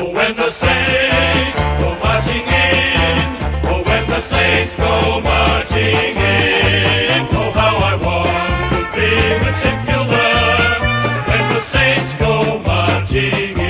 Oh, when the Saints go marching in. Oh, when the Saints go marching in. Oh, how I want to be with St. Kilda when the Saints go marching in.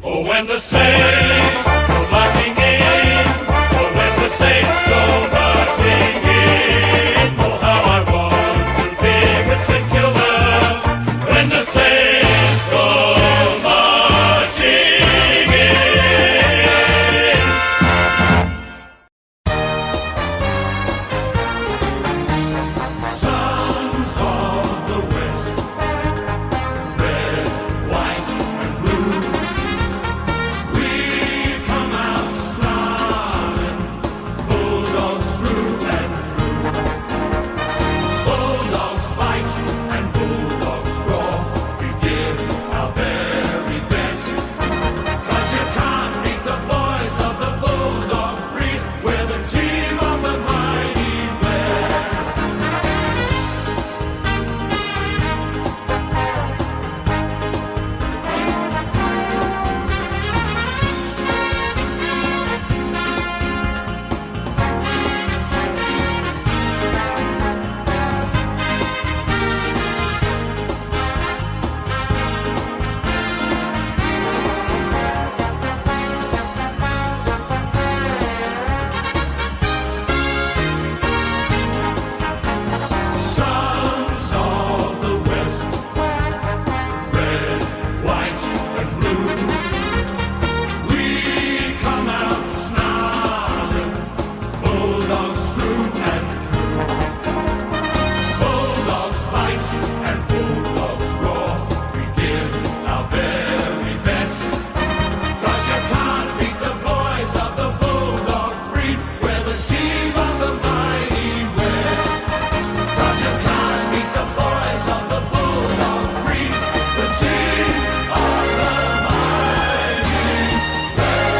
Oh, when the Saints go marching in. Oh, when the Saints go marching in. Oh, how I want to be with St. Kilda when the Saints go marching in. Sons of the West, red, white, and blue. We come out snarling, Bulldogs through and through. Bulldogs bite and Bulldogs roar. We give our very best. 'Cause you can't beat the boys of the Bulldog breed. We're the team of the mighty West. Sons of the West, red, white, and blue. We come out snarling, Bulldogs through and through. Bulldogs bite and Bulldogs roar. We give our very best. 'Cause you can't beat the boys of the Bulldog breed. We're the team of the mighty West. 'Cause you can't beat the boys of the Bulldog breed. The team of the mighty West.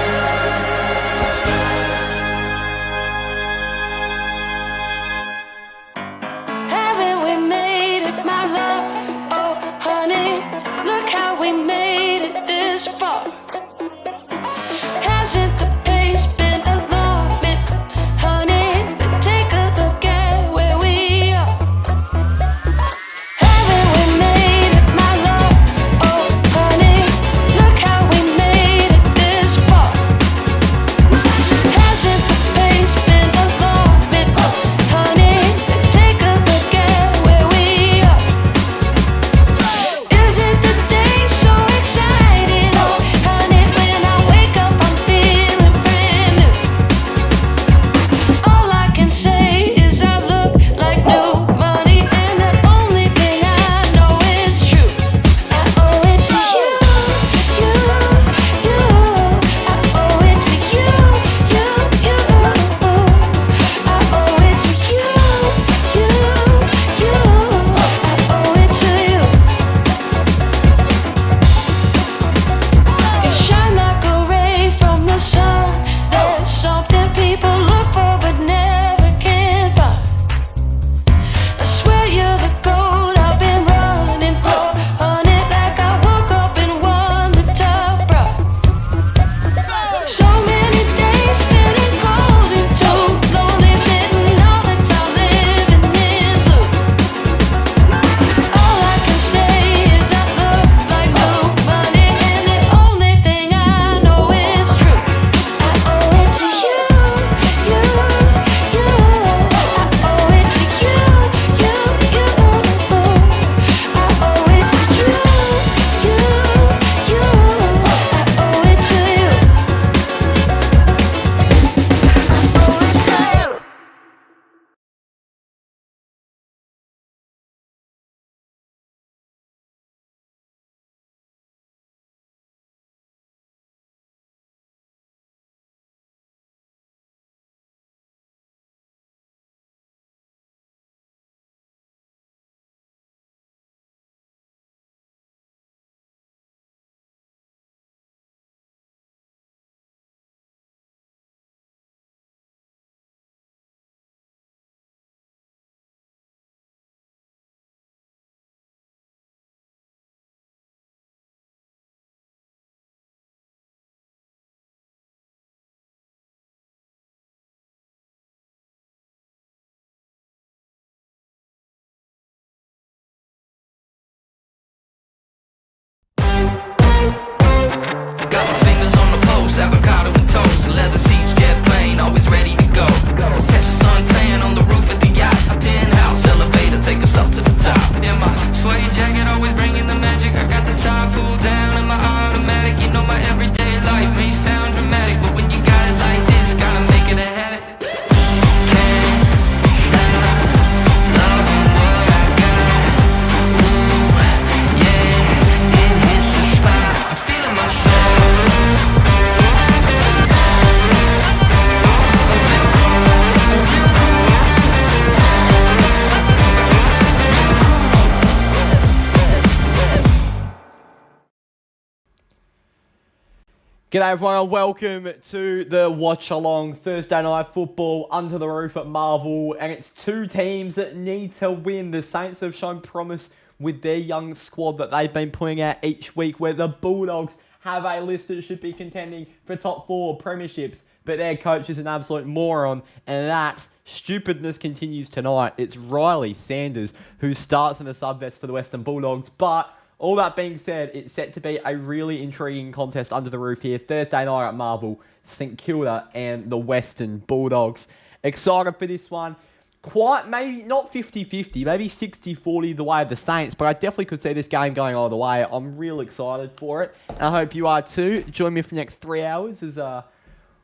G'day everyone and welcome to the watch along Thursday night football under the roof at Marvel, and it's two teams that need to win. The Saints have shown promise with their young squad that they've been putting out each week, where the Bulldogs have a list that should be contending for top 4 premierships, but their coach is an absolute moron, and that stupidness continues tonight. It's Riley Sanders who starts in the sub-vest for the Western Bulldogs, but all that being said, it's set to be a really intriguing contest under the roof here. Thursday night at Marvel, St Kilda and the Western Bulldogs. Excited for this one. Quite, maybe not 50-50, maybe 60-40 the way of the Saints, but I definitely could see this game going either way. I'm real excited for it, and I hope you are too. Join me for the next 3 hours as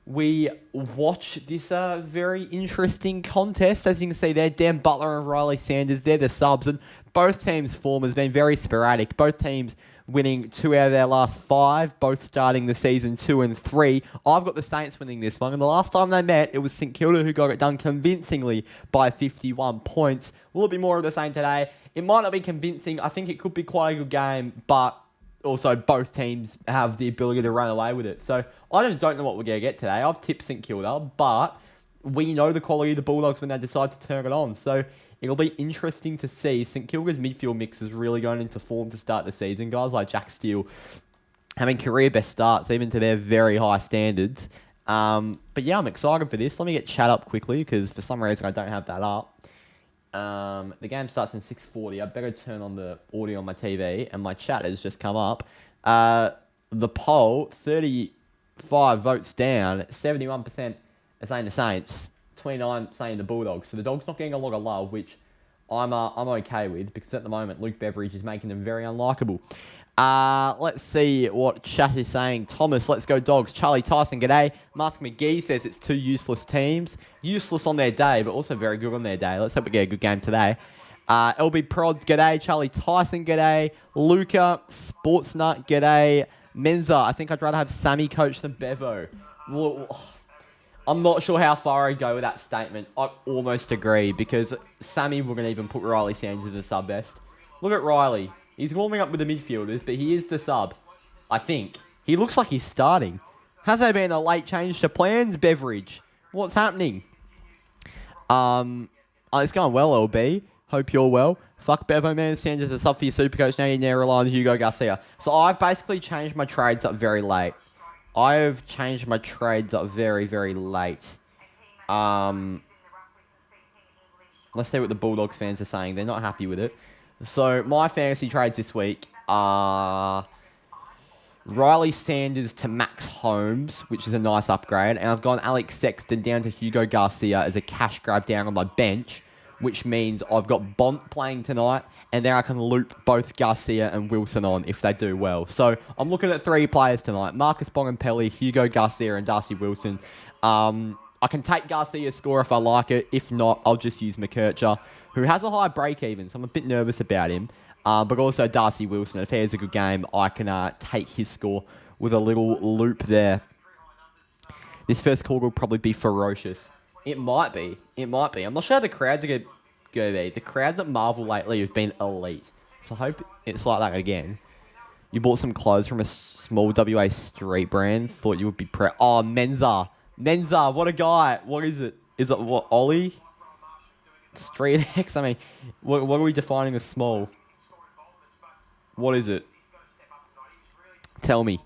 we watch this very interesting contest. As you can see there, Dan Butler and Riley Sanders, they're the subs, and both teams' form has been very sporadic. Both teams winning 2 out of their last 5, both starting the season 2 and 3. I've got the Saints winning this one, and the last time they met, it was St Kilda who got it done convincingly by 51 points. Will it be more of the same today? It might not be convincing. I think it could be quite a good game, but also both teams have the ability to run away with it. So I just don't know what we're going to get today. I've tipped St Kilda, but we know the quality of the Bulldogs when they decide to turn it on. So it'll be interesting to see. St Kilda's midfield mix is really going into form to start the season. Guys like Jack Steele having career best starts, even to their very high standards. But yeah, I'm excited for this. Let me get chat up quickly, because for some reason I don't have that up. The game starts in 6:40. I better turn on the audio on my TV, and my chat has just come up. The poll, 35 votes down, 71% are saying the Saints, 29 saying the Bulldogs. So the Dogs not getting a lot of love, which I'm okay with, because at the moment Luke Beveridge is making them very unlikable. Let's see what chat is saying. Thomas, let's go Dogs. Charlie Tyson, g'day. Mark McGee says it's two useless teams. Useless on their day, but also very good on their day. Let's hope we get a good game today. LB Prods, g'day. Charlie Tyson, g'day. Luca, Sportsnut, g'day. Menza, I think I'd rather have Sammy coach than Bevo. Well, I'm not sure how far I'd go with that statement. I almost agree, because Sammy wouldn't even put Riley Sanders in the sub-best. Look at Riley. He's warming up with the midfielders, but he is the sub, I think. He looks like he's starting. Has there been a late change to plans, Beveridge? What's happening? It's going well, LB. Hope you're well. Fuck Bevo, man. Sanders is a sub for your Supercoach. Now you need to rely on Hugo Garcia. So I've basically changed my trades up very late. I've changed my trades up very, very late. Let's see what the Bulldogs fans are saying. They're not happy with it. So my fantasy trades this week are Riley Sanders to Max Holmes, which is a nice upgrade. And I've gone Alex Sexton down to Hugo Garcia as a cash grab down on my bench, which means I've got Bont playing tonight, and then I can loop both Garcia and Wilson on if they do well. So I'm looking at 3 players tonight: Marcus Bongampelli, Hugo Garcia, and Darcy Wilson. I can take Garcia's score if I like it. If not, I'll just use McKercher, who has a high break-even, so I'm a bit nervous about him. But also Darcy Wilson, if he has a good game, I can take his score with a little loop there. This first call will probably be ferocious. It might be. It might be. I'm not sure how the crowds are going to be. The crowds at Marvel lately have been elite. So I hope it's like that again. You bought some clothes from a small WA street brand. Thought you would be Oh, Menza. Menza, what a guy. What is it? Is it what, Ollie? Street X? I mean, what are we defining as small? What is it? Tell me.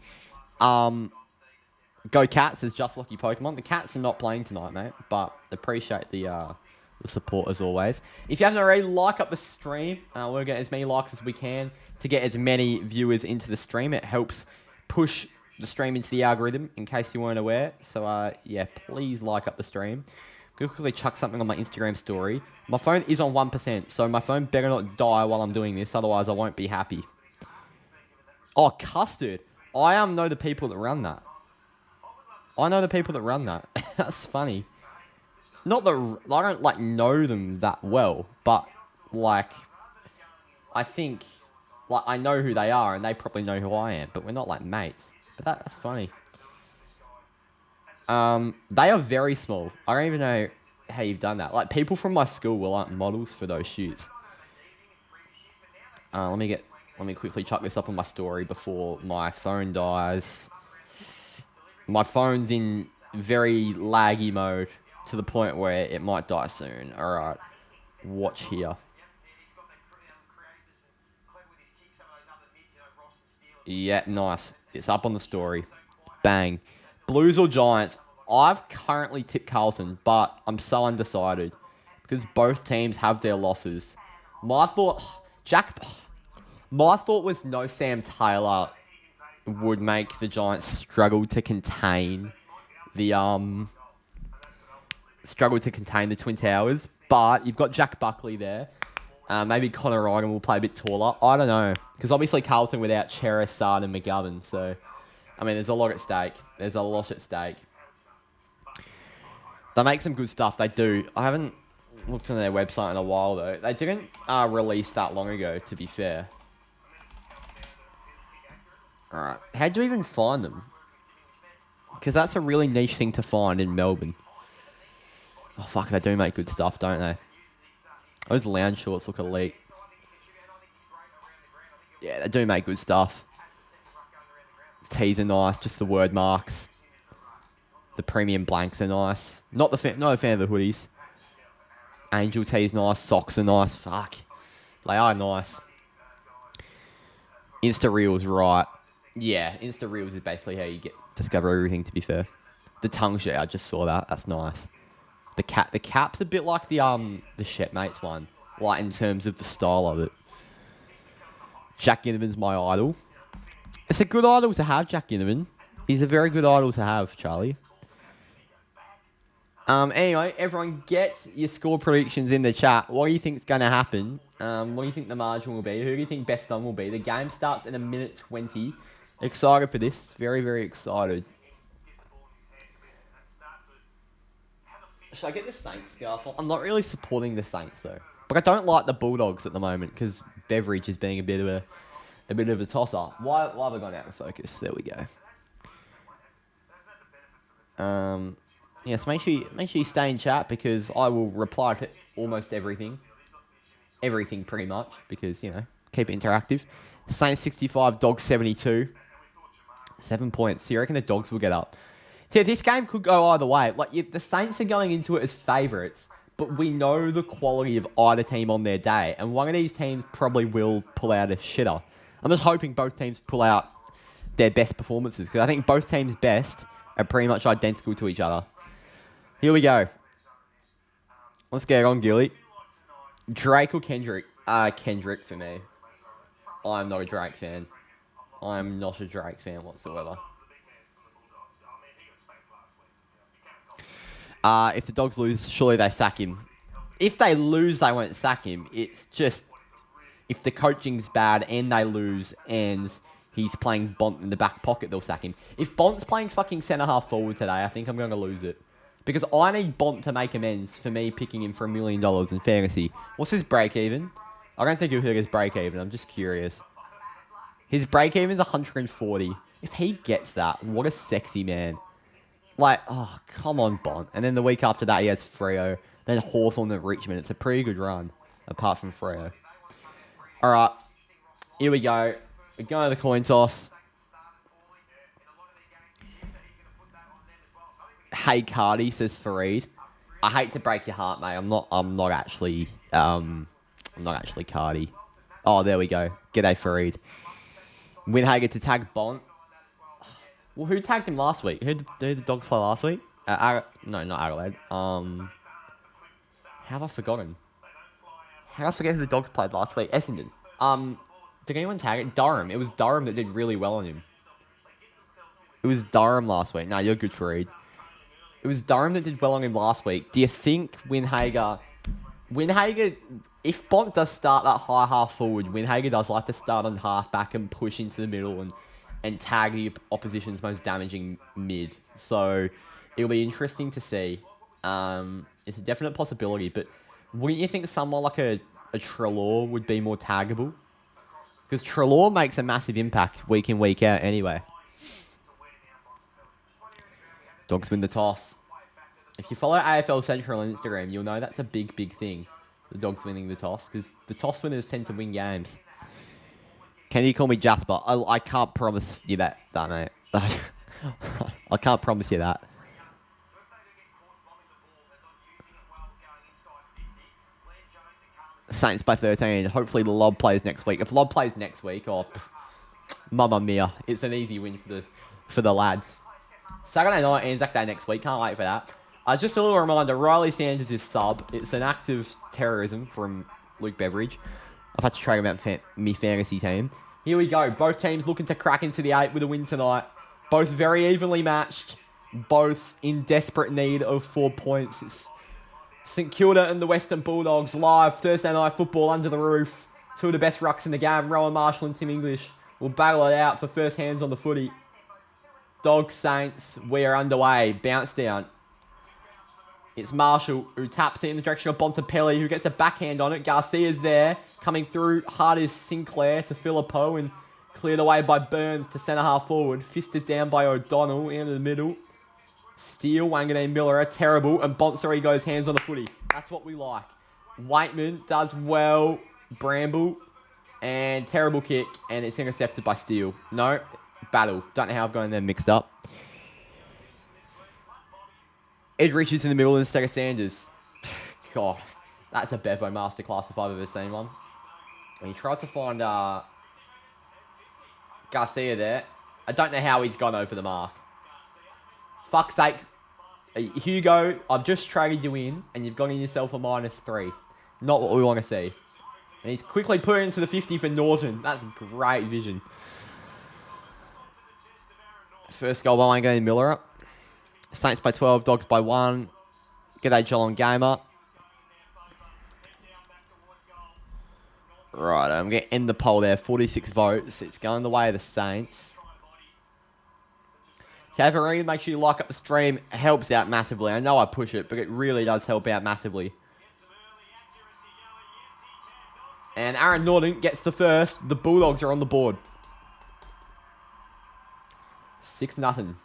Go Cats is just lucky Pokemon. The Cats are not playing tonight, mate, but appreciate the support as always. If you haven't already, like up the stream. We'll get as many likes as we can to get as many viewers into the stream. It helps push the stream into the algorithm, in case you weren't aware. So, yeah, please like up the stream. Go quickly chuck something on my Instagram story. My phone is on 1%, so my phone better not die while I'm doing this, otherwise I won't be happy. Oh, Custard. I know the people that run that. I know the people that run that. That's funny. Not that I don't like know them that well, but like I think like I know who they are and they probably know who I am, but we're not like mates. But that's funny. They are very small. I don't even know how you've done that. Like people from my school were like models for those shoots. Let me quickly chuck this up on my story before my phone dies. My phone's in very laggy mode to the point where it might die soon. Alright. Watch here. Yeah, nice. It's up on the story. Bang. Blues or Giants? I've currently tipped Carlton, but I'm so undecided because both teams have their losses. My thought, my thought was no Sam Taylor would make the Giants struggle to contain the Twin Towers, but you've got Jack Buckley there. Maybe Connor Ryan will play a bit taller. I don't know. Because obviously Carlton without Cheris, Sard and McGovern. So, I mean, there's a lot at stake. They make some good stuff. They do. I haven't looked on their website in a while, though. They didn't release that long ago, to be fair. Alright. How do you even find them? Because that's a really niche thing to find in Melbourne. Oh, fuck. They do make good stuff, don't they? Those lounge shorts look elite. Yeah, they do make good stuff. Tees are nice, just the word marks. The premium blanks are nice. Not a fan of the hoodies. Angel tees nice, socks are nice. Fuck. They are nice. Insta Reels, right. Yeah, Insta Reels is basically how you discover everything, to be fair. The tongue shirt, I just saw that. That's nice. The cap's a bit like the Shepmates one, like in terms of the style of it. Jack Ginnivan's my idol. It's a good idol to have, Jack Ginnivan. He's a very good idol to have, Charlie. Anyway, everyone get your score predictions in the chat. What do you think is going to happen? What do you think the margin will be? Who do you think best on will be? The game starts in a minute 20. Excited for this. Very, very excited. Should I get the Saints scarf on? I'm not really supporting the Saints though, but I don't like the Bulldogs at the moment because Beveridge is being a bit of a tosser. Why have I gone out of focus? There we go. Yes, make sure you stay in chat because I will reply to almost everything pretty much because keep it interactive. Saints 65, Dogs 72, 7 points. So you reckon the Dogs will get up? So this game could go either way. Like the Saints are going into it as favourites, but we know the quality of either team on their day, and one of these teams probably will pull out a shitter. I'm just hoping both teams pull out their best performances because I think both teams' best are pretty much identical to each other. Here we go. Let's get on, Gilly. Drake or Kendrick? Kendrick for me. I'm not a Drake fan. I'm not a Drake fan whatsoever. If the Dogs lose, surely they sack him. If they lose, they won't sack him. It's just if the coaching's bad and they lose and he's playing Bont in the back pocket, they'll sack him. If Bont's playing fucking centre-half forward today, I think I'm going to lose it. Because I need Bont to make amends for me picking him for $1 million in fantasy. What's his break-even? I don't think you'll hear his break-even. I'm just curious. His break-even's 140. If he gets that, what a sexy man. Like, oh, come on, Bont. And then the week after that, he has Freo. Then Hawthorn and Richmond. It's a pretty good run, apart from Freo. All right. Here we go. We're going to the coin toss. Hey, Cardi, says Fareed. I hate to break your heart, mate. I'm not actually Cardi. Oh, there we go. G'day, Fareed. Winhager to tag Bont. Well, who tagged him last week? Who did the Dogs play last week? No, not Adelaide. How have I forgotten? How did I forget who the Dogs played last week? Essendon. Did anyone tag it? Durham. It was Durham that did really well on him. It was Durham last week. No, you're good, Fareed. It was Durham that did well on him last week. Do you think Winhager, if Bont does start that high half forward, Winhager does like to start on half back and push into the middle and tag the opposition's most damaging mid. So it'll be interesting to see. It's a definite possibility, but wouldn't you think someone like a Treloar would be more taggable? Because Treloar makes a massive impact week in, week out anyway. Dogs win the toss. If you follow AFL Central on Instagram, you'll know that's a big, big thing. The Dogs winning the toss, because the toss winners tend to win games. Can you call me Jasper? I can't promise you that mate. I can't promise you that. Saints by 13. Hopefully the Lob plays next week. If Lob plays next week, mamma mia, it's an easy win for the lads. Saturday night, Anzac Day next week. Can't wait for that. Just a little reminder, Riley Sanders is sub. It's an act of terrorism from Luke Beveridge. I've had to trade him out for me fantasy team. Here we go. Both teams looking to crack into the 8 with a win tonight. Both very evenly matched. Both in desperate need of 4 points. It's St Kilda and the Western Bulldogs live Thursday night football under the roof. Two of the best rucks in the game, Rowan Marshall and Tim English, will battle it out for first hands on the footy. Dogs Saints, we are underway. Bounce down. It's Marshall who taps it in the direction of Bontempelli, who gets a backhand on it. Garcia's there. Coming through hard is Sinclair to Filippo and cleared away by Burns to centre half forward. Fisted down by O'Donnell into the middle. Steele, Wanganeen Miller are terrible, and Bonsari goes hands on the footy. That's what we like. Waitman does well. Bramble, and terrible kick, and it's intercepted by Steele. No, Battle. Don't know how I've gotten them mixed up. Ed Richards in the middle instead of Sanders. God, that's a Bevo masterclass if I've ever seen one. And he tried to find Garcia there. I don't know how he's gone over the mark. Fuck's sake. Hugo, I've just traded you in, and you've gotten yourself a -3. Not what we want to see. And he's quickly put it into the 50 for Norton. That's great vision. First goal by Wanganeen Miller. Saints by 12, Dogs by 1. G'day, Geelong Gamer. Right, I'm going to end the poll there. 46 votes. It's going the way of the Saints. If you have a read, make sure you like up the stream. It helps out massively. I know I push it, but it really does help out massively. And Aaron Norton gets the first. The Bulldogs are on the board. 6-0.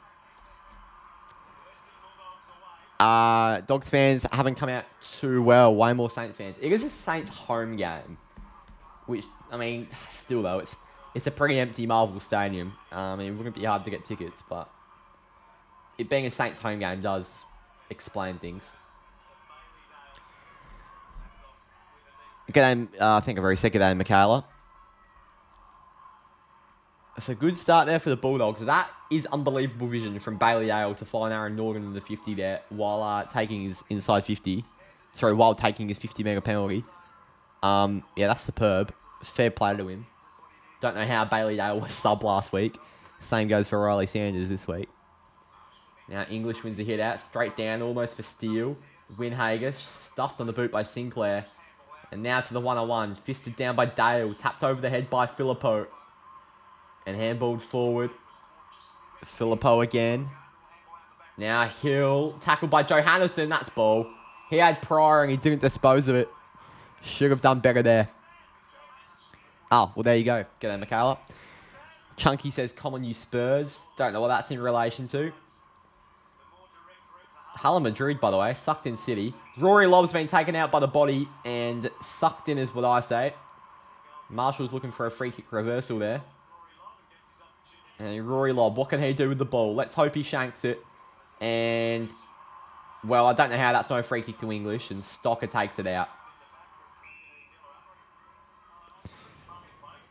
Dogs fans haven't come out too well. Way more Saints fans. It is a Saints home game. Which, I mean, still though, it's a pretty empty Marvel Stadium. I mean, it wouldn't be hard to get tickets, but it being a Saints home game does explain things. G'day, thank you very much. G'day, Michaela. It's a good start there for the Bulldogs. That is unbelievable vision from Bailey Dale to find Aaron Norton in the 50 there while taking his inside 50. Sorry, while taking his 50-metre penalty. Yeah, that's superb. Fair play to him. Don't know how Bailey Dale was sub last week. Same goes for Riley Sanders this week. Now English wins a hit out. Straight down almost for Steele. Winhager stuffed on the boot by Sinclair. And now to the 1-on-1. Fisted down by Dale. Tapped over the head by Filippo. And handballed forward. Filippo again. Now Hill. Tackled by Johannesson. That's ball. He had prior and he didn't dispose of it. Should have done better there. Oh, well, there you go. G'day, Michaela. Chunky says, common you Spurs. Don't know what that's in relation to. Hala Madrid, by the way. Sucked in City. Rory Lobb's been taken out by the body and sucked in is what I say. Marshall's looking for a free kick reversal there. And Rory Lobb, what can he do with the ball? Let's hope he shanks it. And, well, I don't know how that's no free kick to English. And Stocker takes it out.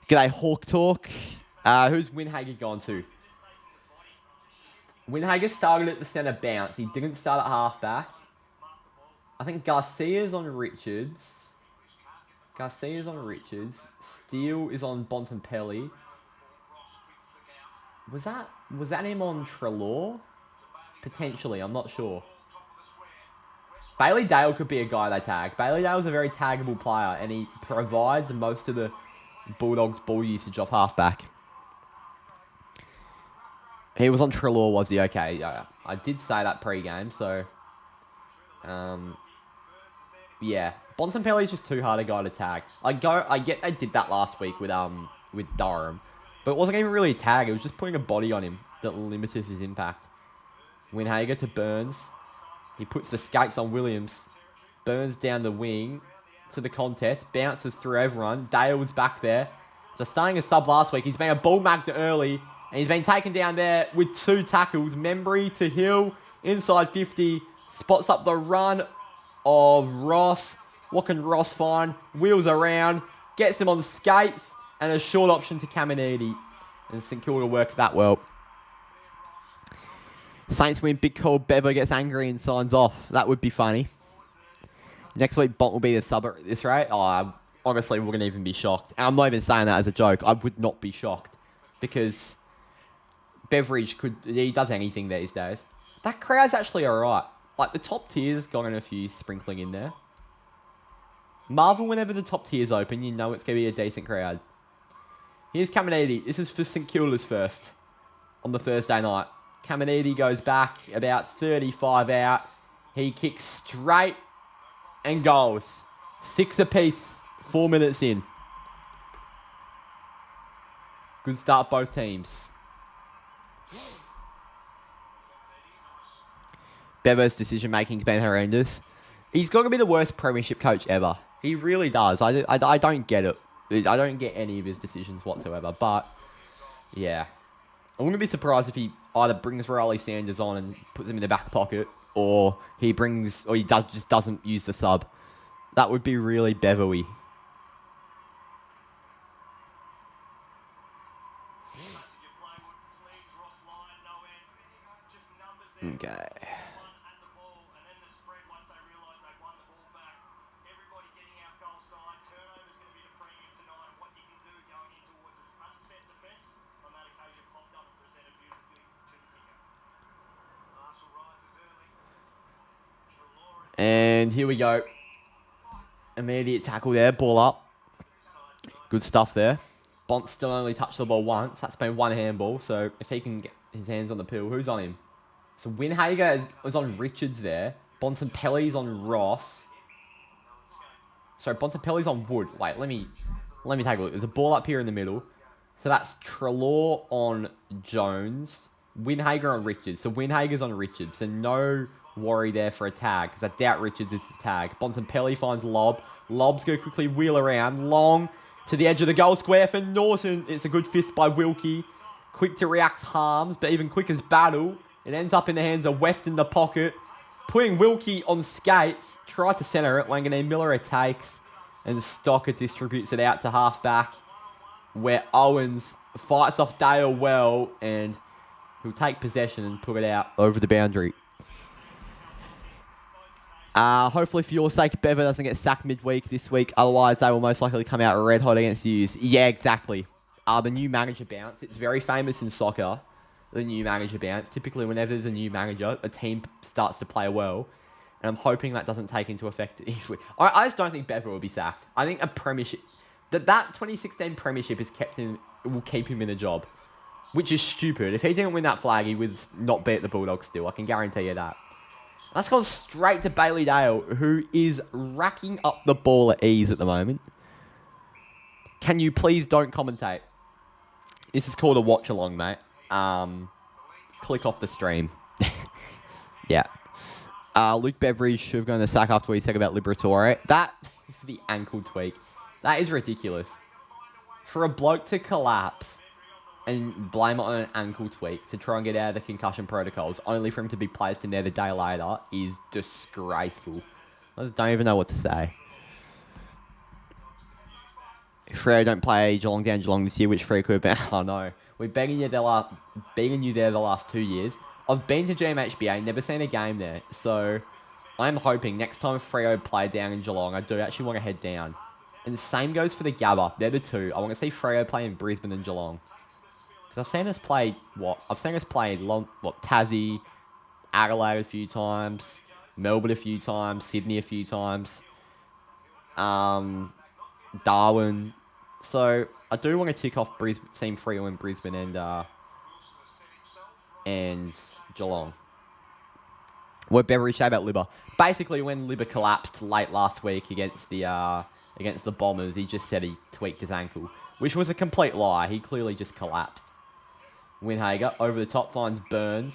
G'day, Hawk Talk. Who's Winhager gone to? Winhager started at the centre bounce. He didn't start at half-back. I think Garcia's on Richards. Steele is on Bontempelli. Was that him on Treloar? Potentially, I'm not sure. Bailey Dale could be a guy they tag. Bailey Dale's a very taggable player, and he provides most of the Bulldogs' ball usage off half-back. He was on Treloar, was he? Okay, yeah. I did say that pre-game, so... yeah. Bontempelli's just too hard a guy to tag. I get they did that last week with Durham. But it wasn't even really a tag. It was just putting a body on him that limited his impact. Winhager to Burns. He puts the skates on Williams. Burns down the wing to the contest. Bounces through everyone. Dale was back there. So starting a sub last week. He's been a ball magnet early. And he's been taken down there with 2 tackles. Membry to Hill, inside 50. Spots up the run of Ross. What can Ross find? Wheels around. Gets him on skates. And a short option to Caminiti. And St Kilda worked that well. Saints win, big call. Bevo gets angry and signs off. That would be funny. Next week, Bont will be the sub at this rate. Oh, I honestly wouldn't even be shocked. And I'm not even saying that as a joke. I would not be shocked. Because Beveridge he does anything these days. That crowd's actually alright. Like, the top tier's got a few sprinkling in there. Marvel, whenever the top tier's open, you know it's going to be a decent crowd. Here's Caminiti. This is for St Kilda's first on the Thursday night. Caminiti goes back about 35 out. He kicks straight and goals. 6 apiece, 4 minutes in. Good start, both teams. Bevo's decision-making's been horrendous. He's got to be the worst premiership coach ever. He really does. I don't get it. I don't get any of his decisions whatsoever. But, yeah. I wouldn't be surprised if he either brings Riley Sanders on and puts him in the back pocket, or he just doesn't use the sub. That would be really Bevo-y. Okay. And here we go. Immediate tackle there. Ball up. Good stuff there. Bont still only touched the ball once. That's been 1 handball. So if he can get his hands on the pill, who's on him? So Winhager is on Richards there. Bontempelli's on Ross. Sorry, Bontempelli's on Wood. Wait, let me take a look. There's a ball up here in the middle. So that's Treloar on Jones. Winhager on Richards. So Winhager's on Richards. So no worry there for a tag, because I doubt Richards is the tag. Bontempelli finds Lob. Lob's going to quickly wheel around. Long to the edge of the goal square for Norton. It's a good fist by Wilkie. Quick to react harms, but even quick as battle. It ends up in the hands of West in the pocket. Putting Wilkie on skates. Tries to centre it. Wanganeen Miller takes. And Stocker distributes it out to halfback, where Owens fights off Dale well. And he'll take possession and put it out over the boundary. Hopefully for your sake, Bevo doesn't get sacked midweek this week. Otherwise, they will most likely come out red hot against you. Yeah, exactly. The new manager bounce. It's very famous in soccer, the new manager bounce. Typically, whenever there's a new manager, a team starts to play well. And I'm hoping that doesn't take into effect each week. I just don't think Bevo will be sacked. I think a premiership... That 2016 premiership will keep him in a job. Which is stupid. If he didn't win that flag, he would not beat the Bulldogs still. I can guarantee you that. Let's go straight to Bailey Dale, who is racking up the ball at ease at the moment. Can you please don't commentate? This is called a watch along, mate. Click off the stream. Yeah. Luke Beveridge should have gone to sack after what he said about Liberatore. That is the ankle tweak. That is ridiculous. For a bloke to collapse and blame it on an ankle tweak to try and get out of the concussion protocols, only for him to be placed in there the day later, is disgraceful. I just don't even know what to say. If Freo don't play Geelong down Geelong this year, which Freo could have been, oh no. We've beaten you there the last 2 years. I've been to GMHBA, never seen a game there. So I'm hoping next time Freo play down in Geelong, I do actually want to head down. And the same goes for the Gabba. They're the two. I want to see Freo play in Brisbane and Geelong. Because I've seen us play, Tassie, Adelaide a few times, Melbourne a few times, Sydney a few times, Darwin. So I do want to tick off seeing Freo in Brisbane and Geelong. What Beveridge say about Libba? Basically, when Libba collapsed late last week against the Bombers, he just said he tweaked his ankle, which was a complete lie. He clearly just collapsed. Winhager over the top finds Burns.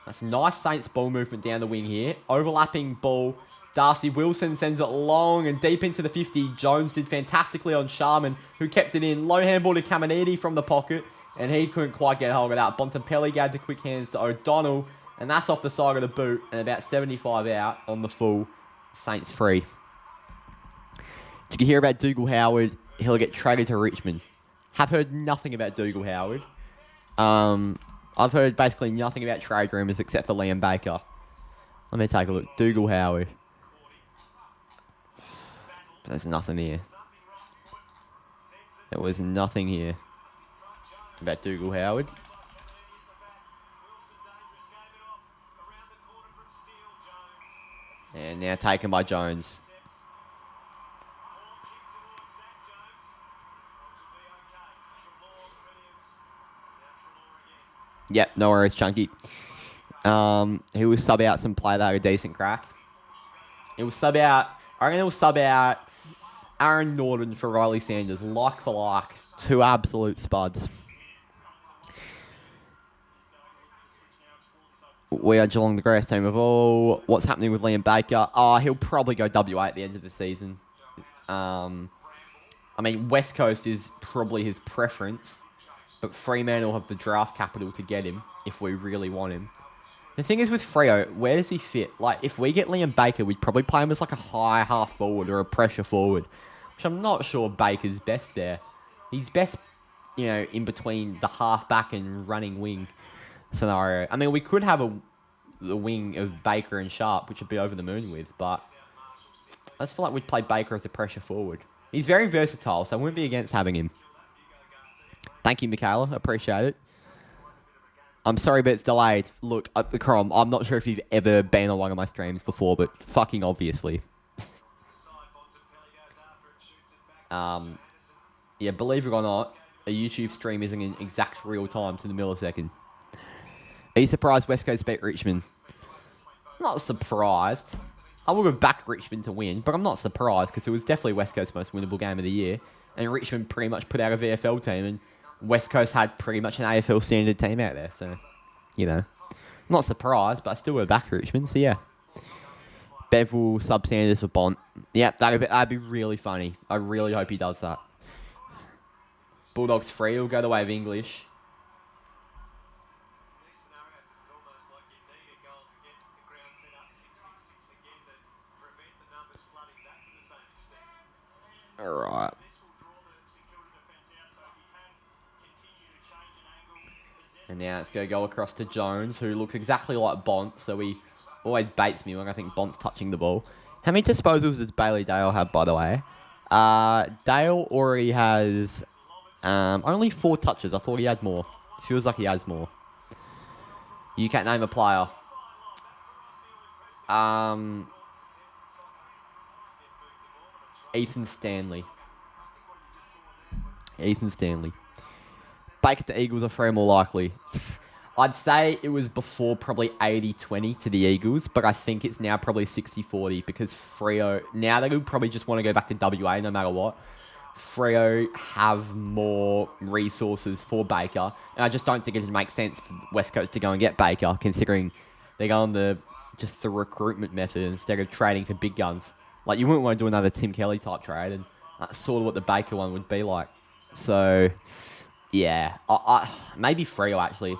That's a nice Saints ball movement down the wing here. Overlapping ball. Darcy Wilson sends it long and deep into the 50. Jones did fantastically on Sharman, who kept it in. Low handball to Caminiti from the pocket. and he couldn't quite get hold of that. Bontempelli gave the quick hands to O'Donnell, and that's off the side of the boot, and about 75 out on the full. Saints free. Did you hear about Dougal Howard? He'll get traded to Richmond. Have heard nothing about Dougal Howard. I've heard basically nothing about trade rumours except for Liam Baker. Let me take a look. Dougal Howard. There's nothing here. There was nothing here about Dougal Howard. And now taken by Jones. Yep, no worries, Chunky. He will sub out some play that had a decent crack. He will sub out... I reckon he'll sub out Aaron Norton for Riley Sanders. Like for like. Two absolute spuds. We are Geelong, the greatest team of all. What's happening with Liam Baker? He'll probably go WA at the end of the season. I mean, West Coast is probably his preference. But Fremantle will have the draft capital to get him if we really want him. The thing is with Freo, where does he fit? Like, if we get Liam Baker, we'd probably play him as like a high half forward or a pressure forward. Which I'm not sure Baker's best there. He's best, you know, in between the half back and running wing scenario. I mean, we could have the wing of Baker and Sharp, which would be over the moon with, but I just feel like we'd play Baker as a pressure forward. He's very versatile, so I wouldn't be against having him. Thank you, Michaela. Appreciate it. I'm sorry, but it's delayed. Look, Crom, I'm not sure if you've ever been on one of my streams before, but fucking obviously. Yeah, believe it or not, a YouTube stream isn't in exact real time to the millisecond. Are you surprised West Coast beat Richmond? Not surprised. I would have backed Richmond to win, but I'm not surprised because it was definitely West Coast's most winnable game of the year. And Richmond pretty much put out a VFL team, and West Coast had pretty much an AFL standard team out there. So, you know, not surprised, but I still would have backed Richmond. So, yeah. Bevel, substandard for Bont. Yeah, that'd be really funny. I really hope he does that. Bulldogs free. Will go the way of English. All right. And now it's going to go across to Jones, who looks exactly like Bont, so he always baits me when I think Bont's touching the ball. How many disposals does Bailey Dale have, by the way? Dale already has only 4 touches. I thought he had more. Feels like he has more. You can't name a player. Ethan Stanley. Baker to Eagles are far more likely. I'd say it was before probably 80-20 to the Eagles, but I think it's now probably 60-40 because Freo, now they would probably just want to go back to WA no matter what. Freo have more resources for Baker, and I just don't think it makes sense for West Coast to go and get Baker, considering they go on the recruitment method instead of trading for big guns. Like, you wouldn't want to do another Tim Kelly type trade, and that's sort of what the Baker one would be like. So, yeah, maybe Freo actually.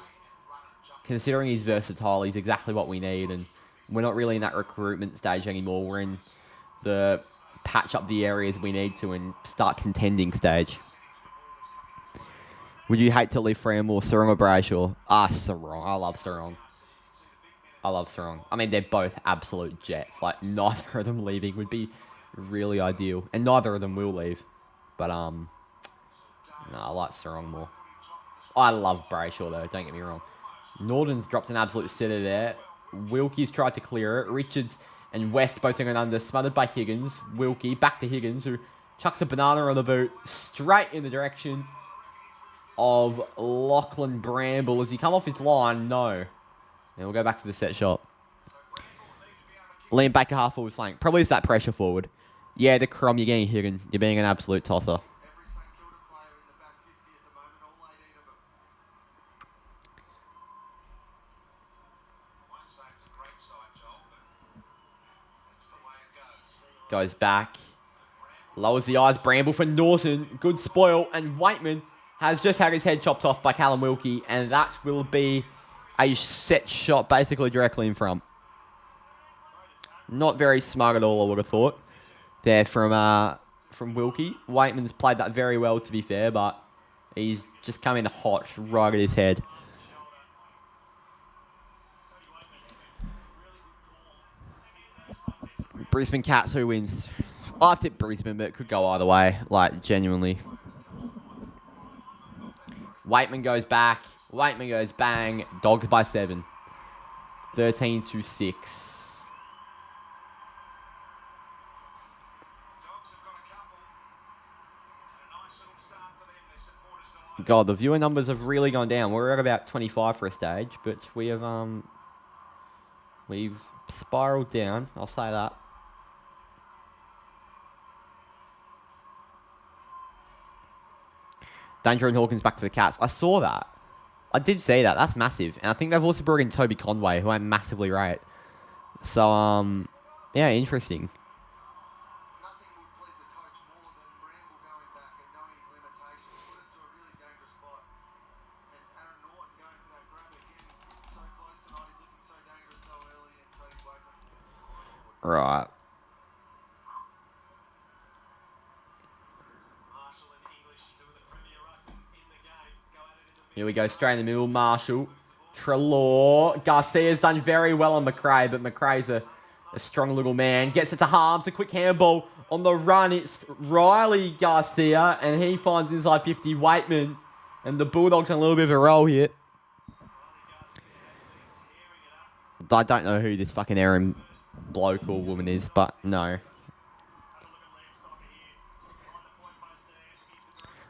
Considering he's versatile, he's exactly what we need, and we're not really in that recruitment stage anymore. We're in the patch up the areas we need to and start contending stage. Would you hate to leave Freo more, Sarong or Brayshaw? Sarong. I love Sarong. I mean, they're both absolute jets. Like, neither of them leaving would be really ideal, and neither of them will leave. But no, I like Sarong more. I love Brayshaw though. Don't get me wrong. Norton's dropped an absolute sitter there. Wilkie's tried to clear it. Richards and West both in under, smothered by Higgins. Wilkie back to Higgins, who chucks a banana on the boot straight in the direction of Lachlan Bramble. As he come off his line? No. And we'll go back to the set shot. Liam Baker half forward flank. Probably it's that pressure forward. Yeah, the Crom, you're getting Higgins. You're being an absolute tosser. Goes back. Lowers the eyes. Bramble for Norton. Good spoil. And Waitman has just had his head chopped off by Callum Wilkie, and that will be a set shot basically directly in front. Not very smart at all, I would have thought. There from Wilkie. Waitman's played that very well, to be fair, but he's just come in hot right at his head. Brisbane Cats, who wins? I tipped Brisbane, but it could go either way, like, genuinely. Waitman goes back. Waitman goes bang. Dogs by 7. 13-6. God, the viewer numbers have really gone down. We're at about 25 for a stage, but we've spiraled down. I'll say that. Danger and Hawkins back for the Cats. I saw that. I did see that. That's massive. And I think they've also brought in Toby Conway, who I massively rate. So, yeah, interesting. Right. Here we go, straight in the middle. Marshall. Trelaw. Garcia's done very well on McRae, but McRae's a strong little man. Gets it to Harms. A quick handball on the run. It's Riley Garcia, and he finds inside 50 Waitman. And the Bulldogs on a little bit of a roll here. I don't know who this fucking Aaron bloke or woman is, but no.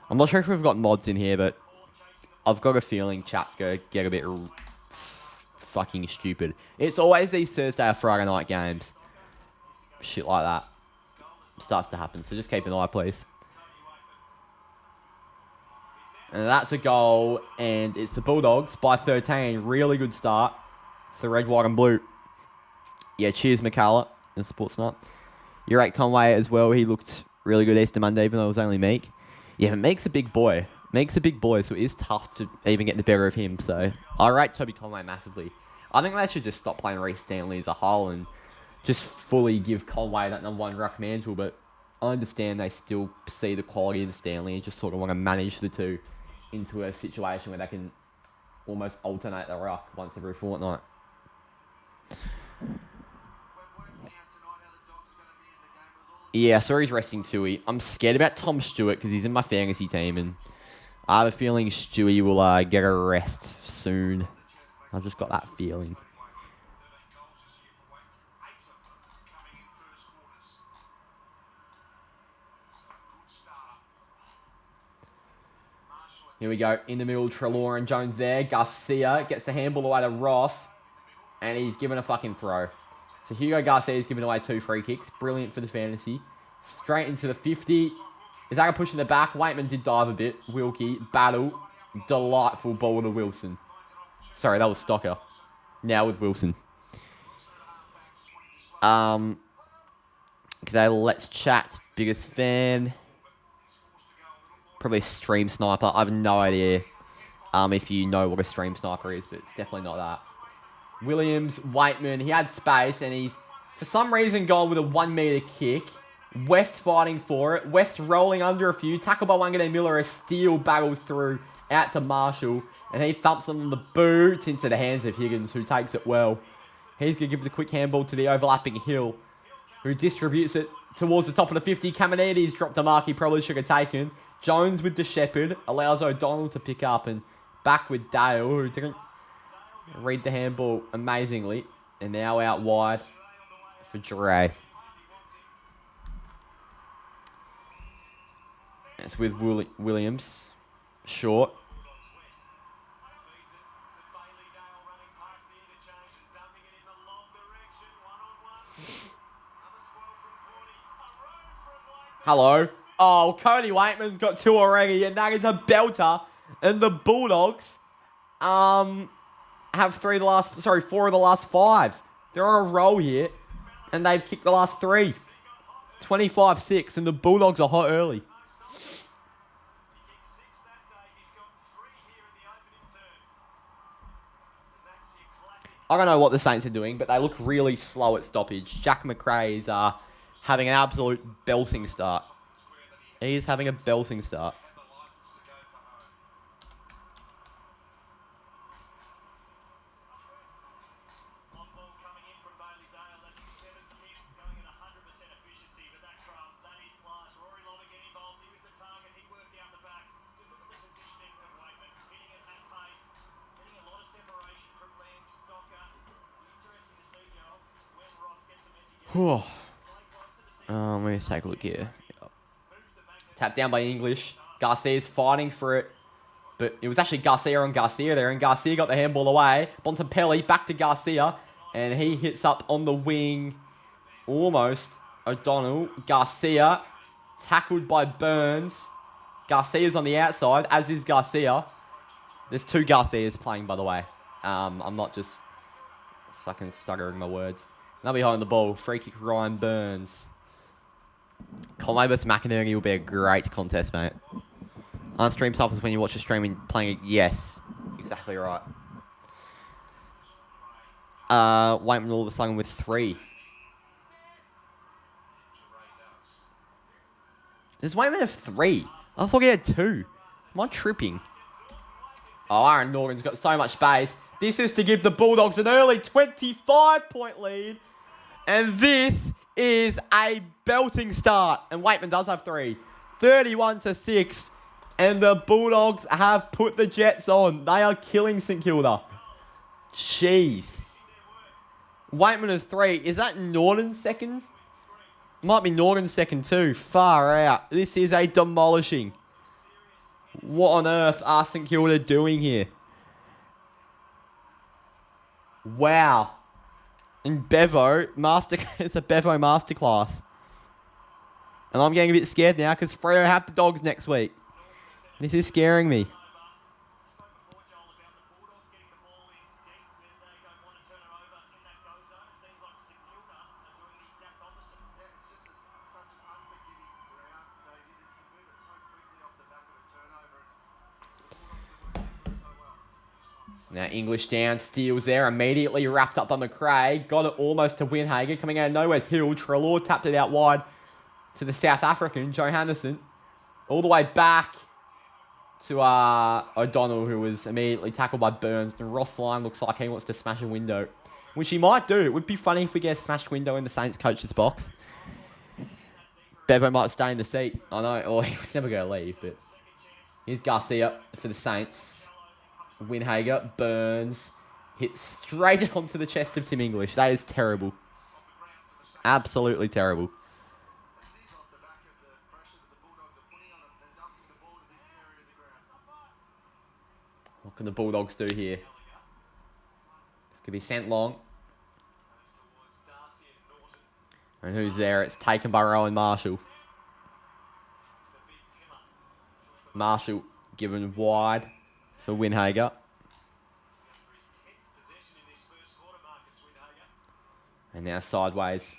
I'm not sure if we've got mods in here, but I've got a feeling chat's going to get a bit fucking stupid. It's always these Thursday or Friday night games. Shit like that starts to happen, so just keep an eye, please. And that's a goal, and it's the Bulldogs by 13. Really good start for red, white, and blue. Yeah, cheers, McCullough, in Sports Night. You're right, Conway as well. He looked really good Easter Monday, even though it was only Meek. Yeah, but Meek's a big boy. Meek's a big boy, so it is tough to even get the better of him. So I rate Toby Conway massively. I think they should just stop playing Reece Stanley as a whole and just fully give Conway that #1 ruck mantle. But I understand they still see the quality in Stanley and just sort of want to manage the two into a situation where they can almost alternate the ruck once every fortnight. Yeah, so he's resting Stewie. I'm scared about Tom Stewart because he's in my fantasy team, and I have a feeling Stewie will get a rest soon. I've just got that feeling. Here we go. In the middle, Trelaw and Jones there. Garcia gets the handball away to Ross, and he's given a fucking throw. So Hugo Garcia's given away 2 free kicks. Brilliant for the fantasy. Straight into the 50. Izaka pushing the back. Waitman did dive a bit. Wilkie. Battle. Delightful ball to Wilson. Sorry, that was Stocker. Now with Wilson. Okay, let's chat. Biggest fan. Probably Stream Sniper. I have no idea if you know what a Stream Sniper is, but it's definitely not that. Williams, Waitman, he had space, and he's, for some reason, gone with a 1 metre kick. West fighting for it. West rolling under a few. Tackled by Wanganeen Miller. A steal battles through out to Marshall, and he thumps them on the boots into the hands of Higgins, who takes it well. He's going to give the quick handball to the overlapping Hill, who distributes it towards the top of the 50. Caminiti's dropped a mark he probably should have taken. Jones with the Shepherd allows O'Donnell to pick up, and back with Dale, who didn't read the handball amazingly, and now out wide for Dre. It's with Williams. Short. Hello. Oh, Cody Waitman's got 2 already, and that is a belter. And the Bulldogs have 4 of the last 5. They're on a roll here, and they've kicked the last 3. 25-6, and the Bulldogs are hot early. I don't know what the Saints are doing, but they look really slow at stoppage. Jack McRae is having an absolute belting start. He is having a belting start. Let me take a look here. Yep. Tapped down by English. Garcia's fighting for it. But it was actually Garcia on Garcia there. And Garcia got the handball away. Bontempelli back to Garcia. And he hits up on the wing. Almost. O'Donnell. Garcia. Tackled by Burns. Garcia's on the outside, as is Garcia. There's two Garcias playing, by the way. I'm not just fucking stuttering my words. Now behind the ball. Free kick, Ryan Burns. Conway vs McInerney will be a great contest, mate. On-stream stuff is when you watch a stream and playing it. Yes, exactly right. Waitman all of a sudden with 3. Does Waitman have 3? I thought he had 2. Am I tripping? Oh, Aaron Norgan's got so much space. This is to give the Bulldogs an early 25-point lead. And this is a belting start. And Waitman does have 3. 31-6. And the Bulldogs have put the Jets on. They are killing St Kilda. Jeez. Waitman has 3. Is that Norton's second? Might be Norton's second too. Far out. This is a demolishing. What on earth are St Kilda doing here? Wow. And Bevo, it's a Bevo masterclass. And I'm getting a bit scared now because Freo have the Dogs next week. This is scaring me. Now English down, steals there, immediately wrapped up by McRae. Got it almost to Winhager. Coming out of nowhere's Hill. Treloar tapped it out wide to the South African, Johannesson. All the way back to O'Donnell, who was immediately tackled by Burns. And Ross Lyon looks like he wants to smash a window, which he might do. It would be funny if we get a smashed window in the Saints coach's box. Bevo might stay in the seat. I know, or he was never going to leave, but here's Garcia for the Saints. Winhager, Burns, hits straight onto the chest of Tim English. That is terrible. Absolutely terrible. What can the Bulldogs do here? This could be sent long. And who's there? It's taken by Rowan Marshall. Marshall given wide for Winhager. And now sideways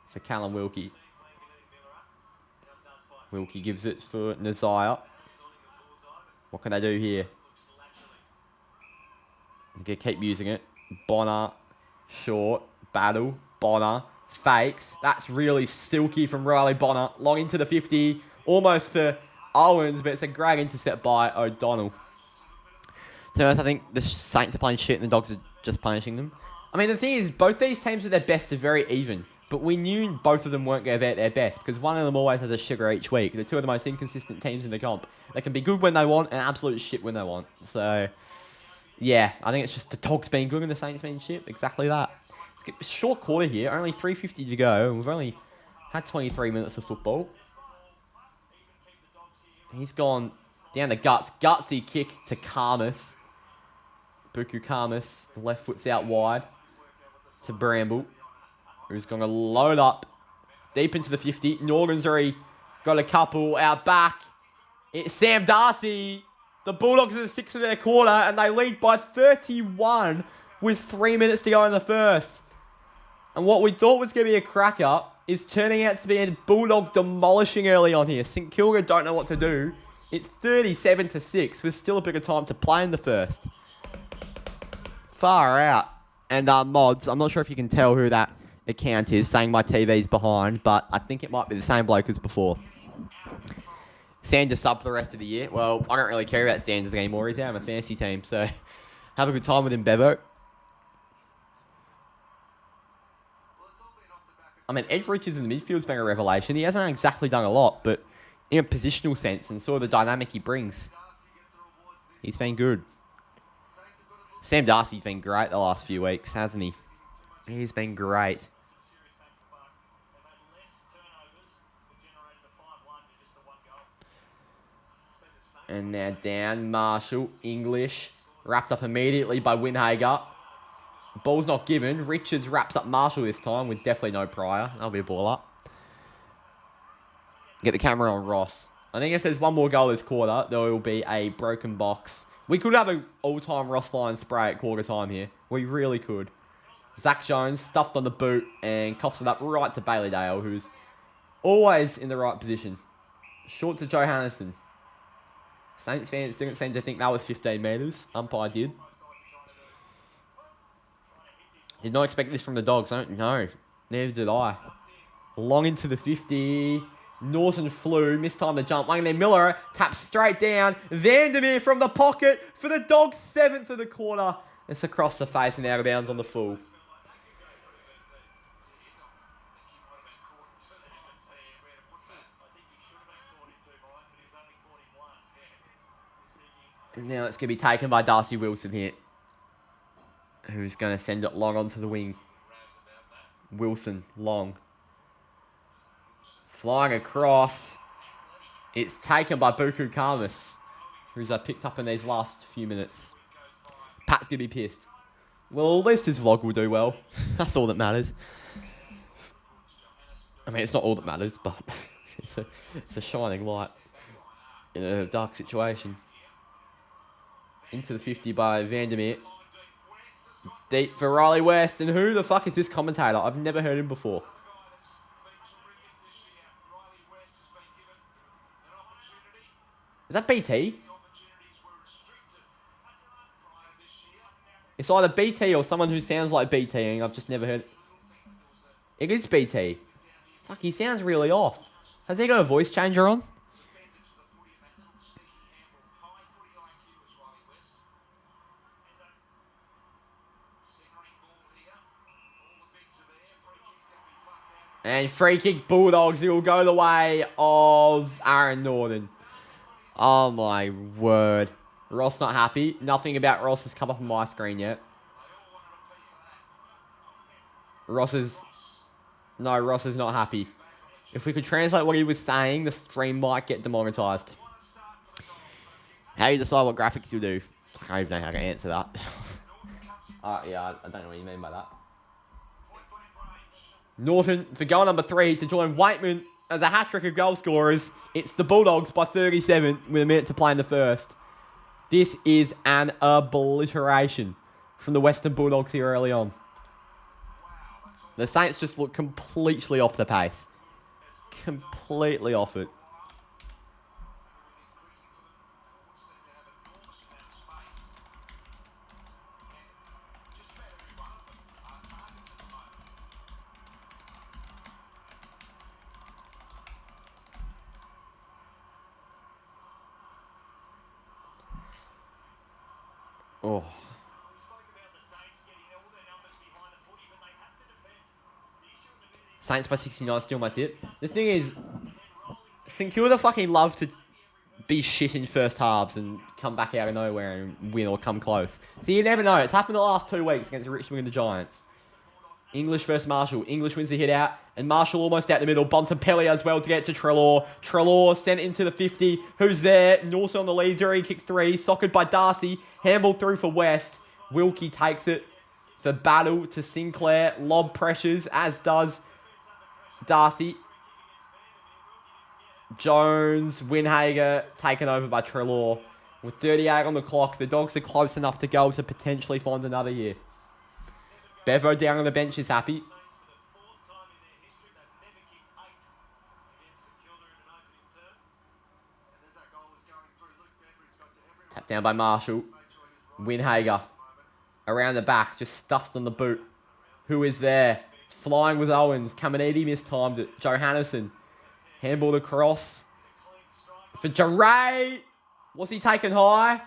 for Callum Wilkie. Wilkie gives it for Nazire. What can they do here? They're going to keep using it. Bonner, short, battle, Bonner, fakes. That's really silky from Riley Bonner. Long into the 50, almost for Owens, but it's a great intercept by O'Donnell. To be honest, I think the Saints are playing shit and the Dogs are just punishing them. I mean, the thing is, both these teams at their best are very even. But we knew both of them weren't going to be at their best because one of them always has a sugar each week. They're two of the most inconsistent teams in the comp. They can be good when they want and absolute shit when they want. So, yeah, I think it's just the Dogs being good and the Saints being shit. Exactly that. Let's get a short quarter here. Only 3:50 to go. And we've only had 23 minutes of football. He's gone down the guts. Gutsy kick to Karmas. Buku Karmas. The left foot's out wide to Bramble, who's going to load up deep into the 50. Norgan's already got a couple out back. It's Sam Darcy. The Bulldogs are the 6th of their quarter, and they lead by 31 with 3 minutes to go in the first. And what we thought was going to be a cracker is turning out to be a Bulldog demolishing early on here. St Kilda don't know what to do. It's 37-6 with still a bit of time to play in the first. Far out. And mods, I'm not sure if you can tell who that account is, saying my TV's behind, but I think it might be the same bloke as before. Sanders sub for the rest of the year. Well, I don't really care about Sanders anymore. He's out of my fantasy team, so have a good time with him, Bevo. I mean, Ed Richards in the midfield's been a revelation. He hasn't exactly done a lot, but in a positional sense and sort of the dynamic he brings, he's been good. Sam Darcy's been great the last few weeks, hasn't he? He's been great. And now down, Marshall, English, wrapped up immediately by Winhager. Ball's not given. Richards wraps up Marshall this time with definitely no prior. That'll be a ball up. Get the camera on Ross. I think if there's one more goal this quarter, there will be a broken box. We could have an all-time Ross line spray at quarter time here. We really could. Zach Jones stuffed on the boot and coughs it up right to Bailey Dale, who's always in the right position. Short to Johannesson. Saints fans didn't seem to think that was 15 metres. Umpire did. Did not expect this from the Dogs. I don't know. Neither did I. Long into the 50. Norton flew. Missed time to jump. Langdon Miller taps straight down. Vandermeer from the pocket for the Dogs' 7th of the quarter. It's across the face and out of bounds on the full. Now it's going to be taken by Darcy Wilson here, who's going to send it long onto the wing. Wilson, long. Flying across. It's taken by Buku Karmas, who's picked up in these last few minutes. Pat's going to be pissed. Well, at least his vlog will do well. That's all that matters. I mean, it's not all that matters, but it's a shining light in a dark situation. Into the 50 by Vandermeer. Deep for Riley West. And who the fuck is this commentator? I've never heard him before. Is that BT? It's either BT or someone who sounds like BT and I've just never heard. It is BT. Fuck, he sounds really off. Has he got a voice changer on? And free kick Bulldogs. It will go the way of Aaron Norton. Oh my word. Ross not happy. Nothing about Ross has come up on my screen yet. Ross is not happy. If we could translate what he was saying, the stream might get demonetized. How do you decide what graphics you do? I don't even know how to answer that. Yeah, I don't know what you mean by that. Norton for goal number 3 to join Waitman as a hat-trick of goal scorers. It's the Bulldogs by 37 with a minute to play in the first. This is an obliteration from the Western Bulldogs here early on. The Saints just look completely off the pace. Completely off it. Oh. Saints by 69, still my tip. The thing is, St Kilda fucking love to be shit in first halves and come back out of nowhere and win or come close. So you never know. It's happened the last 2 weeks against Richmond and the Giants. English versus Marshall. English wins the hit out. And Marshall almost out the middle. Bontempelli as well to get to Treloar. Treloar sent into the 50. Who's there? Norton on the lead. Zuri kick 3. Socked by Darcy. Handball through for West. Wilkie takes it for Battle to Sinclair. Lob pressures, as does Darcy. Jones, Winhager, taken over by Treloar. With 38 on the clock, the Dogs are close enough to go to potentially find another year. Bevo down on the bench is happy. Tapped down by Marshall. Winhager. around the back, just stuffed on the boot. Who is there? Flying with Owens. Caminiti mistimed it. Johannesson. Handballed across. For Jarray. Was he taken high?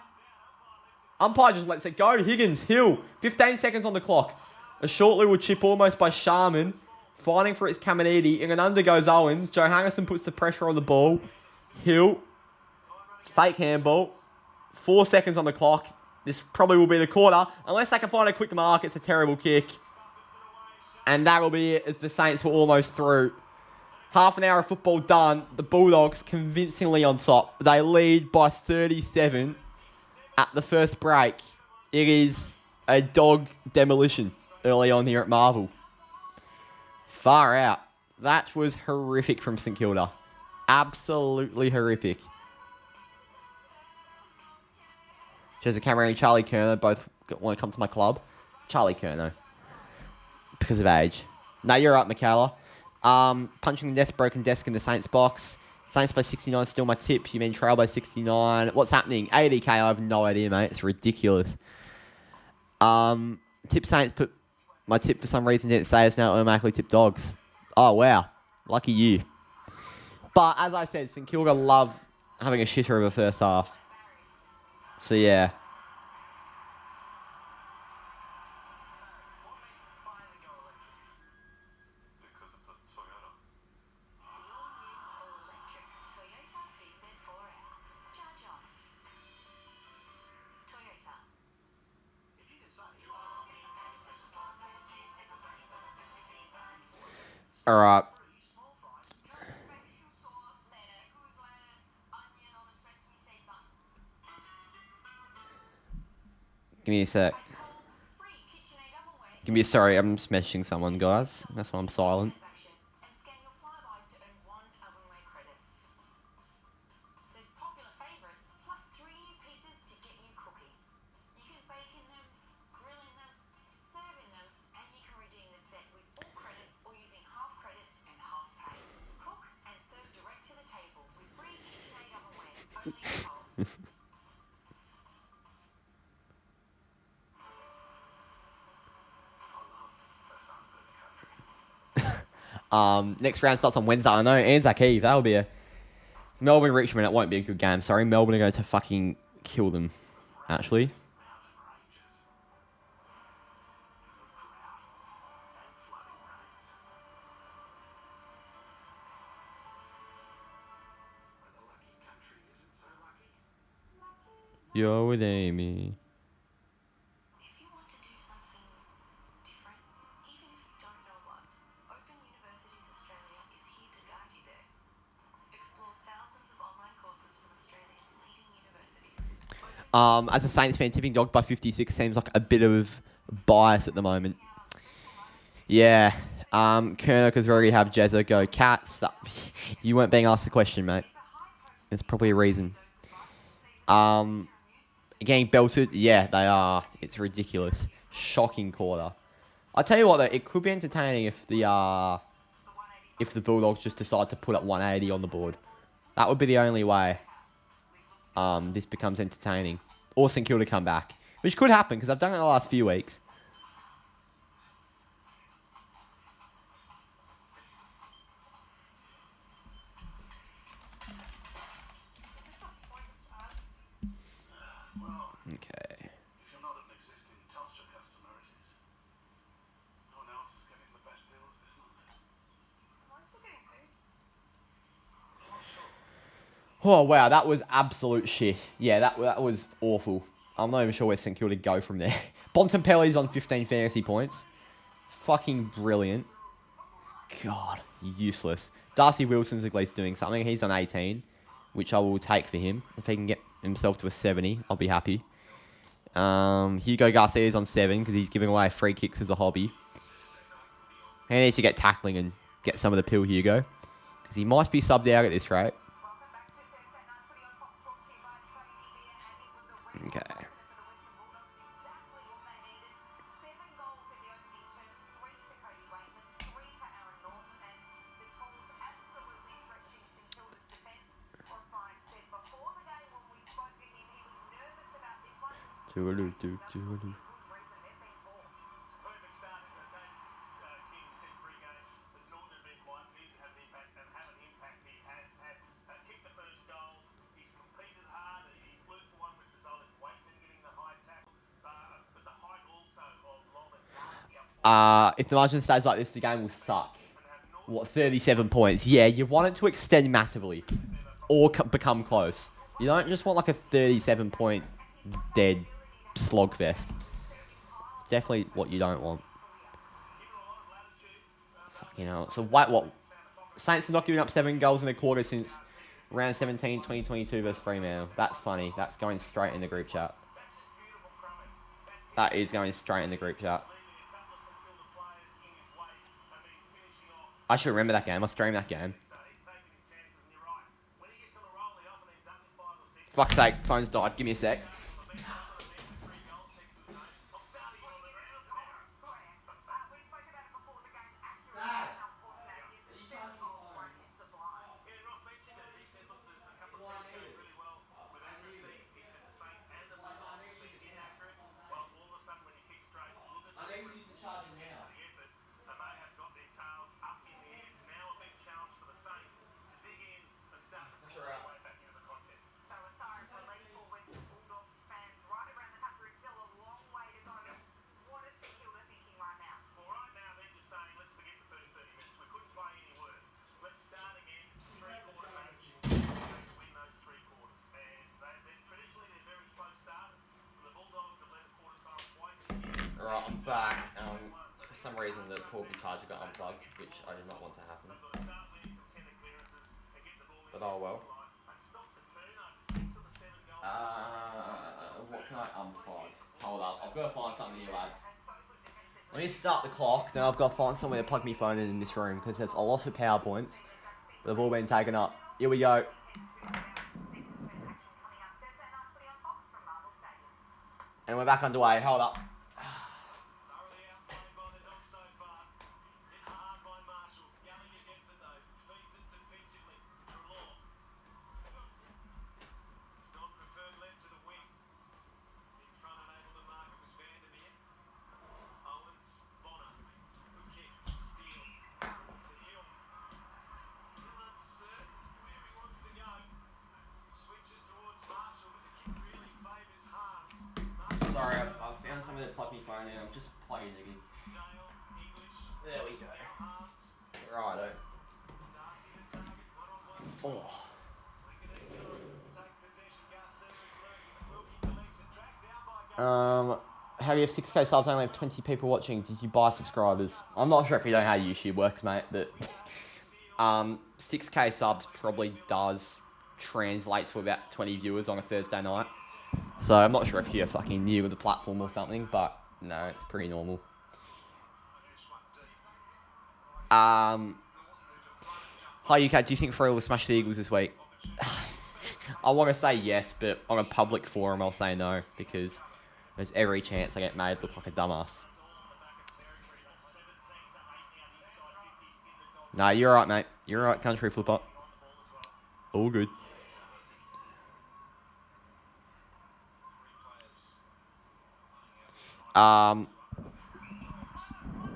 Umpire just lets it go. Higgins, Hill. 15 seconds on the clock. A short little chip almost by Sharman. Fighting for its Caminiti. In and under goes Owens. Johannesson puts the pressure on the ball. Hill. Fake handball. 4 seconds on the clock. This probably will be the quarter. Unless they can find a quick mark, it's a terrible kick. And that will be it as the Saints were almost through. Half an hour of football done. The Bulldogs convincingly on top. They lead by 37 at the first break. It is a dog demolition early on here at Marvel. Far out. That was horrific from St Kilda. Absolutely horrific. Jezza Cameron and Charlie Kerner both want to come to my club. Charlie Kerner. Because of age. No, you're right, Michaela. Punching the desk, broken desk in the Saints box. Saints by 69, still my tip. You mean trail by 69. What's happening? 80k, I have no idea, mate. It's ridiculous. Tip Saints, put my tip for some reason didn't say it's now automatically tip Dogs. Oh, wow. Lucky you. But as I said, St Kilda love having a shitter of a first half. So, yeah. All right. Give me a sec. Give me a sorry, I'm just messaging someone, guys. That's why I'm silent. Next round starts on Wednesday. I know, Anzac Eve. That'll be a Melbourne Richmond. It won't be a good game. Sorry, Melbourne are going to fucking kill them. Actually. You're with Amy. As a Saints fan, tipping Dog by 56 seems like a bit of bias at the moment. Yeah. Kerner, because we already have Jezza go. Cats. You weren't being asked the question, mate. There's probably a reason. Getting belted? Yeah, they are. It's ridiculous. Shocking quarter. I'll tell you what, though. It could be entertaining if the Bulldogs just decide to put up 180 on the board. That would be the only way this becomes entertaining. Or St Kilda come back. Which could happen, because I've done it the last few weeks. Okay. If you're not an existing Telstra customer, it is. No one else is getting the best deals this month. Am I still getting paid? I'm not sure. Oh, wow, that was absolute shit. Yeah, that was awful. I'm not even sure where St Kilda go from there. Bontempelli's on 15 fantasy points. Fucking brilliant. God, useless. Darcy Wilson's at least doing something. He's on 18, which I will take for him. If he can get himself to a 70, I'll be happy. Hugo Garcia's on 7 because he's giving away free kicks as a hobby. He needs to get tackling and get some of the pill, Hugo. Because he might be subbed out at this rate. Okay. If the margin stays like this, the game will suck. What, 37 points? Yeah, you want it to extend massively. Or become close. You don't just want like a 37-point dead slogfest. It's definitely what you don't want. You know, so what? Saints are not giving up 7 goals in a quarter since round 17, 2022 versus Fremantle. That's funny. That's going straight in the group chat. That is going straight in the group chat. I should remember that game. I'll stream that game. Fuck's sake, phone's died. Give me a sec. Alright, I'm back. For some reason the portable charger got unplugged, which I did not want to happen. But oh well. What can I unplug? Hold up, I've got to find something here, lads. Let me start the clock, then I've got to find somewhere to plug my phone in this room, because there's a lot of PowerPoints. They've all been taken up. Here we go. And we're back underway, hold up. Sorry, I've found something to plug my phone in. I'm just plugging it in. There we go. Righto. How do you have 6K subs and only have 20 people watching? Did you buy subscribers? I'm not sure if you know how YouTube works, mate, but 6K subs probably does translate to about 20 viewers on a Thursday night. So I'm not sure if you're fucking new with the platform or something, but no, it's pretty normal. Hi UK, do you think Freo will smash the Eagles this week? I want to say yes, but on a public forum I'll say no, because there's every chance I get made look like a dumbass. No, you're right, mate. You're right, country flipper. All good.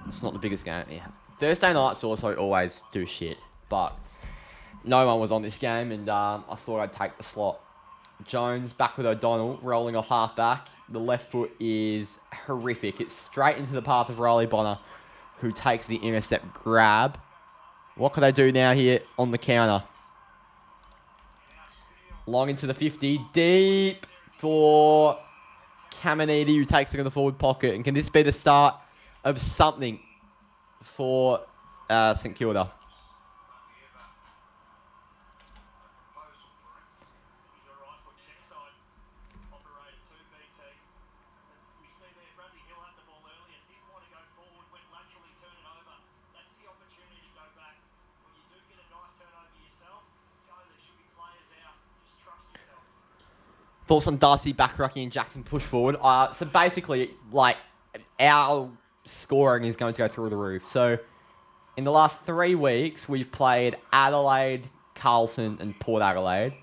It's not the biggest game. Yeah. Thursday nights also always do shit, but no one was on this game, and I thought I'd take the slot. Jones back with O'Donnell, rolling off half-back. The left foot is horrific. It's straight into the path of Riley Bonner, who takes the intercept grab. What can they do now here on the counter? Long into the 50. Deep for Caminiti, who takes it in the forward pocket. And can this be the start of something for St Kilda? Thoughts on Darcy, Backrocking, and Jackson push forward. So basically, like, our scoring is going to go through the roof. So in the last 3 weeks, we've played Adelaide, Carlton, and Port Adelaide.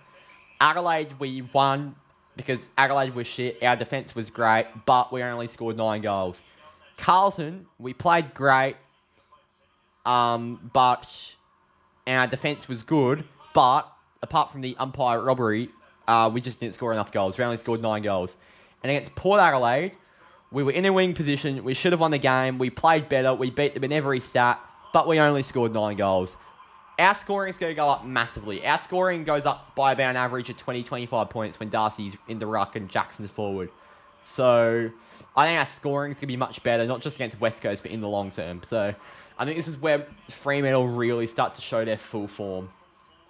Adelaide, we won because Adelaide was shit. Our defence was great, but we only scored 9 goals. Carlton, we played great, but our defence was good. But apart from the umpire robbery, we just didn't score enough goals. We only scored 9 goals. And against Port Adelaide, We were in a winning position. We should have won the game. We played better. We beat them in every stat, but we only scored 9 goals. Our scoring is going to go up massively. Our scoring goes up by about an average of 20, 25 points when Darcy's in the ruck and Jackson's forward. So I think our scoring is going to be much better, not just against West Coast, but in the long term. So I think this is where Fremantle really start to show their full form,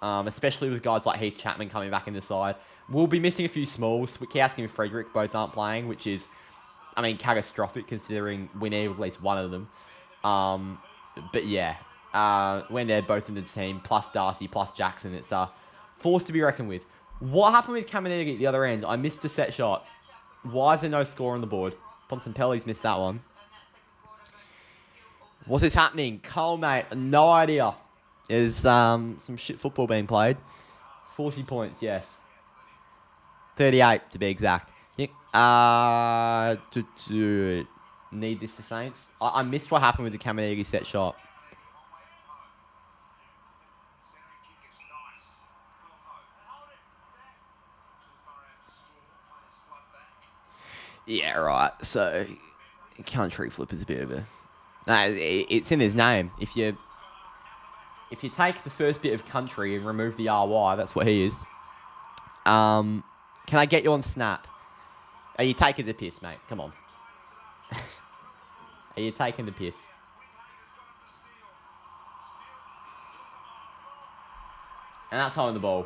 especially with guys like Heath Chapman coming back in the side. We'll be missing a few smalls. Wikowski and Frederick both aren't playing, which is, I mean, catastrophic considering we need at least one of them. But yeah, when they're both in the team, plus Darcy, plus Jackson, it's a force to be reckoned with. What happened with Caminiti at the other end? I missed the set shot. Why is there no score on the board? Pontempelli's missed that one. What's this happening? Cole, mate, no idea. There's some shit football being played. 40 points, yes. 38 to be exact. Need this the Saints. I missed what happened with the Caminiti set shot. Yeah, right. So, country flip is a bit of a... No, it's in his name. If you take the first bit of country and remove the RY, that's what he is. Can I get you on Snap? Are you taking the piss, mate? Come on. Are you taking the piss? And that's holding the ball.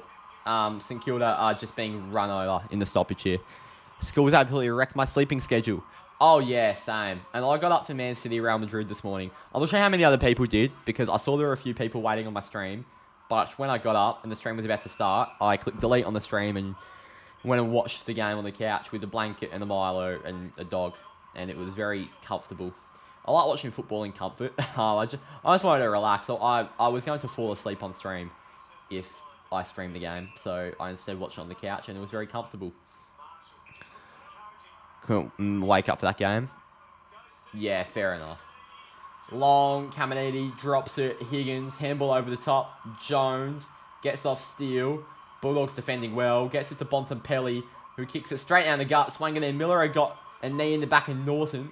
St Kilda are just being run over in the stoppage here. School's absolutely wrecked my sleeping schedule. Oh, yeah, same. And I got up for Man City, Real Madrid this morning. I'm not sure how many other people did, because I saw there were a few people waiting on my stream. But when I got up and the stream was about to start, I clicked delete on the stream and went and watched the game on the couch with a blanket and a Milo and a dog. And it was very comfortable. I like watching football in comfort. I just wanted to relax. So I was going to fall asleep on stream if I streamed the game. So I instead watched it on the couch and it was very comfortable. Couldn't wake up for that game. Yeah, fair enough. Long, Caminiti drops it. Higgins, handball over the top. Jones gets off steal. Bulldogs defending well. Gets it to Bontempelli, who kicks it straight down the guts. Wanganeen Miller had got a knee in the back of Norton.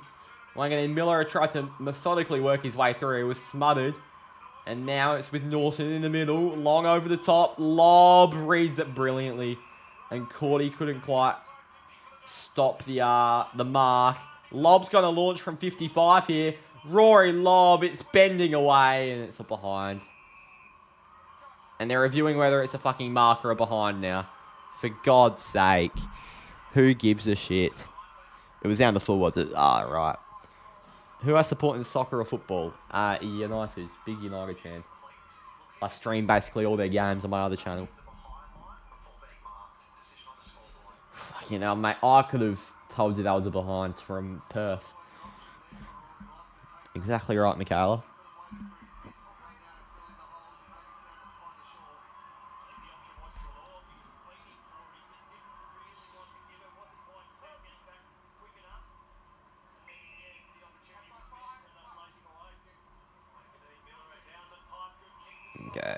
Wanganeen Miller tried to methodically work his way through. He was smothered. And now it's with Norton in the middle. Long over the top. Lob reads it brilliantly. And Cordy couldn't quite stop the mark. Lob's going to launch from 55 here. Rory Lob, it's bending away and it's a behind. And they're reviewing whether it's a fucking mark or a behind now. For God's sake. Who gives a shit? It was down the floor, was it? Ah, right. Who I support in soccer or football? United. Big United fan. I stream basically all their games on my other channel. You know, mate, I could have told you that was a behind from Perth. Exactly right, Michaela. Okay.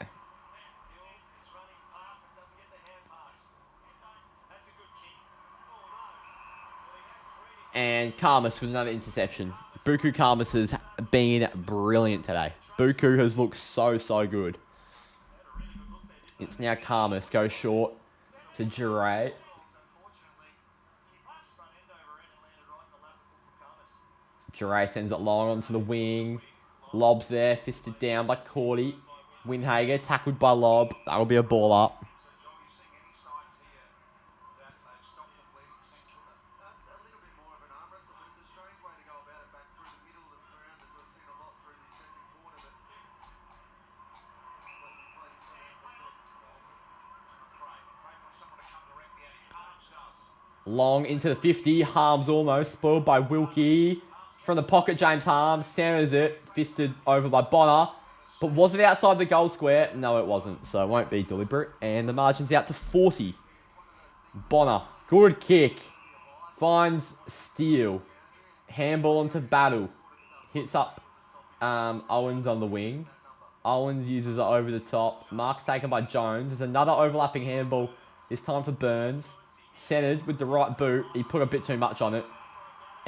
And Karmas with another interception. Buku Karmas has been brilliant today. Buku has looked so good. It's now Karmas. Goes short to Jure. Jure sends it long onto the wing. Lob's there. Fisted down by Cordy. Windhager tackled by Lob. That'll be a ball up. Long into the 50. Harms almost. Spoiled by Wilkie. From the pocket, James Harms. Centers it. Fisted over by Bonner. But was it outside the goal square? No, it wasn't. So it won't be deliberate. And the margin's out to 40. Bonner. Good kick. Finds Steele. Handball onto Battle. Hits up Owens on the wing. Owens uses it over the top. Mark's taken by Jones. There's another overlapping handball. This time for Burns. Centered with the right boot. He put a bit too much on it.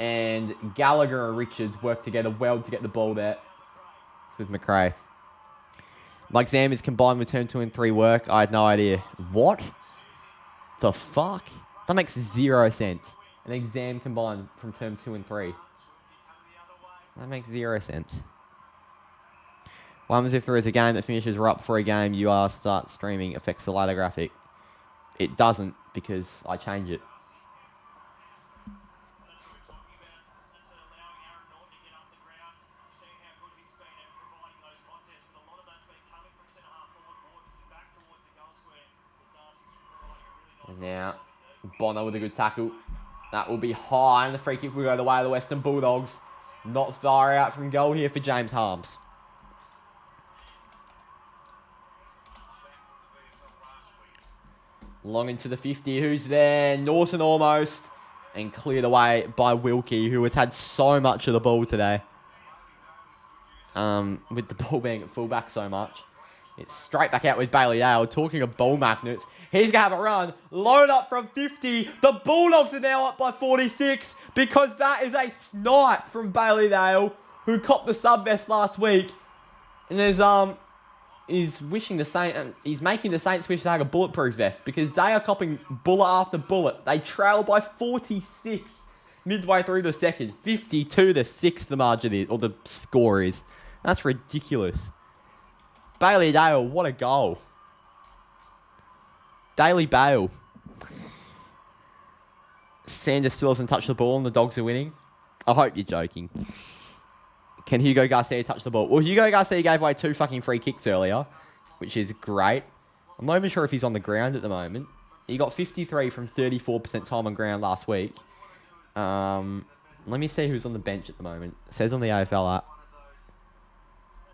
And Gallagher and Richards work together well to get the ball there. It's with McRae. Like Zam combined with turn 2 and 3 work. I had no idea. What the fuck? That makes 0 sense. An exam combined from term 2 and 3. That makes 0 sense. What happens if there is a game that finishes right before a game you start streaming affects the ladder graphic? It doesn't because I change it. And now, Bonner with a good tackle. That will be high, and the free kick will go the way of the Western Bulldogs. Not far out from goal here for James Harms. Long into the 50. Who's there? Norton almost. And cleared away by Wilkie, who has had so much of the ball today. With the ball being at fullback so much. It's straight back out with Bailey Dale. Talking of ball magnets. He's going to have a run. Load up from 50. The Bulldogs are now up by 46 because that is a snipe from Bailey Dale, who copped the sub vest last week. And there's he's wishing the Saints, he's making the Saints wish they had a bulletproof vest because they are copping bullet after bullet. They trail by 46 midway through the second. 52-6 the margin is, or the score is. That's ridiculous. Bailey Dale, what a goal. Daily Bale. Sanders still hasn't touched the ball and the Dogs are winning. I hope you're joking. Can Hugo Garcia touch the ball? Well, Hugo Garcia gave away 2 fucking free kicks earlier, which is great. I'm not even sure if he's on the ground at the moment. He got 53 from 34% time on ground last week. Let me see who's on the bench at the moment. It says on the AFL app.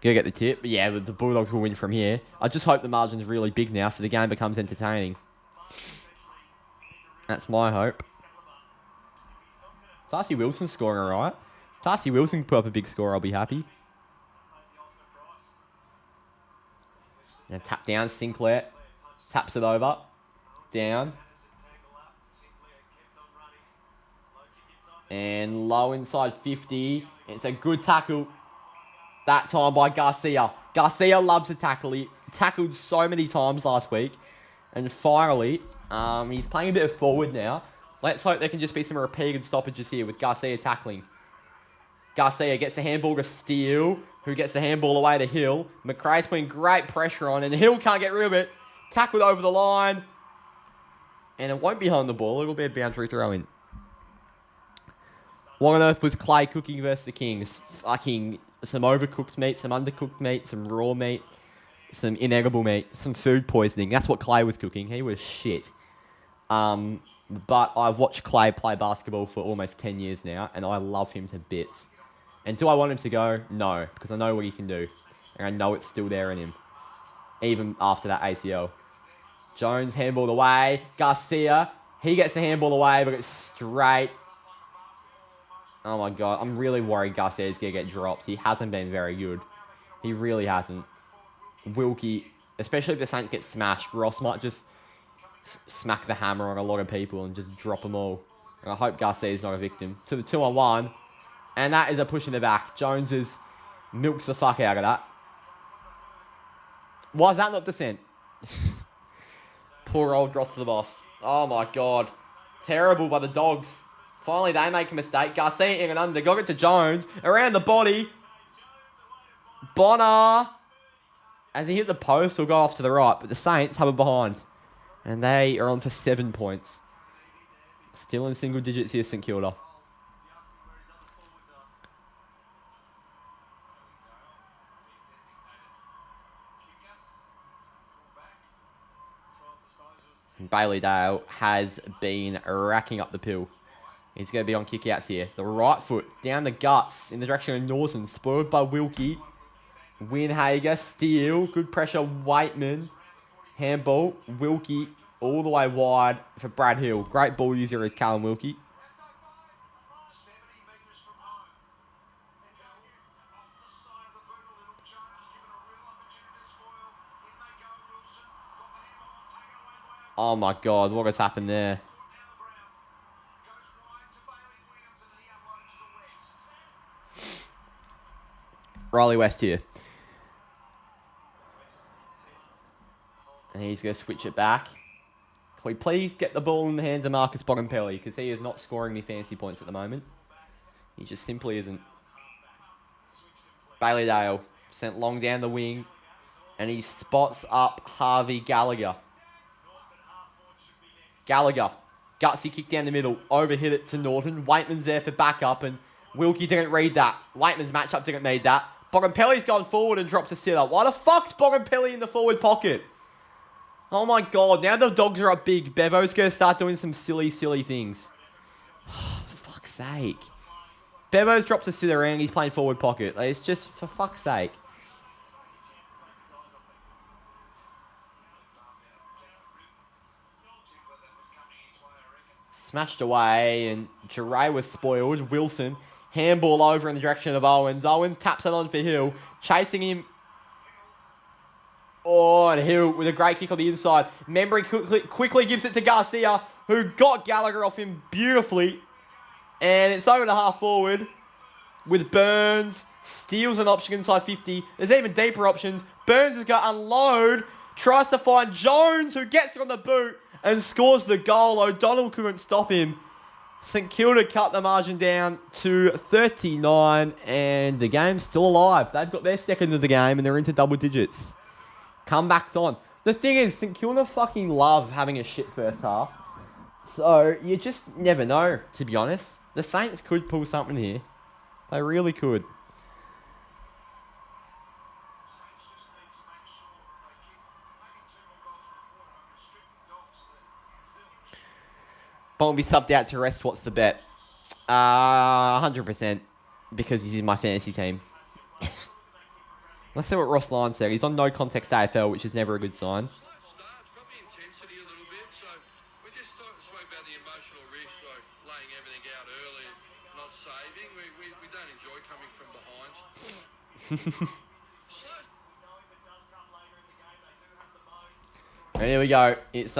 Go get the tip. But yeah, the Bulldogs will win from here. I just hope the margin's really big now so the game becomes entertaining. That's my hope. Darcy Wilson's scoring alright. Darcy Wilson put up a big score, I'll be happy. Now tap down, Sinclair. Taps it over. Down. And low inside 50. It's a good tackle. That time by Garcia. Garcia loves to tackle. He tackled so many times last week. And finally, he's playing a bit of forward now. Let's hope there can just be some repeated stoppages here with Garcia tackling. Garcia gets the handball to Steele, who gets the handball away to Hill. McRae's putting great pressure on, and Hill can't get rid of it. Tackled over the line. And it won't be on the ball. It'll be a boundary throw in. What on earth was Clay cooking versus the Kings? Fucking some overcooked meat, some undercooked meat, some raw meat, some inedible meat, some food poisoning. That's what Clay was cooking. He was shit. But I've watched Clay play basketball for almost 10 years now, and I love him to bits. And do I want him to go? No, because I know what he can do. And I know it's still there in him. Even after that ACL. Jones handballed away. Garcia, he gets the handball away, but it's straight. Oh my God, I'm really worried Garcia's going to get dropped. He hasn't been very good. He really hasn't. Wilkie, especially if the Saints get smashed, Ross might just smack the hammer on a lot of people and just drop them all. And I hope Garcia's not a victim. To the 2-on-1. And that is a push in the back. Jones milks the fuck out of that. Why is that not descent? Poor old Dross to the boss. Oh my God. Terrible by the Dogs. Finally, they make a mistake. Garcia in and under. Got it to Jones. Around the body. Bonner. As he hit the post, will go off to the right. But the Saints have it behind. And they are on for 7 points. Still in single digits here, St Kilda. Bailey Dale has been racking up the pill. He's going to be on kickouts here. The right foot down the guts in the direction of Norton. Spoiled by Wilkie. Winhager. Steele. Good pressure. Waitman. Handball. Wilkie. All the way wide for Brad Hill. Great ball user is Callum Wilkie. Oh my God, what has happened there? Riley West here. And he's going to switch it back. Can we please get the ball in the hands of Marcus Bontempelli? Because he is not scoring me fantasy points at the moment. He just simply isn't. Bailey Dale sent long down the wing. And he spots up Harvey Gallagher. Gallagher. Gutsy kick down the middle. Overhit it to Norton. Waitman's there for backup. And Wilkie didn't read that. Waitman's matchup didn't need that. Bontempelli's gone forward and drops a sitter. Why the fuck's Bontempelli in the forward pocket? Oh my god, now the Dogs are up big. Bevo's going to start doing some silly things. For fuck's sake. Bevo's drops a sitter and he's playing forward pocket. Like, it's just, for fuck's sake. Smashed away and Duray was spoiled. Wilson, handball over in the direction of Owens. Owens taps it on for Hill. Chasing him. Oh, and Hill with a great kick on the inside. Membry quickly gives it to Garcia, who got Gallagher off him beautifully. And it's over to half forward with Burns. Steals an option inside 50. There's even deeper options. Burns has got to unload. Tries to find Jones, who gets it on the boot and scores the goal. O'Donnell couldn't stop him. St Kilda cut the margin down to 39. And the game's still alive. They've got their second of the game and they're into double digits. Comebacks on. The thing is, St Kilda fucking love having a shit first half. So, you just never know, to be honest. The Saints could pull something here. They really could. Bont will be subbed out to rest. What's the bet? 100%. Because he's in my fantasy team. Let's see what Ross Lyon said. He's on no context AFL, which is never a good sign. Slow starts, probably intensity a little bit. So we just spoke about the emotional risk, so laying everything out early, not saving. We don't enjoy coming from behind. And here we go. It's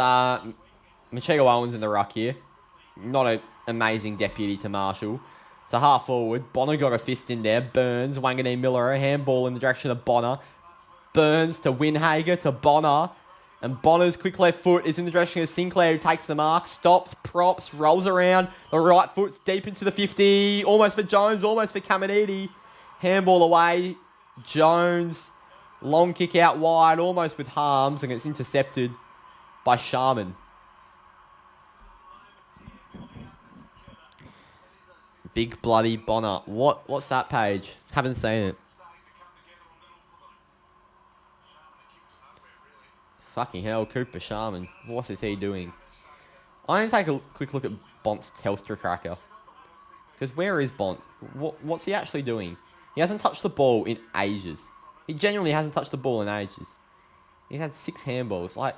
Machigo Owens in the ruck here. Not an amazing deputy to Marshall. To half forward. Bonner got a fist in there. Burns. Wanganeen Miller. A handball in the direction of Bonner. Burns to Winhager to Bonner. And Bonner's quick left foot is in the direction of Sinclair, who takes the mark. Stops, props, rolls around. The right foot's deep into the 50. Almost for Jones. Almost for Caminiti. Handball away. Jones. Long kick out wide. Almost with harms. And it's intercepted by Sharman. Big bloody Bonner. What's that page? Haven't seen it. Fucking hell, Cooper Sharman. What is he doing? I'm going to take a quick look at Bont's Telstra tracker. Because where is Bont? What's he actually doing? He hasn't touched the ball in ages. He genuinely hasn't touched the ball in ages. He's had 6 handballs. Like,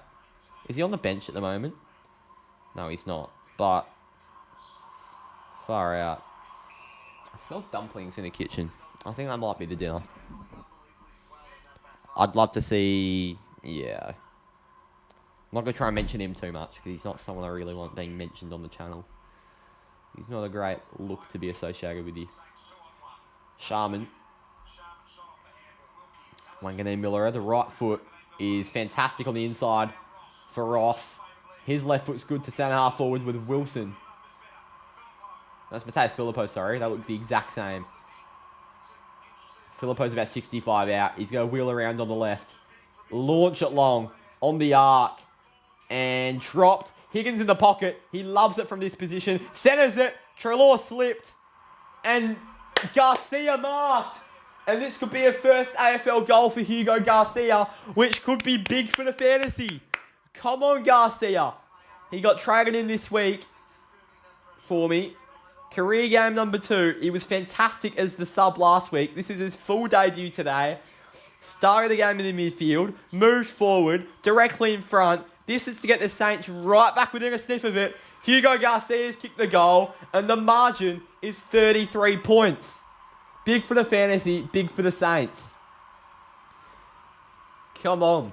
is he on the bench at the moment? No, he's not. But, far out. I smell dumplings in the kitchen. I think that might be the dinner. I'd love to see... Yeah. I'm not going to try and mention him too much, because he's not someone I really want being mentioned on the channel. He's not a great look to be associated with you. Sharman. Wanganeen Miller. The right foot is fantastic on the inside for Ross. His left foot's good to centre half forwards with Wilson. That's Mateus Filippo, sorry. They look the exact same. Filippo's about 65 out. He's going to wheel around on the left. Launch it long on the arc. And dropped. Higgins in the pocket. He loves it from this position. Centers it. Treloar slipped. And Garcia marked. And this could be a first AFL goal for Hugo Garcia, which could be big for the fantasy. Come on, Garcia. He got traded in this week for me. Career game number 2. He was fantastic as the sub last week. This is his full debut today. Started the game in the midfield. Moved forward. Directly in front. This is to get the Saints right back within a sniff of it. Hugo Garcia's kicked the goal. And the margin is 33 points. Big for the fantasy. Big for the Saints. Come on.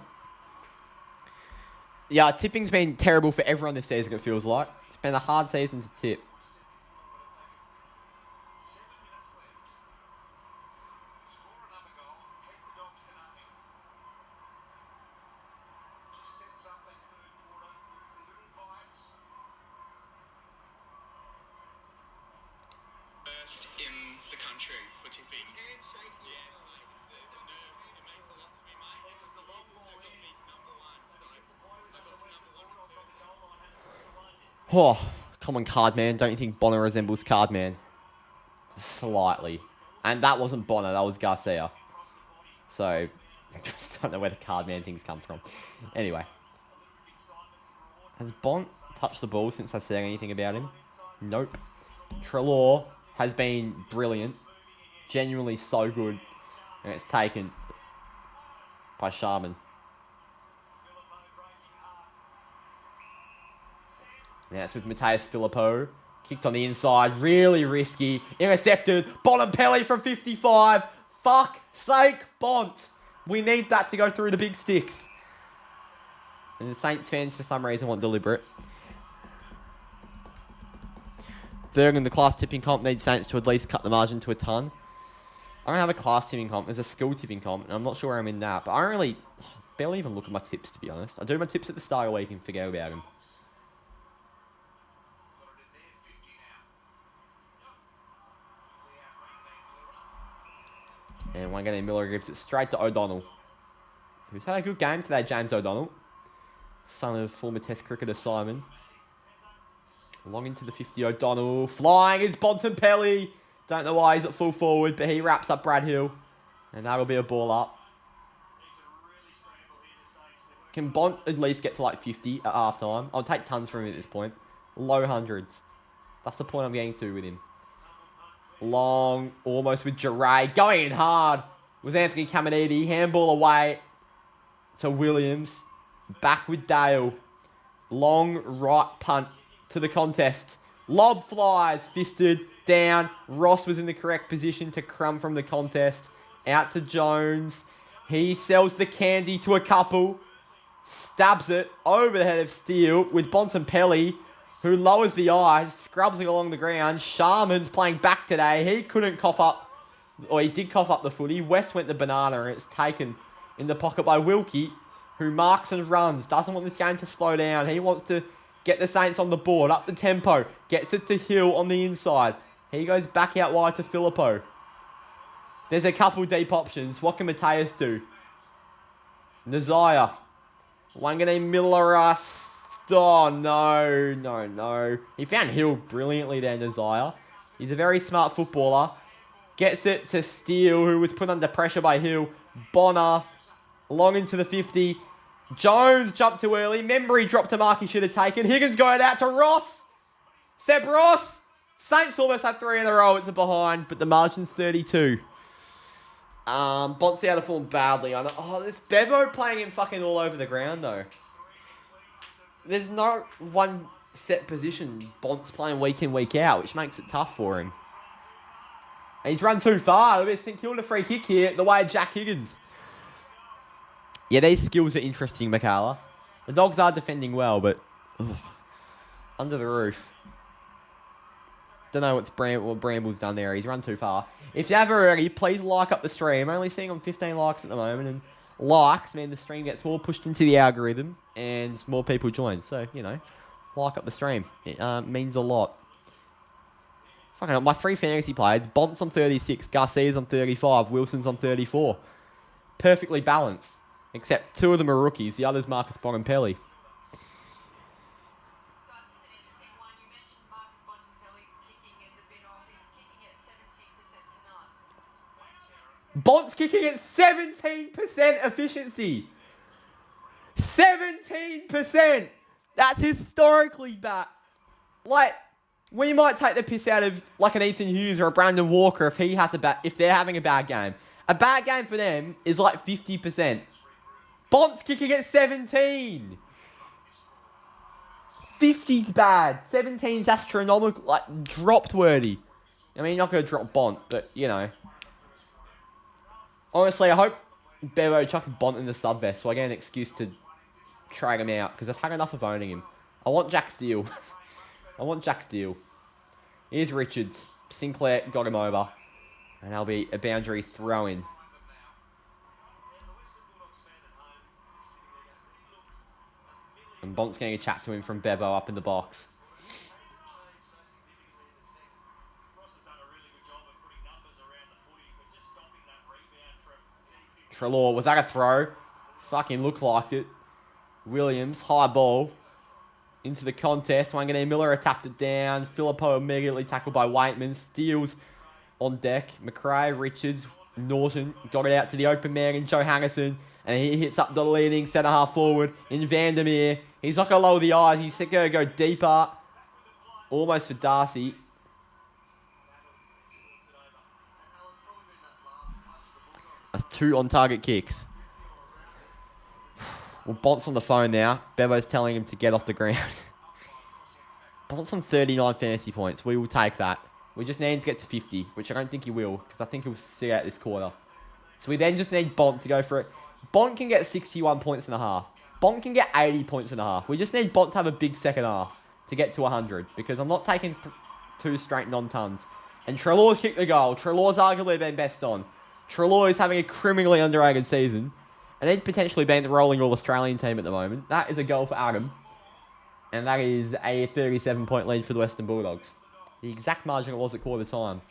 Yeah, tipping's been terrible for everyone this season, it feels like. It's been a hard season to tip. country for tipping. Oh, come on, Cardman. Don't you think Bonner resembles Cardman? Slightly. And that wasn't Bonner, that was Garcia. So, don't know where the Cardman things come from. Anyway. Has Bont touched the ball since I said anything about him? Nope. Treloar has been brilliant. Genuinely so good. And it's taken by Sharman. Now it's with Mateus Filippo. Kicked on the inside. Really risky. Intercepted. Bontempelli from 55. Fuck sake, Bont. We need that to go through the big sticks. And the Saints fans, for some reason, want deliberate. Third in the class tipping comp needs Saints to at least cut the margin to a ton. I don't have a class tipping comp. There's a skill tipping comp, and I'm not sure where I'm in that. But I don't really... barely even look at my tips, to be honest. I do my tips at the start of the week and forget about them. And Wangane Miller gives it straight to O'Donnell, who's had a good game today, James O'Donnell. Son of former Test cricketer Simon. Long into the 50, O'Donnell. Flying is Bontempelli. Don't know why he's at full forward, but he wraps up Brad Hill. And that'll be a ball up. Can Bont at least get to like 50 at half-time? I'll take tons from him at this point. Low hundreds. That's the point I'm getting to with him. Long, almost with Geray. Going in hard was Anthony Caminiti. Handball away to Williams. Back with Dale. Long right punt to the contest. Lob flies. Fisted. Down. Ross was in the correct position to crumb from the contest. Out to Jones. He sells the candy to a couple. Stabs it over the head of Steele with Bontempelli, who lowers the eyes, scrubs it along the ground. Sharman's playing back today. He couldn't cough up, or he did cough up the footy. West went the banana, and it's taken in the pocket by Wilkie, who marks and runs. Doesn't want this game to slow down. He wants to get the Saints on the board, up the tempo. Gets it to Hill on the inside. He goes back out wide to Filippo. There's a couple deep options. What can Mateus do? Nazaya. Wangane Miller. Oh, no. He found Hill brilliantly there, Nazaya. He's a very smart footballer. Gets it to Steele, who was put under pressure by Hill. Bonner. Long into the 50. Jones jumped too early. Membry dropped a mark he should have taken. Higgins going out to Ross. Seb Ross. Saints almost had 3 in a row. It's a behind, but the margin's 32. Bont's out of form badly. I know. Oh, there's Bevo playing him fucking all over the ground, though. There's no one set position Bont's playing week in, week out, which makes it tough for him. And he's run too far. It'll be a St Kilda free kick here, the way of Jack Higgins. Yeah, these skills are interesting, Mikala. The Dogs are defending well, but... ugh, under the roof. Don't know what Bramble's done there. He's run too far. If you haven't already, please like up the stream. I'm only seeing on 15 likes at the moment, and likes mean the stream gets more pushed into the algorithm and more people join. So, you know, like up the stream. It means a lot. Fucking hell, my 3 fantasy players, Bont's on 36, Garcia's on 35, Wilson's on 34. Perfectly balanced. Except 2 of them are rookies, the other's Marcus Bontempelli. Bont's kicking at 17% efficiency. 17%! That's historically bad. Like, we might take the piss out of like an Ethan Hughes or a Brandon Walker if they're having a bad game. A bad game for them is like 50%. Bont's kicking at 17. 50's bad. 17's astronomical, like dropped worthy. I mean, you're not going to drop Bont, but you know. Honestly, I hope Bevo chucks Bont in the sub-vest so I get an excuse to drag him out, because I've had enough of owning him. I want Jack Steele. I want Jack Steele. Here's Richards. Sinclair got him over. And that'll be a boundary throw-in. And Bont's getting a chat to him from Bevo up in the box. Treloar, was that a throw? Fucking looked like it. Williams, high ball. Into the contest. Wanganeen Miller attacked it down. Philippo immediately tackled by Waitman. Steals on deck. McRae, Richards, Norton got it out to the open man in Johannesson. And he hits up the leading centre half forward in Vandermeer. He's not going to lower the eyes. He's going to go deeper. Almost for Darcy. That's 2 on-target kicks. Well, Bont's on the phone now. Bevo's telling him to get off the ground. Bont's on 39 fantasy points. We will take that. We just need him to get to 50, which I don't think he will, because I think he'll sit out this quarter. So we then just need Bont to go for it. Bont can get 61 points and a half. Bont can get 80 points and a half. We just need Bont to have a big second half to get to 100, because I'm not taking 2 straight non-tons. And Treloar's kicked the goal. Treloar's arguably been best on. Treloar is having a criminally underrated season. And he'd potentially be in the rolling All-Australian team at the moment. That is a goal for Adam. And that is a 37-point lead for the Western Bulldogs. The exact margin it was at quarter time.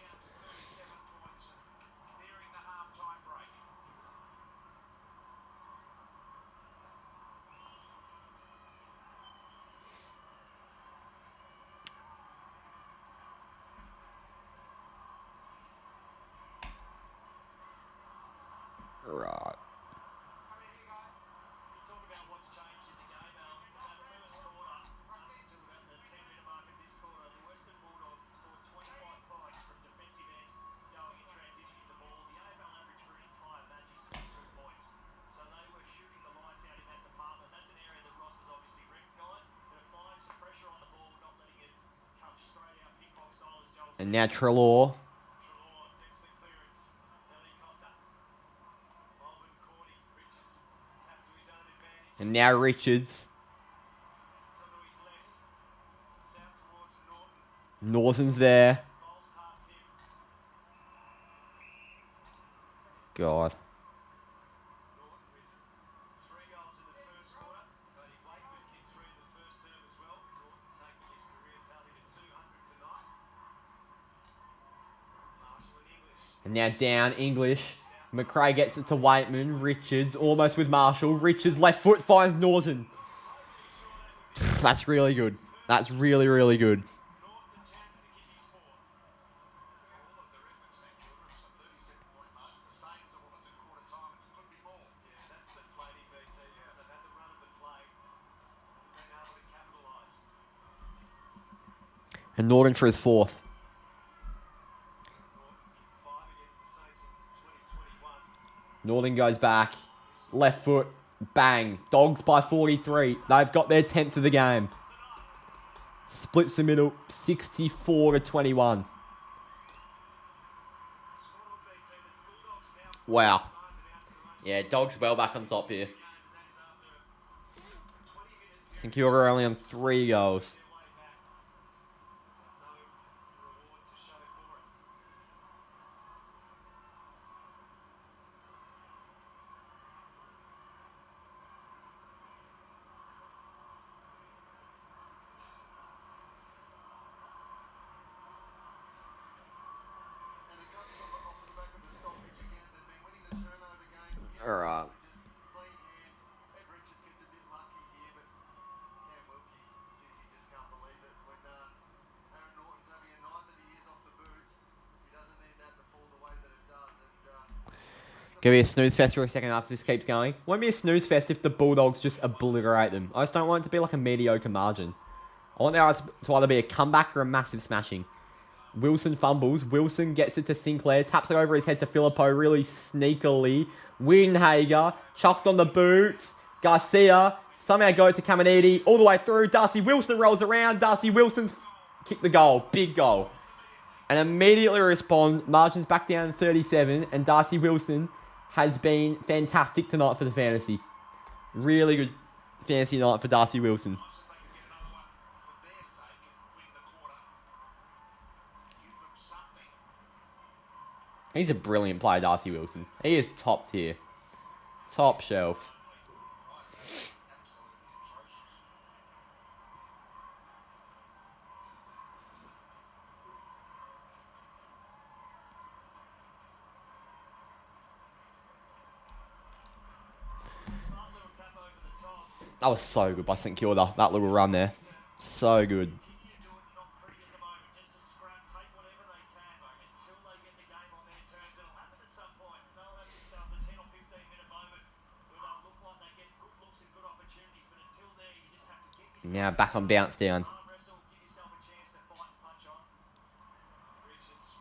Right. And now Treloar. And now Richards. Norton's there. God. And now down, English. McRae gets it to Waitman. Richards almost with Marshall. Richards left foot finds Norton. That's really good. That's really, really good. And Norton for his 4th. Norton goes back. Left foot. Bang. Dogs by 43. They've got their 10th of the game. Splits the middle. 64-21. Wow. Yeah, Dogs well back on top here. St Kilda are only on 3 goals. Alright. Gonna be a snooze fest for a second after this keeps going. Won't be a snooze fest if the Bulldogs just obliterate them. I just don't want it to be like a mediocre margin. I want there to either be a comeback or a massive smashing. Wilson fumbles. Wilson gets it to Sinclair. Taps it over his head to Philippo really sneakily. Winhager. Chucked on the boots. Garcia. Somehow go to Caminiti. All the way through. Darcy Wilson rolls around. Darcy Wilson's kicked the goal. Big goal. And immediately respond. Margins back down to 37. And Darcy Wilson has been fantastic tonight for the fantasy. Really good fantasy night for Darcy Wilson. He's a brilliant player, Darcy Wilson. He is top tier. Top shelf. That was so good by St Kilda, that little run there. So good. Now back on bounce down.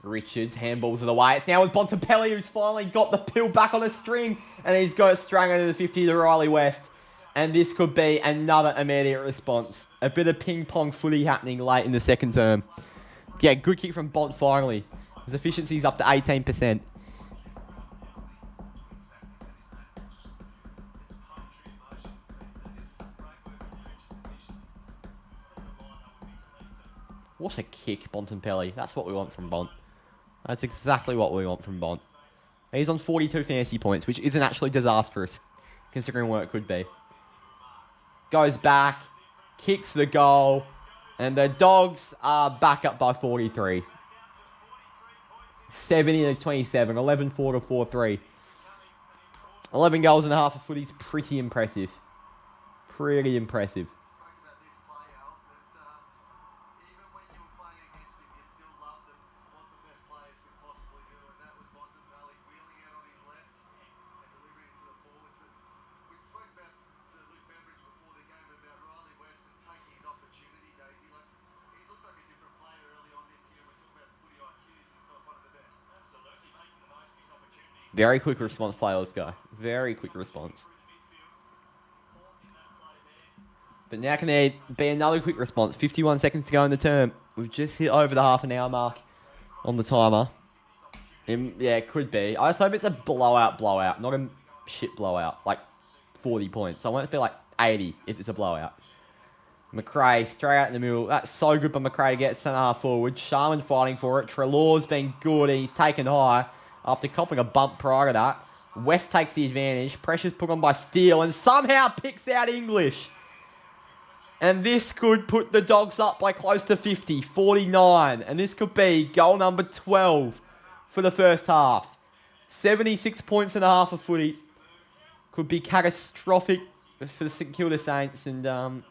Richards, handballs of the way. It's now with Bontempelli, who's finally got the pill back on the string. And he's got it strung into the 50 to Riley West. And this could be another immediate response. A bit of ping-pong footy happening late in the second term. Yeah, good kick from Bont finally. His efficiency's up to 18%. What a kick, Bontempelli. That's what we want from Bont. That's exactly what we want from Bont. He's on 42 fantasy points, which isn't actually disastrous, considering what it could be. Goes back, kicks the goal, and the Dogs are back up by 43. 70 to 27, 11-4 to 4-3. 11 goals and a half of footy's pretty impressive. Pretty impressive. Very quick response play, this guy. Very quick response. But now can there be another quick response? 51 seconds to go in the term. We've just hit over the half an hour mark on the timer. Yeah, it could be. I just hope it's a blowout, not a shit blowout. Like 40 points. I want it to be like 80 if it's a blowout. McRae straight out in the middle. That's so good by McRae to get centre half forward. Sharman fighting for it. Trelaw's been good and he's taken high after copping a bump prior to that. West takes the advantage. Pressure's put on by Steele and somehow picks out English. And this could put the Dogs up by close to 50, 49. And this could be goal number 12 for the first half. 76 points and a half of footy. Could be catastrophic for the St Kilda Saints and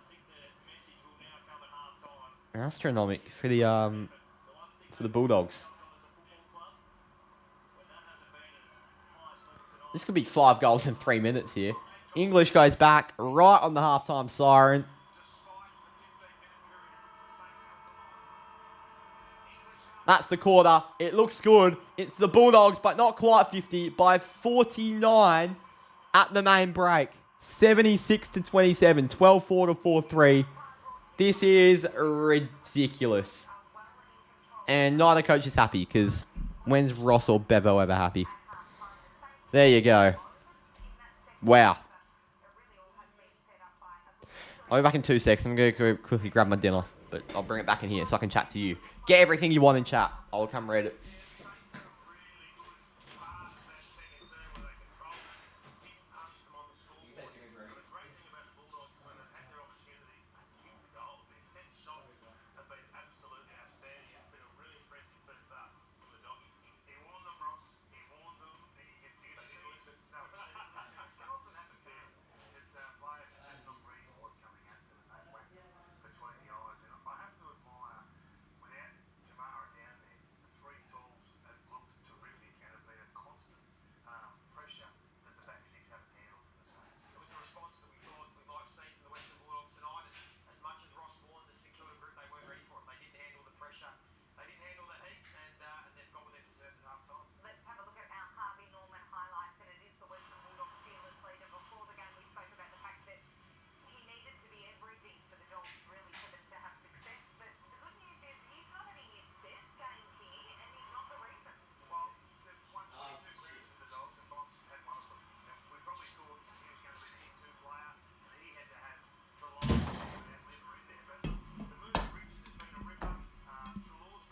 astronomical for the Bulldogs. This could be 5 goals in 3 minutes here. English goes back right on the halftime siren. That's the quarter. It looks good. It's the Bulldogs, but not quite 50, by 49 at the main break. 76 to 27, 12-4 to 4-3. This is ridiculous. And neither coach is happy, because when's Ross or Bevo ever happy? There you go. Wow. I'll be back in 2 seconds. I'm going to quickly grab my dinner, but I'll bring it back in here so I can chat to you. Get everything you want in chat. I'll come read it.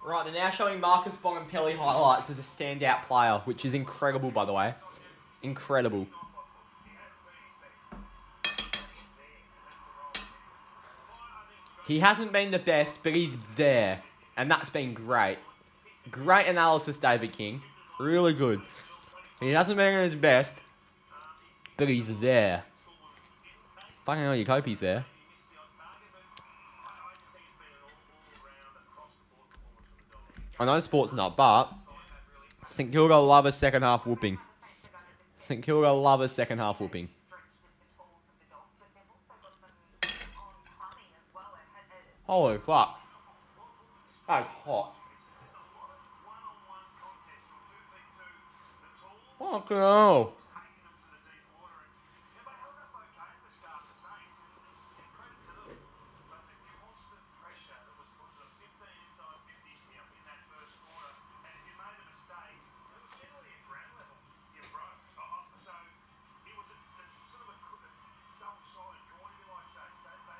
Right, they're now showing Marcus Bontempelli highlights as a standout player, which is incredible, by the way. Incredible. He hasn't been the best, but he's there. And that's been great. Great analysis, David King. Really good. He hasn't been at his best, but he's there. Fucking hell, your Kopi's there. He missed the odd target, but I just think it's been an all-round across-the-board performance from the Dogs. I know sport's not, but St Kilda love a second half whooping. St Kilda love a second half whooping. Holy fuck. That's hot. One-on-one contest from 2v2. The tall Fucking hell. taking them to the deep water. And they held up okay at the start, the Saints, and credit to them. But the constant pressure that was put to them, 15 inside 50s in that first quarter, and if you made a mistake, it was generally at ground level. You broke. So it was sort of a double-sided coin, if you like, Chase. They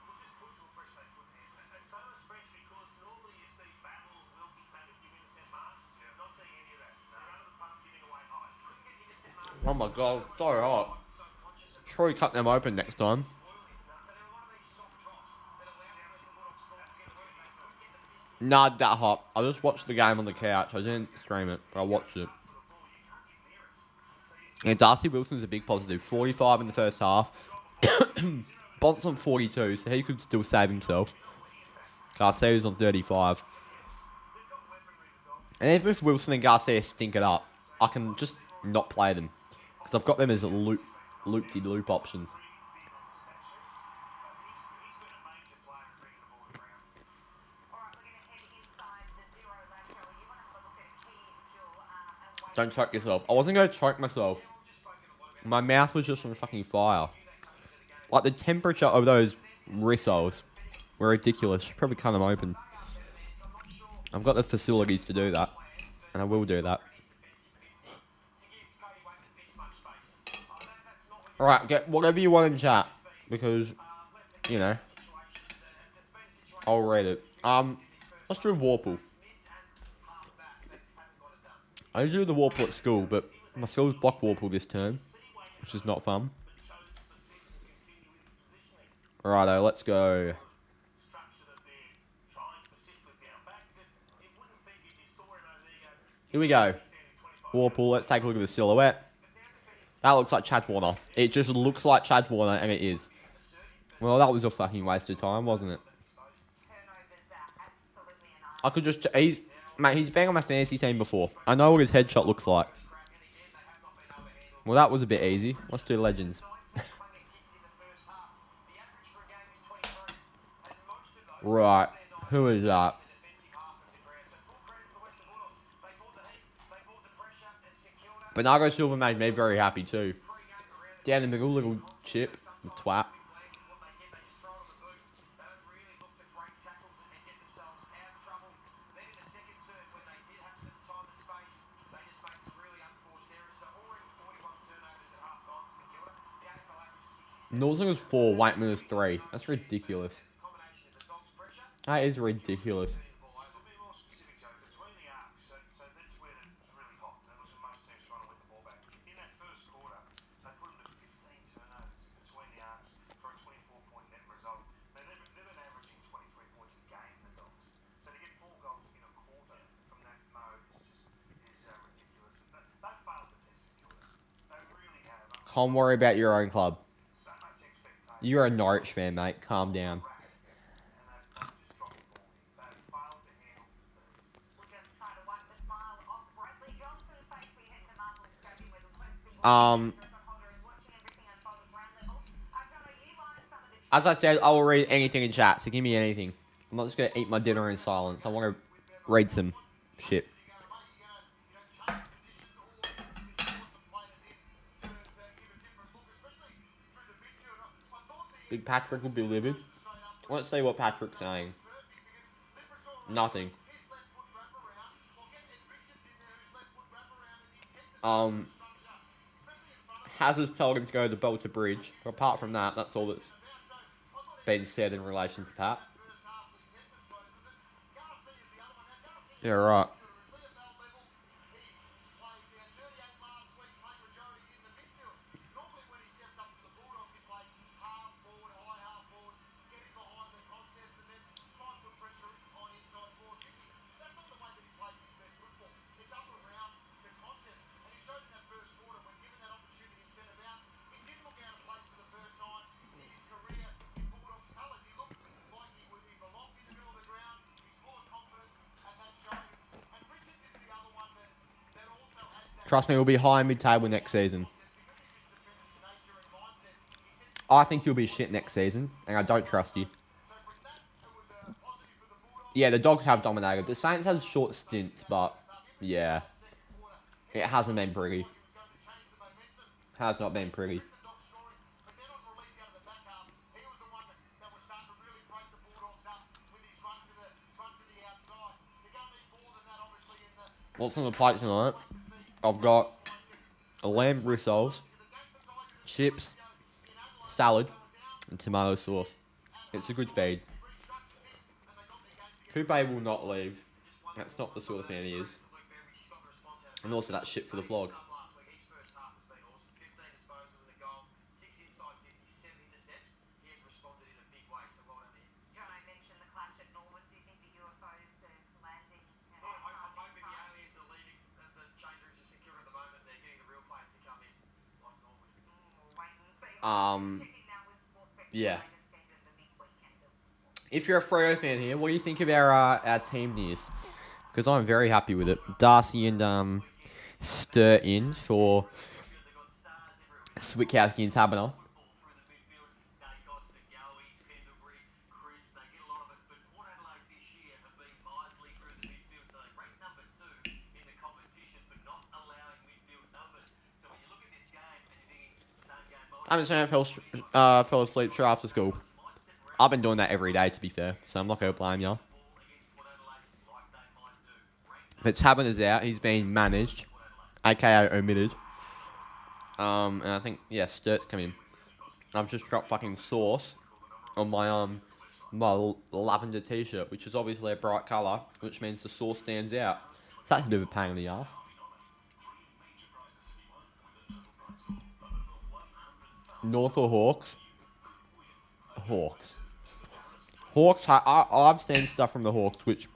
were just put to a pressure they couldn't handle. And so much pressure because normally you see Battle, Wilkie, Taggart give intercept marks. Not seeing any of that. They're under the pump, giving away high. Couldn't get intercept marks. Oh my god, so hot. Sure you cut them open next time. Not that hot. I just watched the game on the couch. I didn't stream it, but I watched it. Yeah, Darcy Wilson's a big positive. 45 in the first half. Bont's on 42, so he could still save himself. Garcia's on 35. And if it's Wilson and Garcia stink it up, I can just not play them. Because I've got them as loop-de-loop options. Don't choke yourself. I wasn't going to choke myself. My mouth was just on fucking fire. Like, the temperature of those rissoles were ridiculous. Should probably cut them open. I've got the facilities to do that. And I will do that. Alright, get whatever you want in chat. Because, you know, I'll read it. Let's do Warple. I usually do the Warple at school, but my school's block Warple this term, which is not fun. Righto, let's go. Here we go. Warple, let's take a look at the silhouette. That looks like Chad Warner. It just looks like Chad Warner, and it is. Well, that was a fucking waste of time, wasn't it? I could just... Mate, he's been on my fantasy team before. I know what his headshot looks like. Well, that was a bit easy. Let's do legends. Right. Who is that? Bernardo Silva made me very happy too. Down the middle, little chip. The twat. Northern was 4, Waitman was 3. That's ridiculous. That is ridiculous. To be more specific, Joe, between the arcs, so that's where it was really hot. That was when most teams trying to win the ball back. In that first quarter, they put them to 15 turnovers between the arcs for a 24-point net result. They've been averaging 23 points a game, the Dogs. So to get 4 goals in a quarter from that mode is ridiculous. They've failed the test, Kilda. They really have. Can't worry about your own club. So much expectation. You're a Norwich fan, mate. Calm down. As I said, I will read anything in chat, so give me anything. I'm not just going to eat my dinner in silence. I want to read some shit. Big Patrick will be livid. Let's see what Patrick's saying. Nothing. Hazard's told him to go to Bolter Bridge. But apart from that, that's all that's been said in relation to Pat. Yeah, right. Trust me, we'll be high mid-table next season. I think you'll be shit next season, and I don't trust you. Yeah, the Dogs have dominated. The Saints had short stints, but yeah, it hasn't been pretty. Has not been pretty. What's on the plate tonight? I've got a lamb rissoles, chips, salad, and tomato sauce. It's a good feed. Coupe will not leave. That's not the sort of fan he is. And also that shit for the vlog. Yeah. If you're a Freo fan here, what do you think of our team news? Because I'm very happy with it. Darcy and Stir in for Switkowski and Taberner. I haven't seen AFL fell asleep straight after school. I've been doing that every day, to be fair, so I'm not going to blame you. But Taberner's out. He's been managed, aka omitted. And I think, yeah, Sturt's come in. I've just dropped fucking sauce on my lavender t-shirt, which is obviously a bright colour, which means the sauce stands out. So that's a bit of a pain in the ass. North or Hawks? Hawks. Hawks, I've seen stuff from the Hawks, which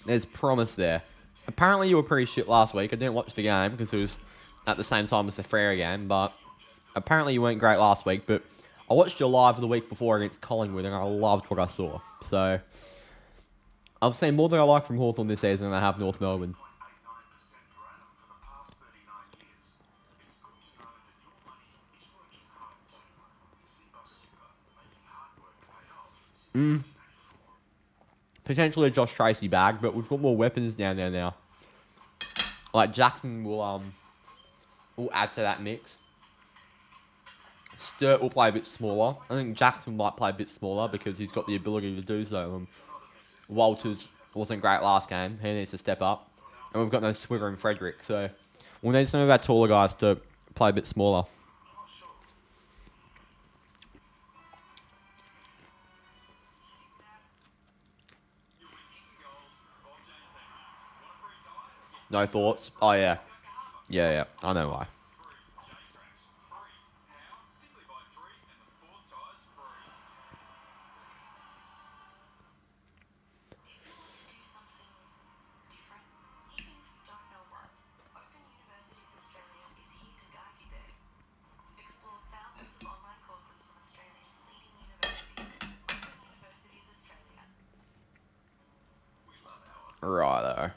there's promise there. Apparently you were pretty shit last week. I didn't watch the game because it was at the same time as the Freo game, but apparently you weren't great last week, but I watched your live the week before against Collingwood and I loved what I saw. So, I've seen more than I like from Hawthorn this season than I have North Melbourne. Potentially a Josh Tracy bag, but we've got more weapons down there now. Like Jackson will add to that mix. Sturt will play a bit smaller. I think Jackson might play a bit smaller because he's got the ability to do so. Walters wasn't great last game. He needs to step up. And we've got no Swigger and Frederick, so we'll need some of our taller guys to play a bit smaller. No thoughts? Oh, yeah. Yeah. I know why. Righto.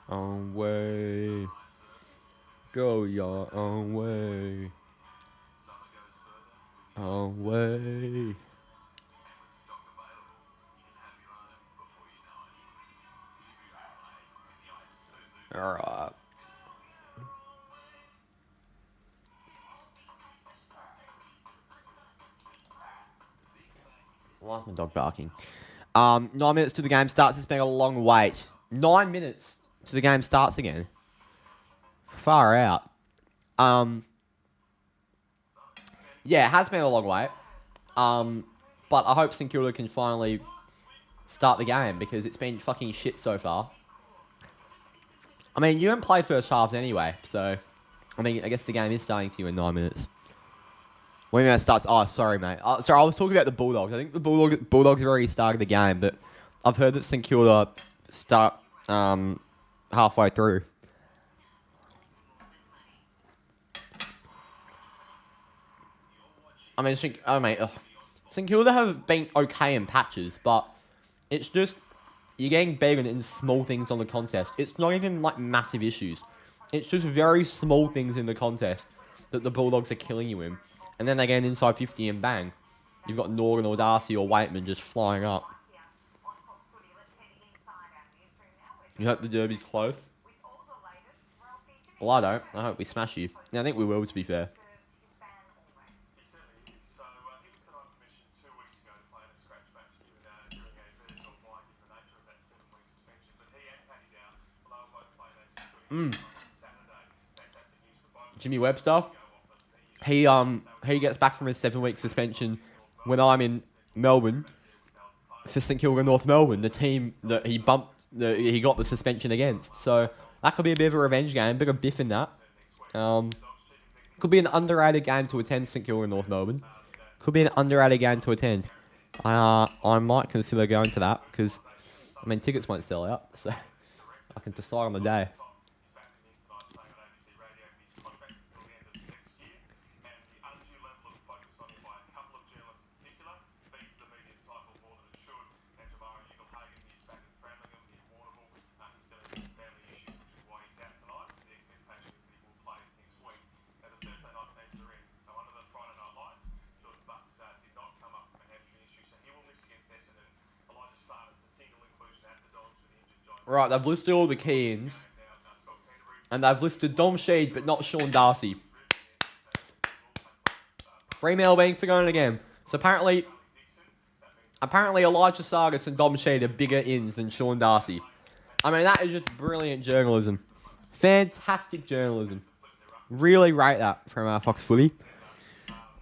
On way. Go your own way. On way. Alright. Why is my dog barking? 9 minutes to the game starts. It's been a long wait. 9 minutes to the game starts again. Far out. Yeah, it has been a long wait. But I hope St Kilda can finally start the game because it's been fucking shit so far. I mean, you don't play first halves anyway, so I mean, I guess the game is starting for you in 9 minutes. When it starts, oh, sorry, mate. Sorry, I was talking about the Bulldogs. I think the Bulldogs have already started the game, but I've heard that St Kilda start halfway through. I mean, St Kilda have been okay in patches, but it's just you're getting beaten in small things on the contest. It's not even like massive issues. It's just very small things in the contest that the Bulldogs are killing you in. And then they get an inside 50 and bang. You've got Norgan or Darcy or Waitman just flying up. You hope the derby's close? Well, I don't. I hope we smash you. Yeah, I think we will, to be fair. He certainly is. So he was denied permission 2 weeks ago to play in a scratch match during a vertical blind in the nature of that 7-week suspension. But he and Paddy Down, although both played a security on Saturday, fantastic news for both. Jimmy Webster, he gets back from his 7-week suspension when I'm in Melbourne for St Kilda North Melbourne, the team that he he got the suspension against. So that could be a bit of a revenge game, bit of biff in that. Could be an underrated game to attend, St Kilda North Melbourne. Could be an underrated game to attend. I might consider going to that because, I mean, tickets won't sell out, so I can decide on the day. Right, they've listed all the key-ins. And they've listed Dom Sheed, but not Sean Darcy. Free Melbourne for going again. So apparently Elijah Sargis and Dom Sheed are bigger ins than Sean Darcy. I mean, that is just brilliant journalism. Fantastic journalism. Really rate that from Fox Footy.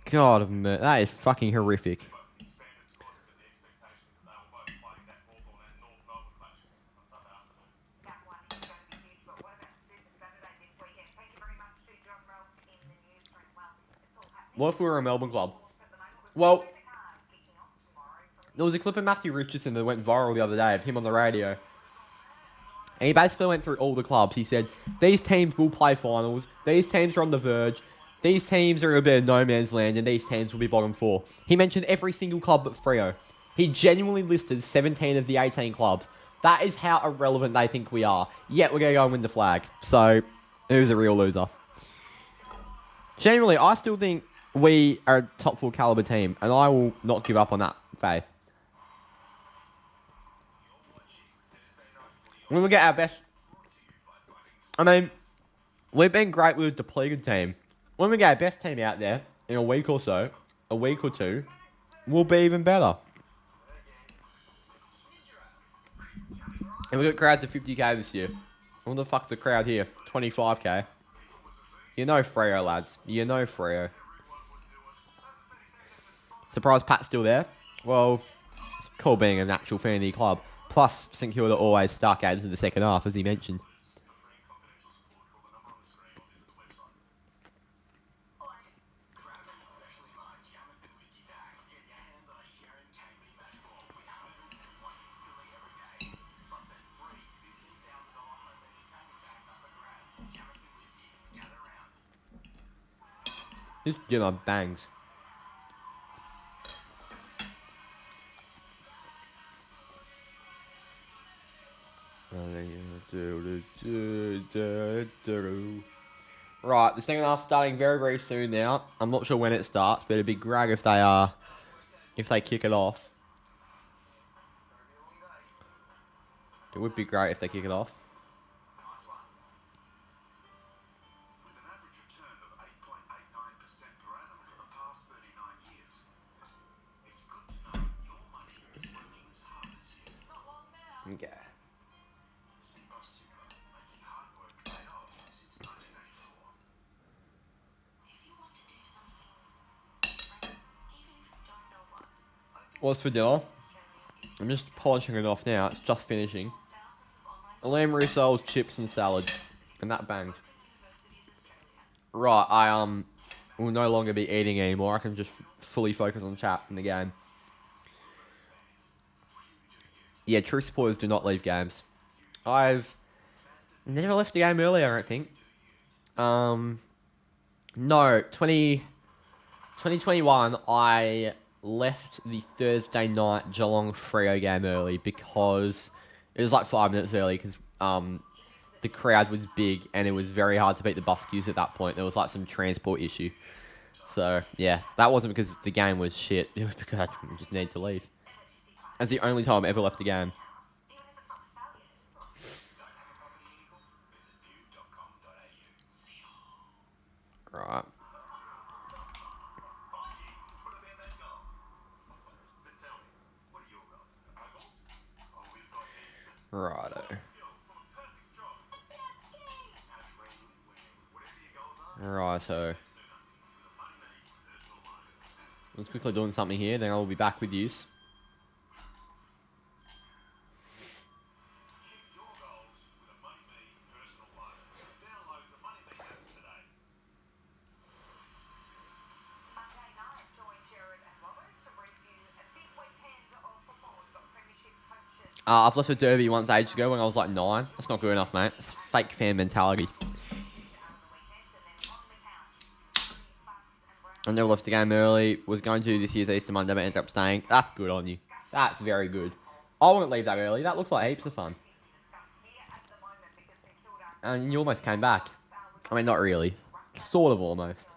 God, that is fucking horrific. What if we were a Melbourne club? Well, there was a clip of Matthew Richardson that went viral the other day of him on the radio. And he basically went through all the clubs. He said, these teams will play finals. These teams are on the verge. These teams are a bit of no man's land. And these teams will be bottom 4. He mentioned every single club but Freo. He genuinely listed 17 of the 18 clubs. That is how irrelevant they think we are. Yet we're going to go and win the flag. So, who's a real loser? Genuinely, I still think we are a top 4 caliber team, and I will not give up on that faith. When we get our best... I mean, we've been great with a depleted team. When we get our best team out there in a week or so, a week or two, we'll be even better. And we got crowds of 50k this year. What the fuck's the crowd here? 25k. You know Freo, lads. You know Freo. Surprised Pat's still there. Well, it's cool being an actual fantasy club. Plus, St Kilda always start games in the second half, as he mentioned. This dinner bangs. Right, the second half starting very, very soon now. I'm not sure when it starts, but it'd be great if they kick it off. It would be great if they kick it off. With an average return of 8.89% per annum for the past 39 years, it's good to know your money is working as hard as you. Not long now. Okay. Making hard work pay off since 1984. If you want to do something different, even if you don't know what, What's for dinner? I'm just polishing it off now. It's just finishing. Lamb rissoles, chips and salad. And that banged. Right, I will no longer be eating anymore. I can just fully focus on chat in the game. Yeah, true supporters do not leave games. I've never left a game early, I don't think. No, 2021, I left the Thursday night Geelong Freo game early because it was like 5 minutes early because the crowd was big and it was very hard to beat the bus queues at that point. There was like some transport issue. So, yeah, that wasn't because the game was shit. It was because I just needed to leave. That's the only time I ever left the game. Right. Righto. Righto. Let's quickly doing something here, then I'll be back with you. I've left a derby once ages ago when I was like 9. That's not good enough, mate. It's fake fan mentality. I never left the game early. Was going to this year's Easter Monday, but ended up staying. That's good on you. That's very good. I wouldn't leave that early. That looks like heaps of fun. And you almost came back. I mean, not really. Sort of almost.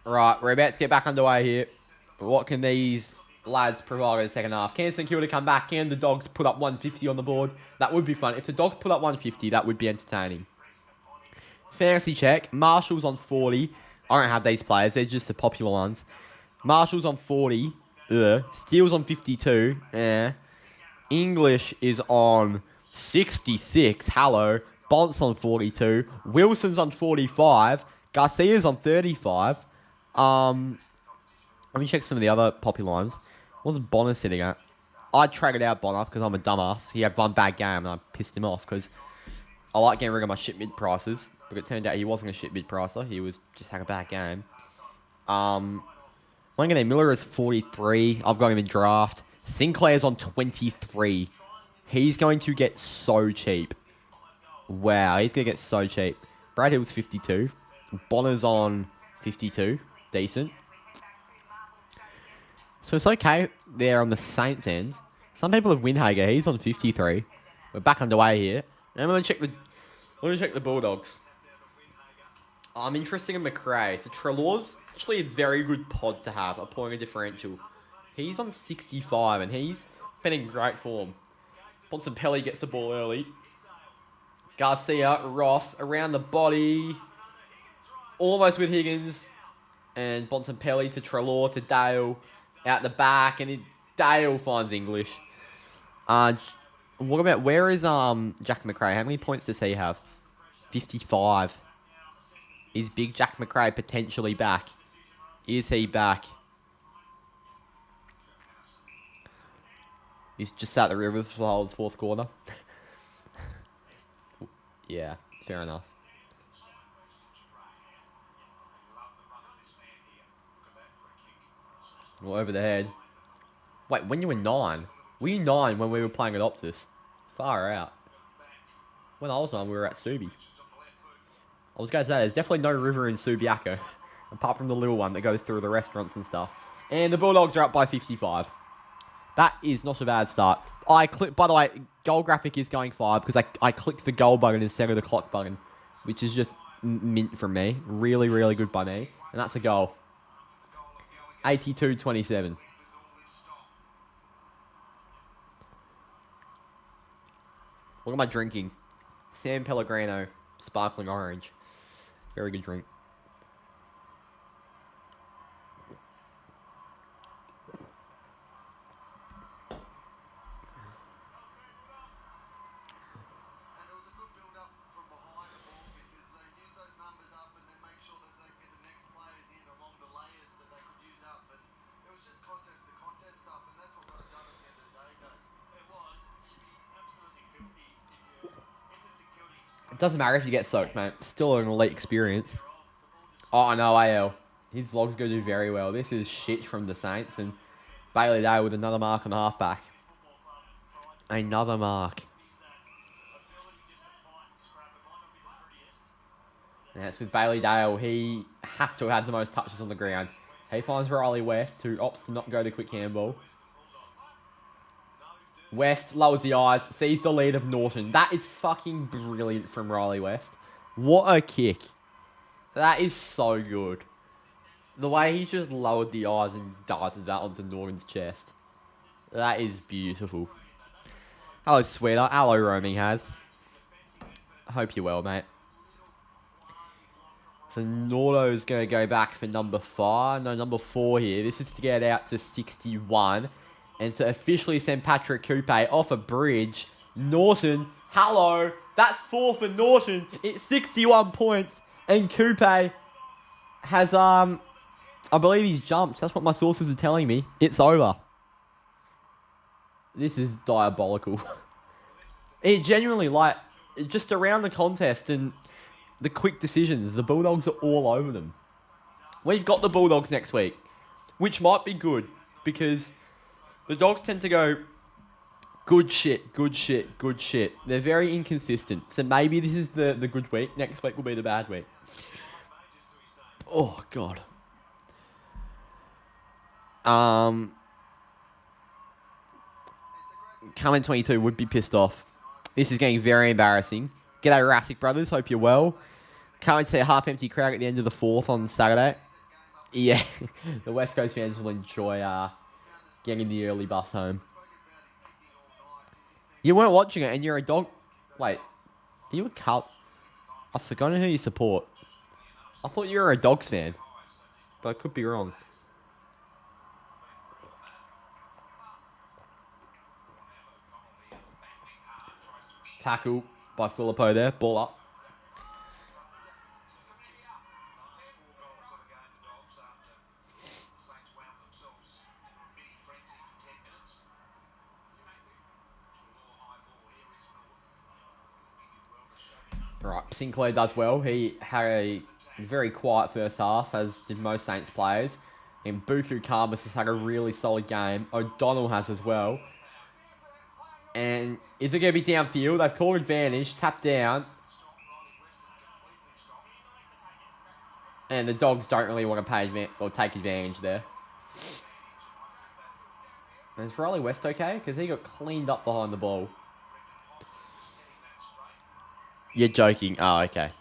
Right, we're about to get back underway here. What can these lads provide in the second half? Can St Kilda come back? Can the Dogs put up 150 on the board? That would be fun. If the Dogs put up 150, that would be entertaining. Fantasy check. Marshall's on 40. I don't have these players. They're just the popular ones. Marshall's on 40. Steele's on 52. English is on 66. Hello. Bont's on 42. Wilson's on 45. Garcia's on 35. Let me check some of the other popular ones. What's Bonner sitting at? I traded out Bonner because I'm a dumbass. He had one bad game and I pissed him off because I like getting rid of my shit mid prices. But it turned out he wasn't a shit mid pricer. He was just had a bad game. Wanganeen Miller is 43. I've got him in draft. Sinclair's on 23. He's going to get so cheap. Wow, he's going to get so cheap. Brad Hill's 52. Bonner's on 52. Decent. So it's okay there on the Saints end. Some people have Winhager. He's on 53. We're back underway here. And I'm going to check the Bulldogs. I'm interested in McRae. So Treloar's actually a very good pod to have, a point of differential. He's on 65 and he's been in great form. Bontempelli gets the ball early. Garcia, Ross around the body. Almost with Higgins. And Bontempelli to Treloar to Dale. Out the back. And Dale finds English. What about, where is Jack McRae? How many points does he have? 55. Is big Jack McRae potentially back? Is he back? He's just out the river for the whole fourth quarter. Yeah, fair enough. Well, over the head. Wait, when you were 9? Were you 9 when we were playing at Optus? Far out. When I was 9, we were at Subi. I was going to say, there's definitely no river in Subiaco. Apart from the little one that goes through the restaurants and stuff. And the Bulldogs are up by 55. That is not a bad start. By the way, goal graphic is going 5 because I clicked the goal button instead of the clock button. Which is just mint from me. Really, really good by me. And that's a goal. 82-27. What am I drinking? San Pellegrino Sparkling Orange. Very good drink. It doesn't matter if you get soaked, mate. Still an elite experience. Oh, I know, AL. His vlog's going to do very well. This is shit from the Saints. And Bailey Dale with another mark on the halfback. Another mark. And that's with Bailey Dale. He has to have had the most touches on the ground. He finds Riley West, who opts to not go to quick handball. West lowers the eyes, sees the lead of Norton. That is fucking brilliant from Riley West. What a kick. That is so good. The way he just lowered the eyes and darted that onto Norton's chest. That is beautiful. Hello, sweetheart. Hello, Roaming has. I hope you're well, mate. So Nordo's going to go back for number 4 here. This is to get out to 61. And to officially send Patrick Coupe off a bridge. Norton, hello. That's 4 for Norton. It's 61 points. And Coupe has, I believe he's jumped. That's what my sources are telling me. It's over. This is diabolical. It genuinely, like, just around the contest and the quick decisions, the Bulldogs are all over them. We've got the Bulldogs next week, which might be good because the Dogs tend to go good shit, good shit, good shit. They're very inconsistent. So maybe this is the good week. Next week will be the bad week. Oh, God. Coming 22 would be pissed off. This is getting very embarrassing. G'day, Rassic Brothers. Hope you're well. Can't wait to see a half-empty crowd at the end of the 4th on Saturday. Yeah, the West Coast fans will enjoy getting the early bus home. You weren't watching it and you're a dog... Wait, are you a Carl... I've forgotten who you support. I thought you were a Dogs fan. But I could be wrong. Tackle by Filippo there. Ball up. Right, Sinclair does well. He had a very quiet first half, as did most Saints players. And Buku Karbis has had a really solid game. O'Donnell has as well. And is it going to be downfield? They've called advantage. Tap down. And the Dogs don't really want to take advantage there. And is Riley West okay? Because he got cleaned up behind the ball. You're joking. Oh, okay.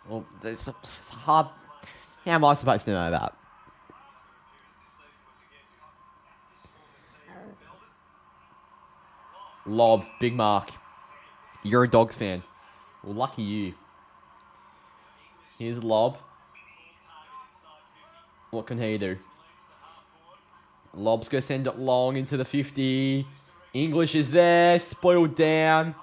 Well, it's hard. How am I supposed to know that? Lob, big mark. You're a Dogs fan. Well, lucky you. Here's Lob. What can he do? Lob's going to send it long into the 50. English is there. Spoiled down.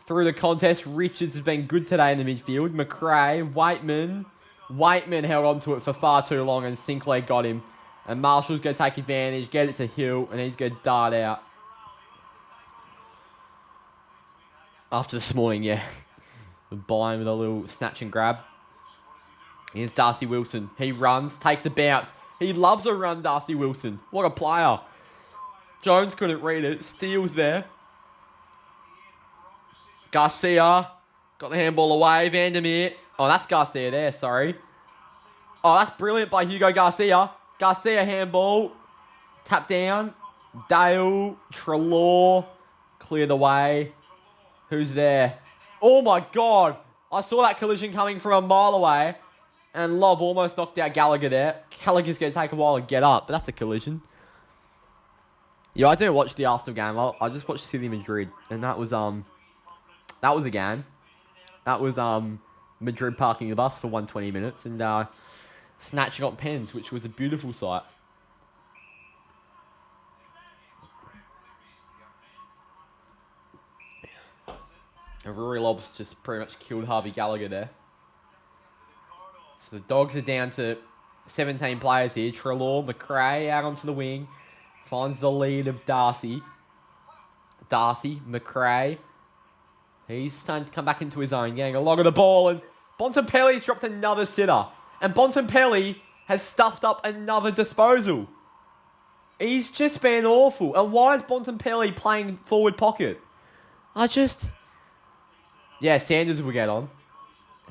Through the contest, Richards has been good today in the midfield. McRae, Waitman held on to it for far too long and Sinclair got him. And Marshall's going to take advantage, get it to Hill, and he's going to dart out. After this morning, yeah. Buying with a little snatch and grab. Here's Darcy Wilson. He runs, takes a bounce. He loves a run, Darcy Wilson. What a player. Jones couldn't read it. Steele's there. Garcia. Got the handball away. Vandermeer. Oh, that's Garcia there, sorry. Oh, that's brilliant by Hugo Garcia. Garcia handball. Tap down. Dale. Trelaw. Clear the way. Who's there? Oh my God. I saw that collision coming from a mile away. And Lob almost knocked out Gallagher there. Gallagher's going to take a while to get up, but that's a collision. Yeah, I didn't watch the Arsenal game. I just watched City Madrid. And that was a game. That was Madrid parking the bus for 120 minutes and snatching up pens, which was a beautiful sight. And Rory Lobbs just pretty much killed Harvey Gallagher there. So the Dogs are down to 17 players here. Trelaw, McRae out onto the wing. Finds the lead of Darcy. McRae. He's starting to come back into his own, getting a lot of the ball. And Bontempelli's dropped another sitter. And Bontempelli has stuffed up another disposal. He's just been awful. And why is Bontempelli playing forward pocket? Yeah, Sanders will get on.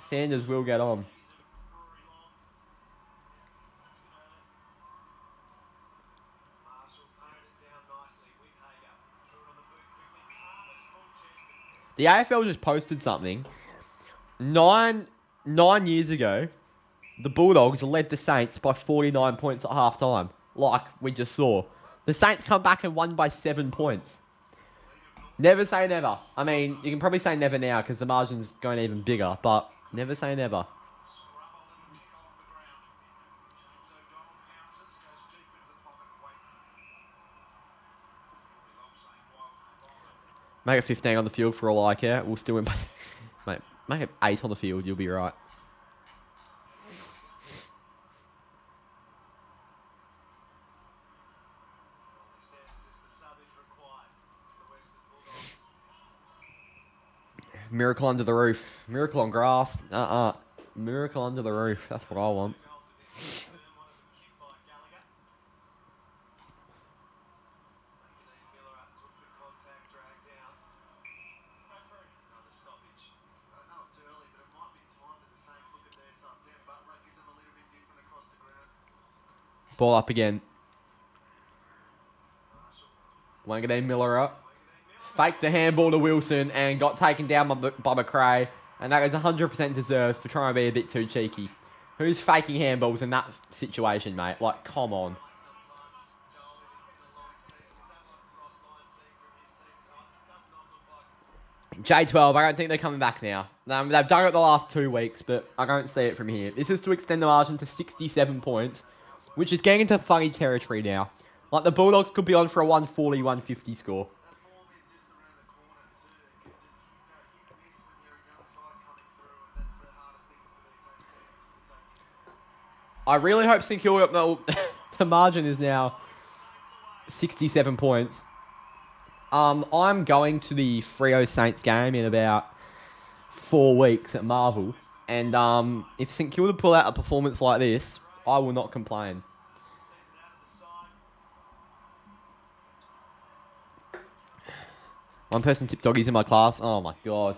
Sanders will get on. The AFL just posted something. Nine years ago, the Bulldogs led the Saints by 49 points at halftime, like we just saw. The Saints come back and won by 7 points. Never say never. I mean, you can probably say never now because the margin's going even bigger, but never say never. Make it 15 on the field for all I care. We'll still win. Mate, make it 8 on the field. You'll be right. Miracle under the roof. Miracle on grass. Miracle under the roof. That's what I want. Ball up again. Wangadine Miller up. Faked the handball to Wilson and got taken down by McRae. And that was 100% deserved for trying to be a bit too cheeky. Who's faking handballs in that situation, mate? Like, come on. J12, I don't think they're coming back now. They've done it the last 2 weeks, but I don't see it from here. This is to extend the margin to 67 points, which is getting into funny territory now. Like, the Bulldogs could be on for a 140, 150 score. I really hope St Kilda, the margin is now 67 points. I'm going to the Freo Saints game in about 4 weeks at Marvel. And if St Kilda pull out a performance like this, I will not complain. One person tipped doggies in my class. Oh my god.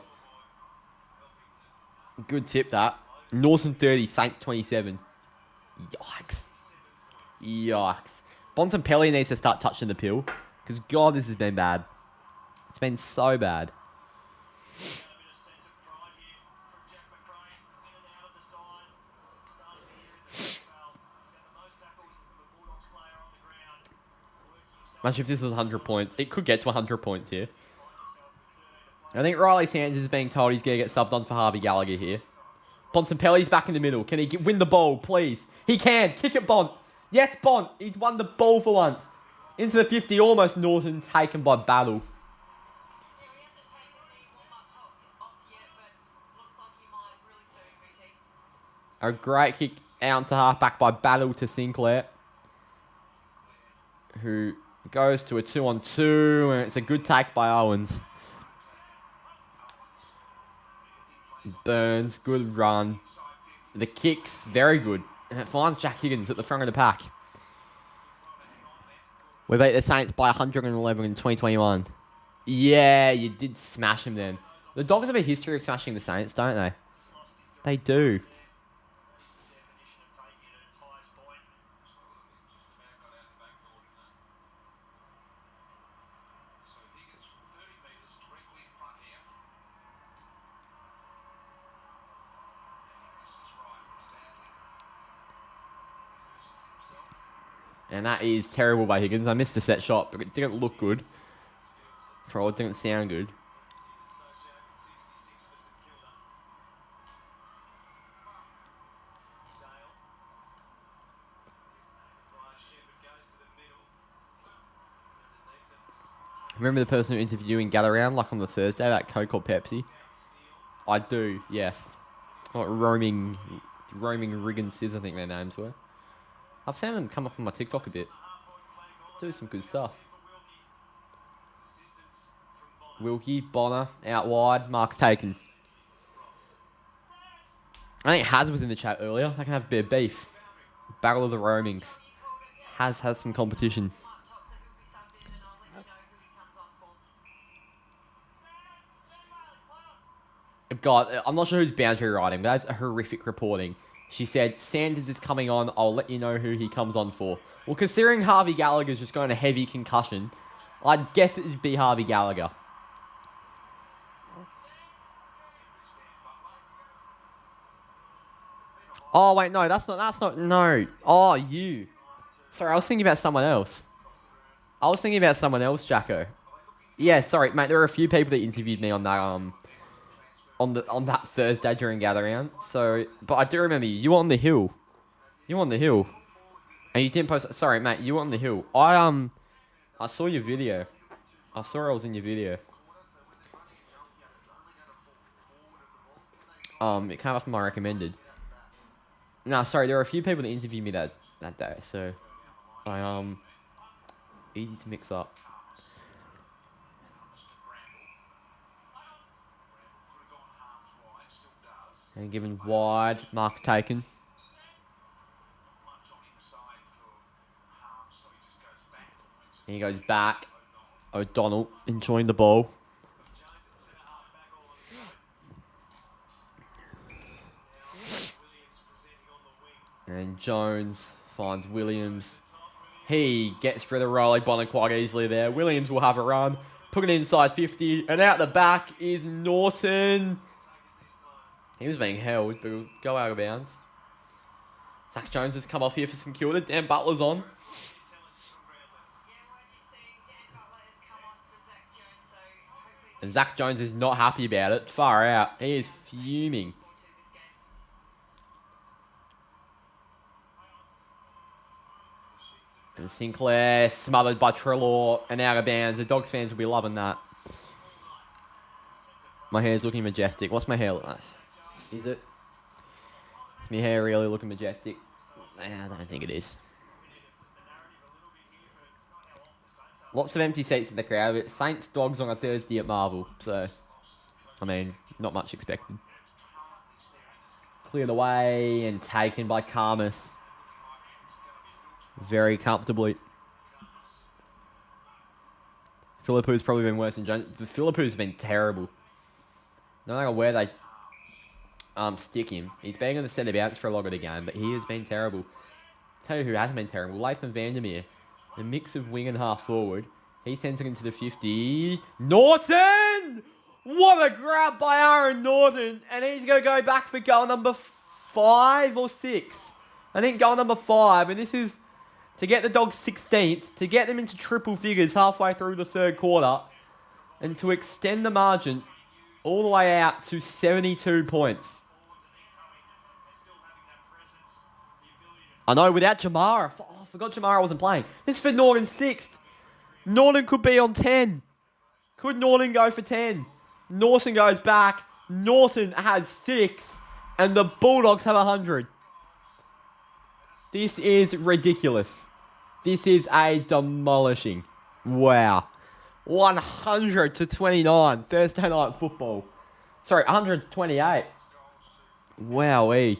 Good tip that. Norton 30, Saints 27. Yikes. Yikes. Bontempelli needs to start touching the pill. Because, God, this has been bad. It's been so bad. Imagine if this is 100 points. It could get to 100 points here. I think Riley Sanders is being told he's going to get subbed on for Harvey Gallagher here. Bontempelli's back in the middle. Can he win the ball, please? He can. Kick it, Bont. Yes, Bont. He's won the ball for once. Into the 50, almost Norton, taken by Battle. A great kick out to halfback by Battle to Sinclair, who goes to a 2-on-2, and it's a good take by Owens. Burns, good run. The kicks, very good. And it finds Jack Higgins at the front of the pack. We beat the Saints by 111 in 2021. Yeah, you did smash him then. The Dogs have a history of smashing the Saints, don't they? They do. And that is terrible by Higgins. I missed a set shot, but it didn't look good. For all, it didn't sound good. Remember the person who interviewed you in Gather Round, like on the Thursday, that Coke or Pepsi? I do, yes. Like roaming Rig and Sizz, I think their names were. I've seen them come up on my TikTok a bit. Do some good stuff. Wilkie, Bonner, out wide, marks taken. I think Haz was in the chat earlier. They can have a bit of beef. Battle of the Roamings has some competition. God, I'm not sure who's boundary riding, but that's horrific reporting. She said, Sanders is coming on. I'll let you know who he comes on for. Well, considering Harvey Gallagher's just going a heavy concussion, I'd guess it'd be Harvey Gallagher. Oh, wait, no, that's not, no. Oh, you. Sorry, I was thinking about someone else. Jacko. Yeah, sorry, mate, there were a few people that interviewed me on that, on that Thursday during Gather Round. So, but I do remember you. You were on the hill. And you didn't post, sorry, mate, you were on the hill. I saw your video. I was in your video. It came up from my recommended. No, sorry, there were a few people that interviewed me that day, so easy to mix up. And given wide, mark's taken. And he goes back. O'Donnell enjoying the ball. And Jones finds Williams. He gets through the Riley Bonner quite easily there. Williams will have a run. Put it inside 50. And out the back is Norton. He was being held, but he'll go out of bounds. Zach Jones has come off here for St Kilda. Dan Butler's on. And Zach Jones is not happy about it. Far out. He is fuming. And Sinclair smothered by Trelaw and out of bounds. The Dogs fans will be loving that. My hair's looking majestic. What's my hair look like? Is it? Is my hair really looking majestic? I don't think it is. Lots of empty seats in the crowd. Saints Dogs on a Thursday at Marvel. So, I mean, not much expected. Cleared away and taken by Karmas. Very comfortably. Philippou's probably been worse than Jones. The Philippou's been terrible. No matter where they stick him. He's been on the centre bounce for a lot of the game, but he has been terrible. Tell you who hasn't been terrible. Latham Vandermeer. A mix of wing and half forward. He sends it into the 50. Norton! What a grab by Aaron Norton. And he's going to go back for goal number 5 or 6. I think goal number 5. And this is to get the Dogs 16th. To get them into triple figures halfway through the third quarter. And to extend the margin all the way out to 72 points. I know, without Jamara. I forgot Jamara wasn't playing. This is for Norton's 6th. Norton could be on 10. Could Norton go for 10? Norton goes back. Norton has 6. And the Bulldogs have 100. This is ridiculous. This is a demolishing. Wow. 100 to 29. Thursday night football. Sorry, 100 to 28. Wowee.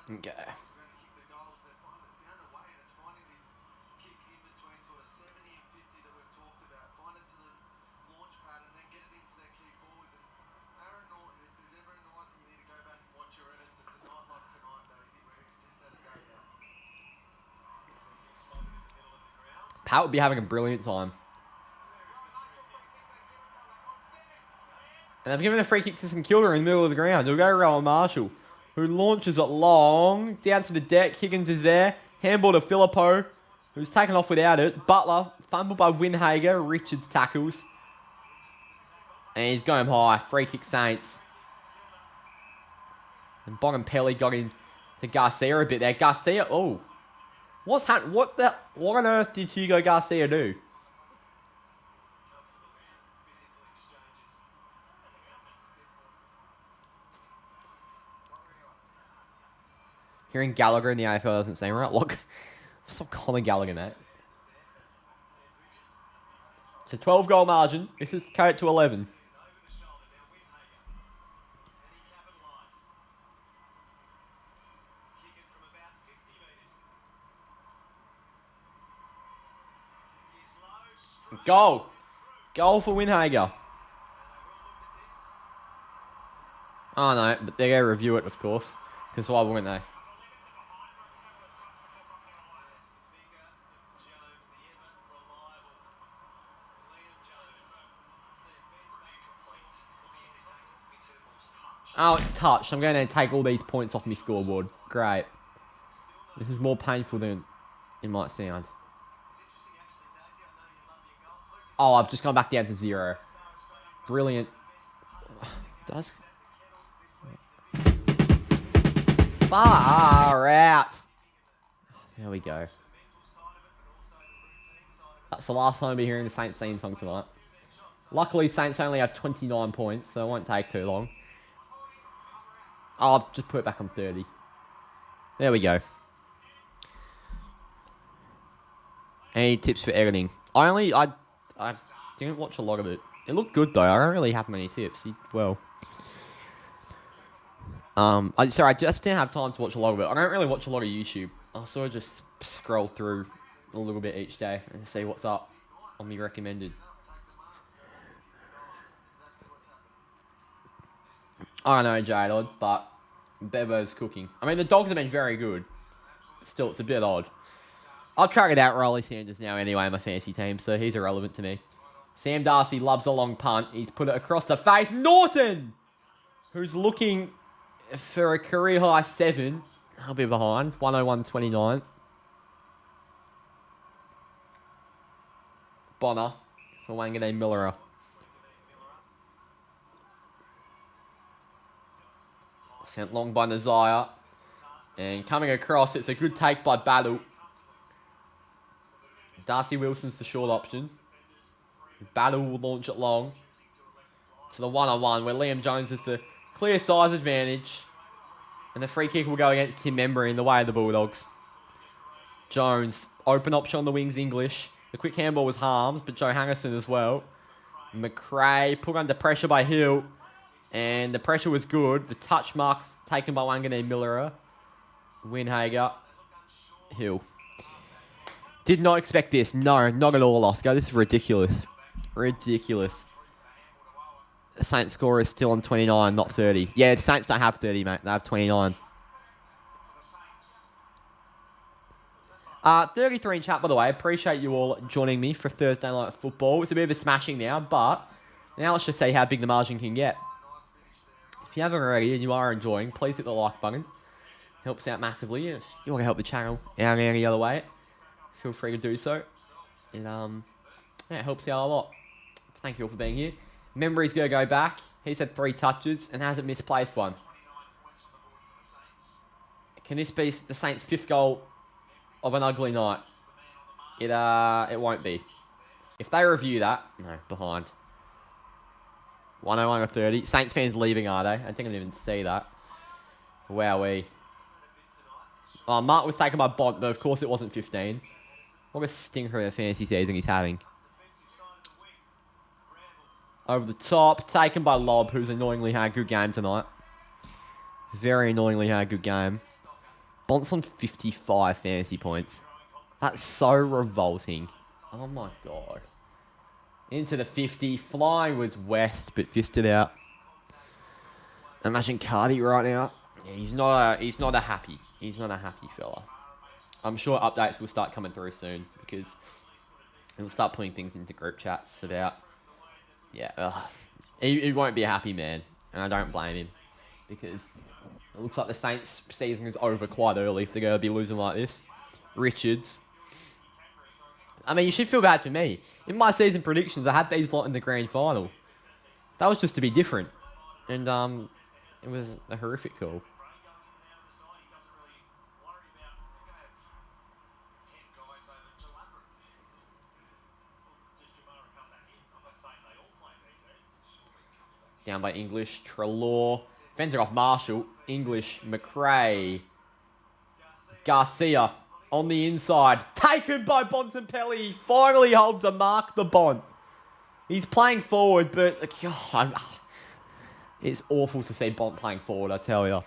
Okay. Pat would be having a brilliant time. And they've given a free kick to St Kilda in the middle of the ground. It'll go Rowan Marshall, who launches it long, down to the deck. Higgins is there. Handball to Filippo, who's taken off without it. Butler, fumbled by Winhager. Richards tackles. And he's going high. Free kick Saints. And Bonampelli got in to Garcia a bit there. Garcia, oh. What's happened? What on earth did Hugo Garcia do? Hearing Gallagher in the AFL doesn't seem right. Look, stop calling Gallagher, mate. It's a 12-goal margin. This is cut it to 11. Goal. Goal for Winhager. Oh, no, but they're going to review it, of course. Because why wouldn't they? Oh, it's touched. I'm going to take all these points off my scoreboard. Great. This is more painful than it might sound. Oh, I've just gone back down to 0. Brilliant. Does... Far out. There we go. That's the last time I'll be hearing the Saints theme song tonight. Luckily, Saints only have 29 points, so it won't take too long. Oh, I'll just put it back on 30. There we go. Any tips for editing? I didn't watch a lot of it. It looked good though. I don't really have many tips. I just didn't have time to watch a lot of it. I don't really watch a lot of YouTube. I sort of just scroll through a little bit each day and see what's up on me recommended. I don't know, J-Lod, but Bevo's cooking. I mean, the Dogs have been very good. Still, it's a bit odd. I'll track it out, Riley Sanders now anyway in my fantasy team, so he's irrelevant to me. Sam Darcy loves a long punt. He's put it across the face. Norton! Who's looking for a career-high 7. I'll be behind. 101.29. Bonner for Wanganeen Miller. Sent long by Nazaya. And coming across, it's a good take by Battle. Darcy Wilson's the short option. Battle will launch it long to the one-on-one where Liam Jones has the clear size advantage. And the free kick will go against Tim Membry in the way of the Bulldogs. Jones, open option on the wings, English. The quick handball was Harms, but Joe Hangerson as well. McRae put under pressure by Hill. And the pressure was good. The touch marks taken by Wanganeen Miller. Winhager. Hill. Did not expect this. No, not at all, Oscar. This is ridiculous. Ridiculous. The Saints score is still on 29, not 30. Yeah, the Saints don't have 30, mate. They have 29. 33 in chat, by the way. Appreciate you all joining me for Thursday Night Football. It's a bit of a smashing now, but now let's just see how big the margin can get. If you haven't already and you are enjoying, please hit the like button. Helps out massively. If you want to help the channel out any other way, feel free to do so. And it helps out a lot. Thank you all for being here. Membry's going to go back. He's had 3 touches and hasn't misplaced one. Can this be the Saints' 5th goal of an ugly night? It won't be. If they review that, no, behind. 101 or 30. Saints fans leaving, are they? I didn't even see that. Wowee. Oh, Mark was taken by Bont, but of course it wasn't 15. What a stinker of a fantasy season he's having. Over the top, taken by Lob, who's annoyingly had a good game tonight. Very annoyingly had a good game. Bont's on 55 fantasy points. That's so revolting. Oh my god. Into the 50. Flying was West, but fisted out. Imagine Cardi right now. Yeah, he's not a happy fella. I'm sure updates will start coming through soon because he'll start putting things into group chats about. Yeah, he won't be a happy man, and I don't blame him because it looks like the Saints season is over quite early if they're going to be losing like this. Richards. I mean, you should feel bad for me. In my season predictions, I had these lot in the grand final. That was just to be different, and it was a horrific call. Down by English, Trelaw. Fender off Marshall. English, McRae. Garcia on the inside. Taken by Bontempelli. He finally holds a mark, the Bont. He's playing forward, but it's awful to see Bont playing forward, I tell you.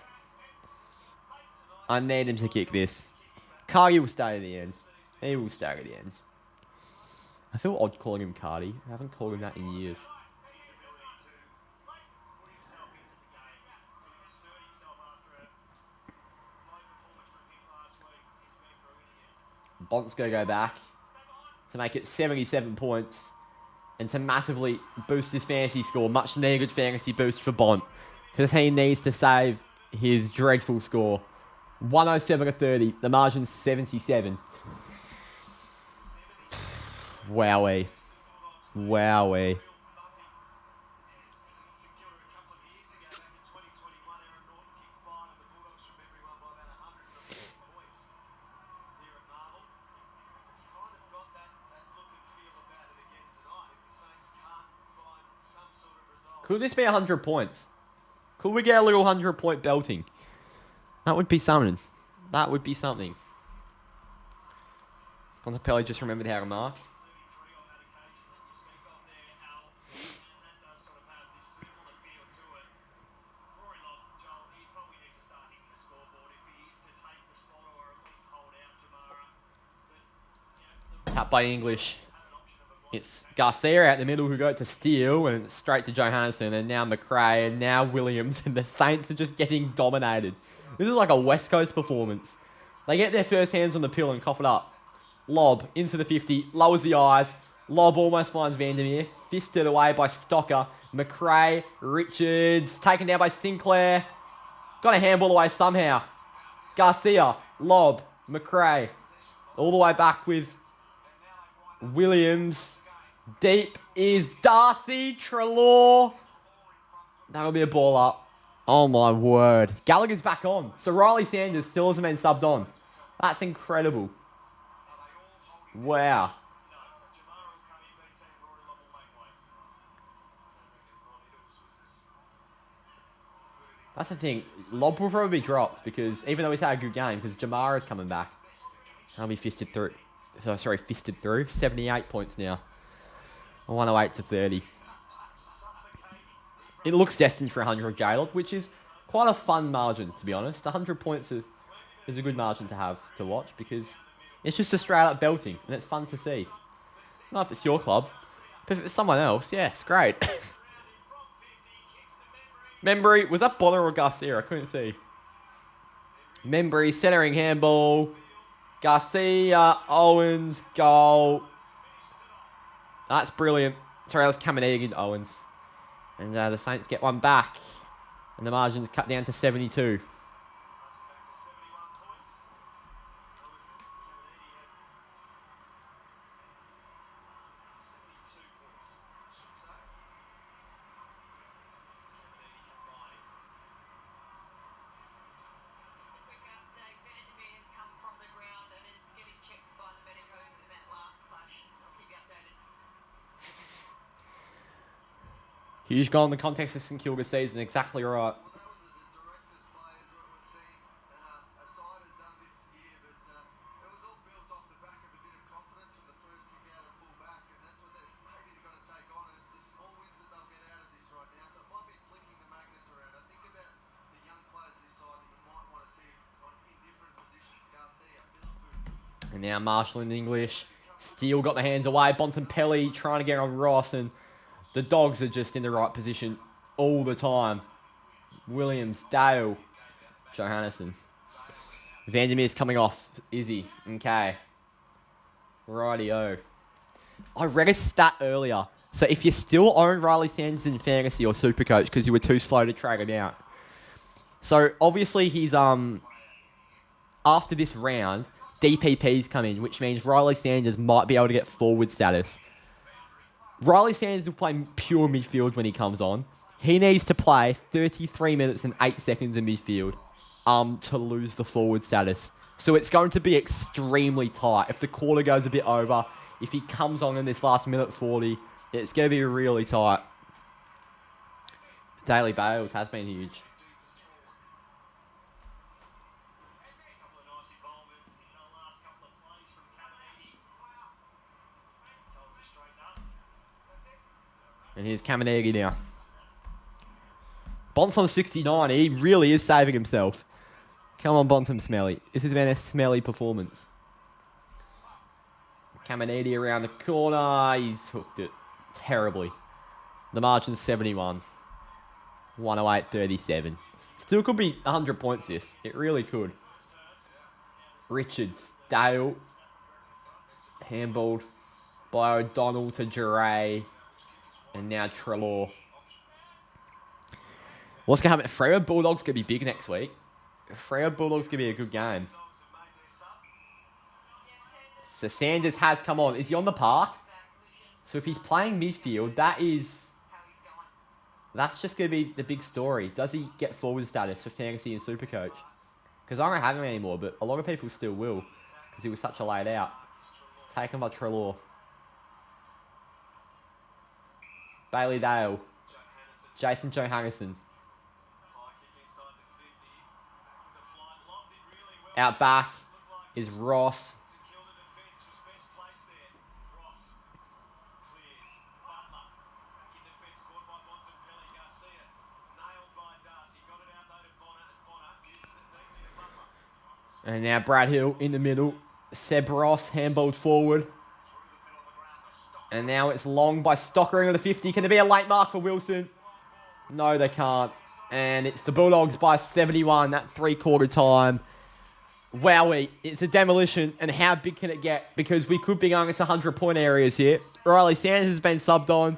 I need him to kick this. Cardi will stay at the end. He will stay at the end. I feel odd calling him Cardi. I haven't called him that in years. Bont's going to go back to make it 77 points and to massively boost his fantasy score. Much needed fantasy boost for Bont because he needs to save his dreadful score. 107 to 30. The margin's 77. Wowee. Wowee. Could this be 100 points? Could we get a little 100-point belting? That would be something. That would be something. Bontempelli just remembered how to mark. Tap by English. It's Garcia out the middle who got to steal and straight to Johannesson and now McRae and now Williams and the Saints are just getting dominated. This is like a West Coast performance. They get their first hands on the pill and cough it up. Lob into the 50, lowers the eyes. Lob almost finds Vandermeer, fisted away by Stocker. McRae, Richards, taken down by Sinclair. Got a handball away somehow. Garcia, Lob, McRae. All the way back with Williams. Deep is Darcy Treloar. That'll be a ball up. Oh my word. Gallagher's back on. So Riley Sanders still hasn't been subbed on. That's incredible. Wow. That's the thing. Lob will probably be dropped because even though he's had a good game, because Jamara's coming back. I'll be fisted through. Fisted through. 78 points now. 108 to 30. It looks destined for 100 J-Log, which is quite a fun margin, to be honest. 100 points is a good margin to have to watch because it's just a straight-up belting, and it's fun to see. Not if it's your club, but if it's someone else, yeah, it's great. Membry, was that Bonner or Garcia? I couldn't see. Membry, centering handball. Garcia, Owens, goal. That's brilliant. Sorry, that was Caminiti Owens. And the Saints get one back. And the margin's cut down to 72. Huge goal in the context of St Kilda season, exactly right. And now Marshall in English. Steele got the hands away. Bontempelli trying to get on Ross, and the Dogs are just in the right position all the time. Williams, Dale, Johannesson. Vandermeer's coming off. Izzy, okay. Rightio. I read a stat earlier. So if you still own Riley Sanders in Fantasy or Supercoach because you were too slow to trade him out. So obviously he's, after this round, DPP's come in, which means Riley Sanders might be able to get forward status. Riley Sanders will play pure midfield when he comes on. He needs to play 33 minutes and 8 seconds in midfield to lose the forward status. So it's going to be extremely tight. If the quarter goes a bit over, if he comes on in this last minute 40, it's going to be really tight. Daily Bales has been huge. And here's Caminiti now. Bonson 69. He really is saving himself. Come on, Bonson Smelly. This has been a smelly performance. Caminiti around the corner. He's hooked it terribly. The margin's 71. 108.37. Still could be 100 points this. It really could. Richards, Dale. Handballed by O'Donnell to Duray. And now Trelaw. What's going to happen? Freo Bulldogs going to be big next week. Freo Bulldogs going to be a good game. So Sanders has come on. Is he on the park? So if he's playing midfield, that's just going to be the big story. Does he get forward status for Fantasy and Supercoach? Because I don't have him anymore, but a lot of people still will. Because he was such a laid out. Taken by Trelaw. Bailey Dale. Jason Johannesson. Out back is Ross. And now Brad Hill in the middle. Seb Ross handballed forward. And now it's long by Stockering on the 50. Can there be a late mark for Wilson? No, they can't. And it's the Bulldogs by 71 at three-quarter time. Wowie, it's a demolition. And how big can it get? Because we could be going into 100-point areas here. Riley Sanders has been subbed on.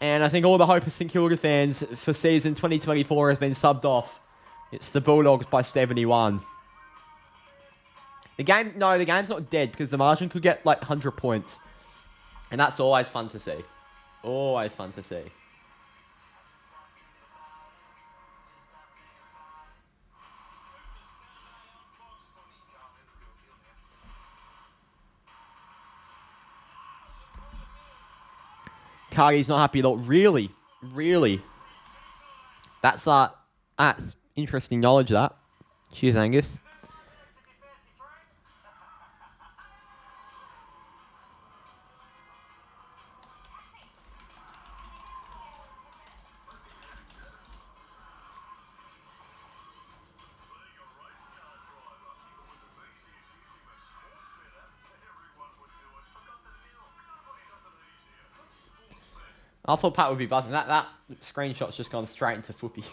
And I think all the hope of St Kilda fans for season 2024 has been subbed off. It's the Bulldogs by 71. The game's not dead because the margin could get like 100 points. And that's always fun to see. Always fun to see. Cargie's not happy at all. Really? Really? That's interesting knowledge, that. Cheers, Angus. I thought Pat would be buzzing. That screenshot's just gone straight into Fooppy.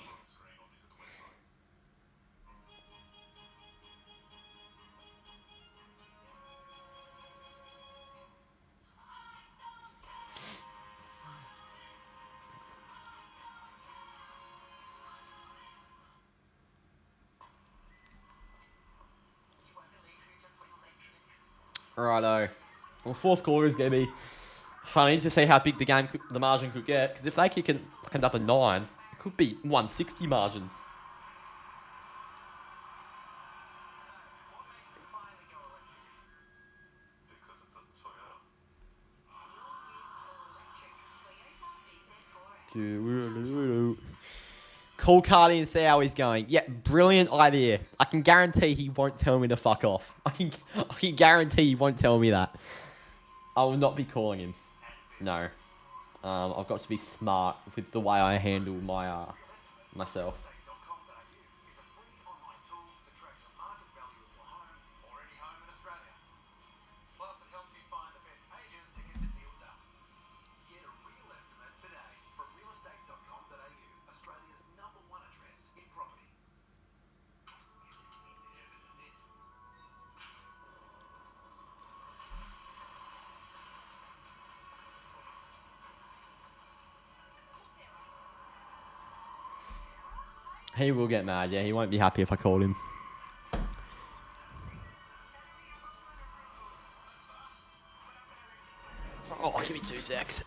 Righto. Well, fourth quarter is going to be funny to see how big the margin could get. Because if they kick another 9, it could be 160 margins. Call Cardi and see how he's going. Yeah, brilliant idea. I can guarantee he won't tell me to fuck off. I can guarantee he won't tell me that. I will not be calling him. No. I've got to be smart with the way I handle my myself. He will get mad, yeah. He won't be happy if I call him. Oh, give me 2 secs.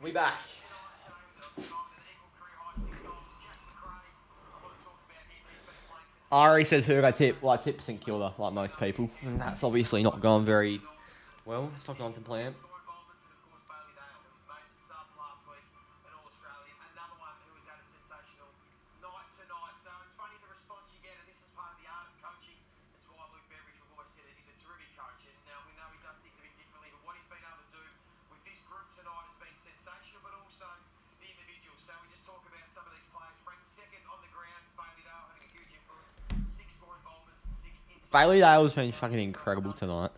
We back. Ari says who I tip. Well, I tip St Kilda, like most people. And that's obviously not gone very well. It's not gone to plan. Bailey Dale's been fucking incredible tonight.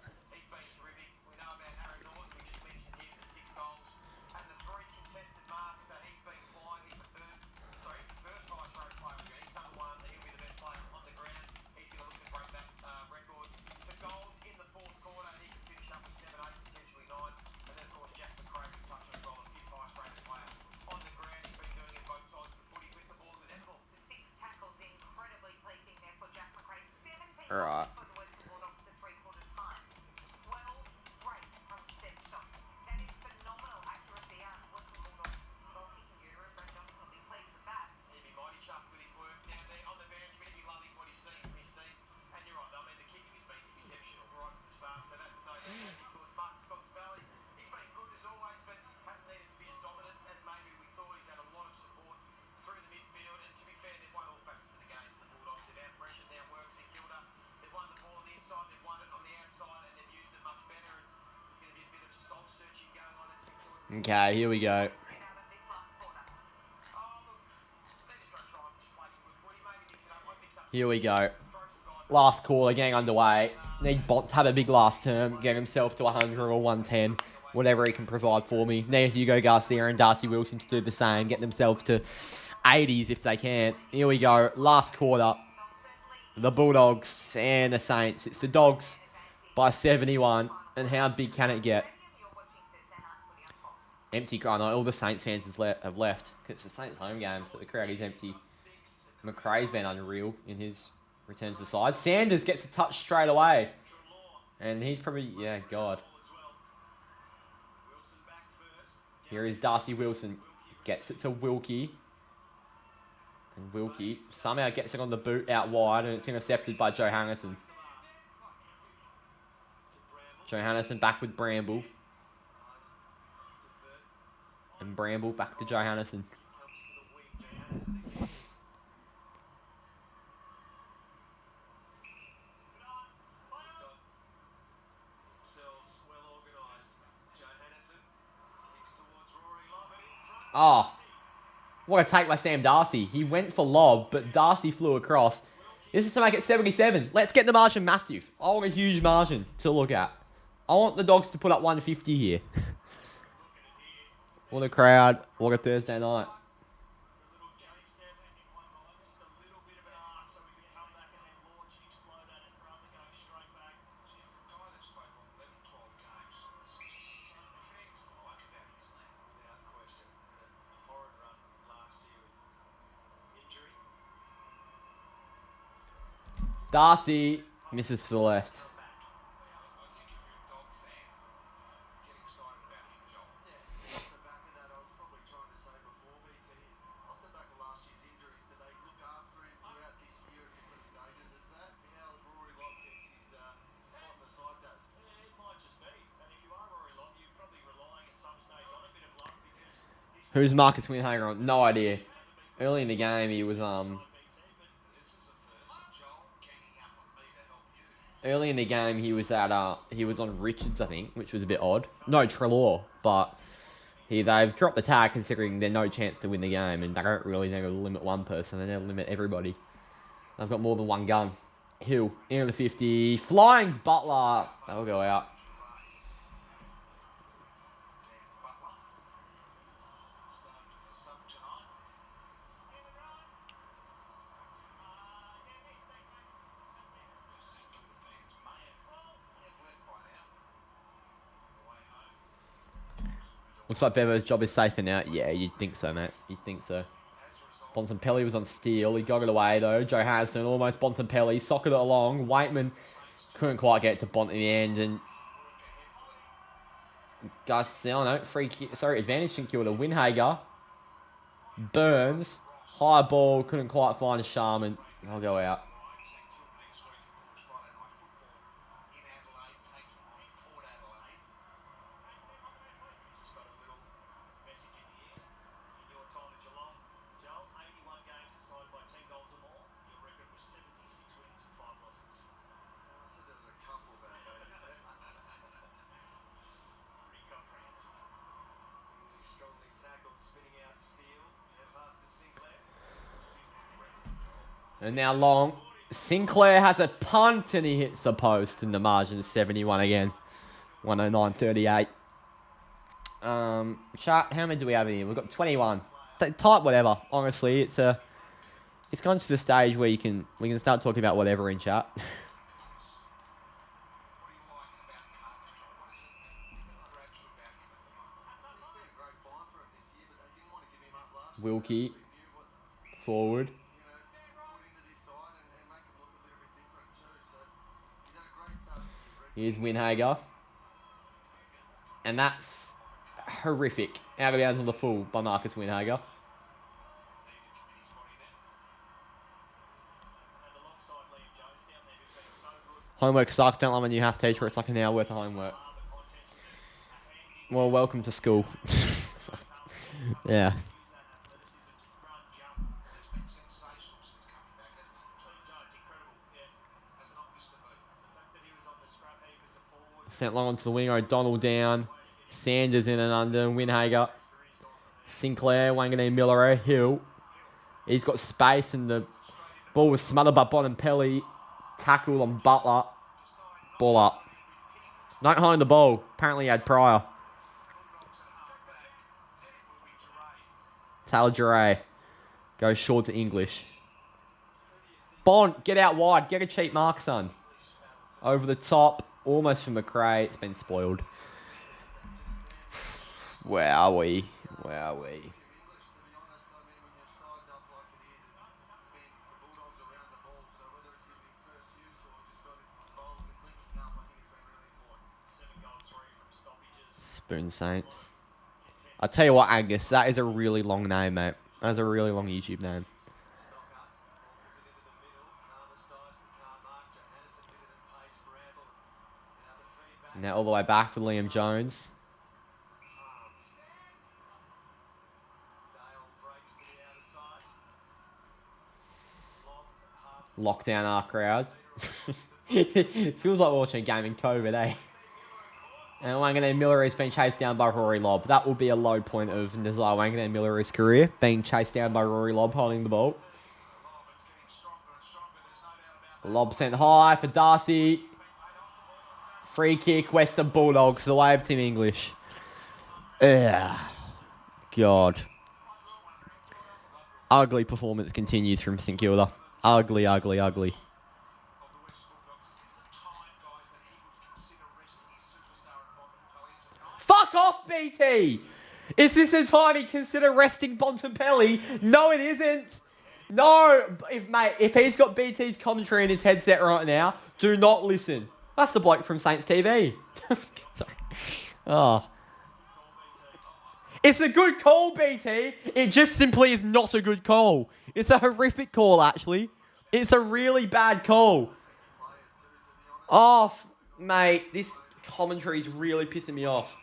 Alright. Okay, here we go. Here we go. Last quarter, getting underway. Need Bont to have a big last term, get himself to 100 or 110, whatever he can provide for me. Need Hugo Garcia and Darcy Wilson to do the same, get themselves to 80s if they can. Here we go. Last quarter. The Bulldogs and the Saints. It's the Dogs by 71. And how big can it get? Empty crowd. No, all the Saints fans have left. It's the Saints home game, so the crowd is empty. McRae's been unreal in his return to the side. Sanders gets a touch straight away. And he's probably, yeah, God. Here is Darcy Wilson. Gets it to Wilkie. And Wilkie somehow gets it on the boot out wide, and it's intercepted by Joe Hannison. Joe Hannison back with Bramble. And Bramble back to Joe Hannison. Oh, what a take by Sam Darcy. He went for lob, but Darcy flew across. This is to make it 77. Let's get the margin massive. I want a huge margin to look at. I want the Dogs to put up 150 here. What a crowd. What a Thursday night. Darcy misses to the left. Who's Marcus Windhager on? No idea. Early in the game, he was Early in the game, he was on Richards, I think, which was a bit odd. No, Trelaw, but they've dropped the tag considering they're no chance to win the game, and they don't really need to limit one person. They need to limit everybody. They've got more than one gun. Hill into the 50, flying to Butler. That'll go out. Looks like Bevo's job is safer now. Yeah, you'd think so, mate. You'd think so. Bontempelli was on steal. He got it away, though. Joe Harrison almost Bontempelli. Socketed it along. Waitman couldn't quite get it to Bont in the end. And Garciano, free kick. Sorry, advantage in Kilda. Winhager. Burns. High ball. Couldn't quite find a Sharman. I'll go out. And now Long. Sinclair has a punt and he hits the post in the margin of 71 again. 109.38. Chat, how many do we have in here? We've got 21. Type whatever. Honestly, it's gone to the stage where we can start talking about whatever in chat. Wilkie. Forward. Here's Winhager. And that's horrific. Out of bounds on the full by Marcus Winhager. Homework sucks. Don't love my new house teacher. It's like an hour worth of homework. Well, welcome to school. Yeah. Sent long onto the wing. O'Donnell down. Sanders in and under. Winhager. Sinclair. Wanganeen Miller. Hill. He's got space and the ball was smothered by Bontempelli. Tackle on Butler. Ball up. Not behind the ball. Apparently he had prior. Taylor Duray. Goes short to English. Bont, get out wide. Get a cheap mark, son. Over the top. Almost for McRae. It's been spoiled. Wowee. Wowee. Spoon Saints. I'll tell you what, Angus, that is a really long name, mate. That's a really long YouTube name. Now all the way back with Liam Jones. Lockdown our crowd. It feels like watching a game in COVID, eh? And Wanganeen Miller has been chased down by Rory Lobb. That will be a low point of Nazar Wanganeen Miller's career, being chased down by Rory Lobb holding the ball. Lobb sent high for Darcy. Free kick, Western Bulldogs, the way of Tim English. Ugh. God. Ugly performance continues from St Kilda. Ugly, ugly, ugly. Fuck off, BT! Is this the time he consider resting Bontempelli? No, it isn't. No, if he's got BT's commentary in his headset right now, do not listen. That's the bloke from Saints TV. Sorry. Oh. It's a good call, BT. It just simply is not a good call. It's a horrific call, actually. It's a really bad call. Oh, mate, this commentary is really pissing me off.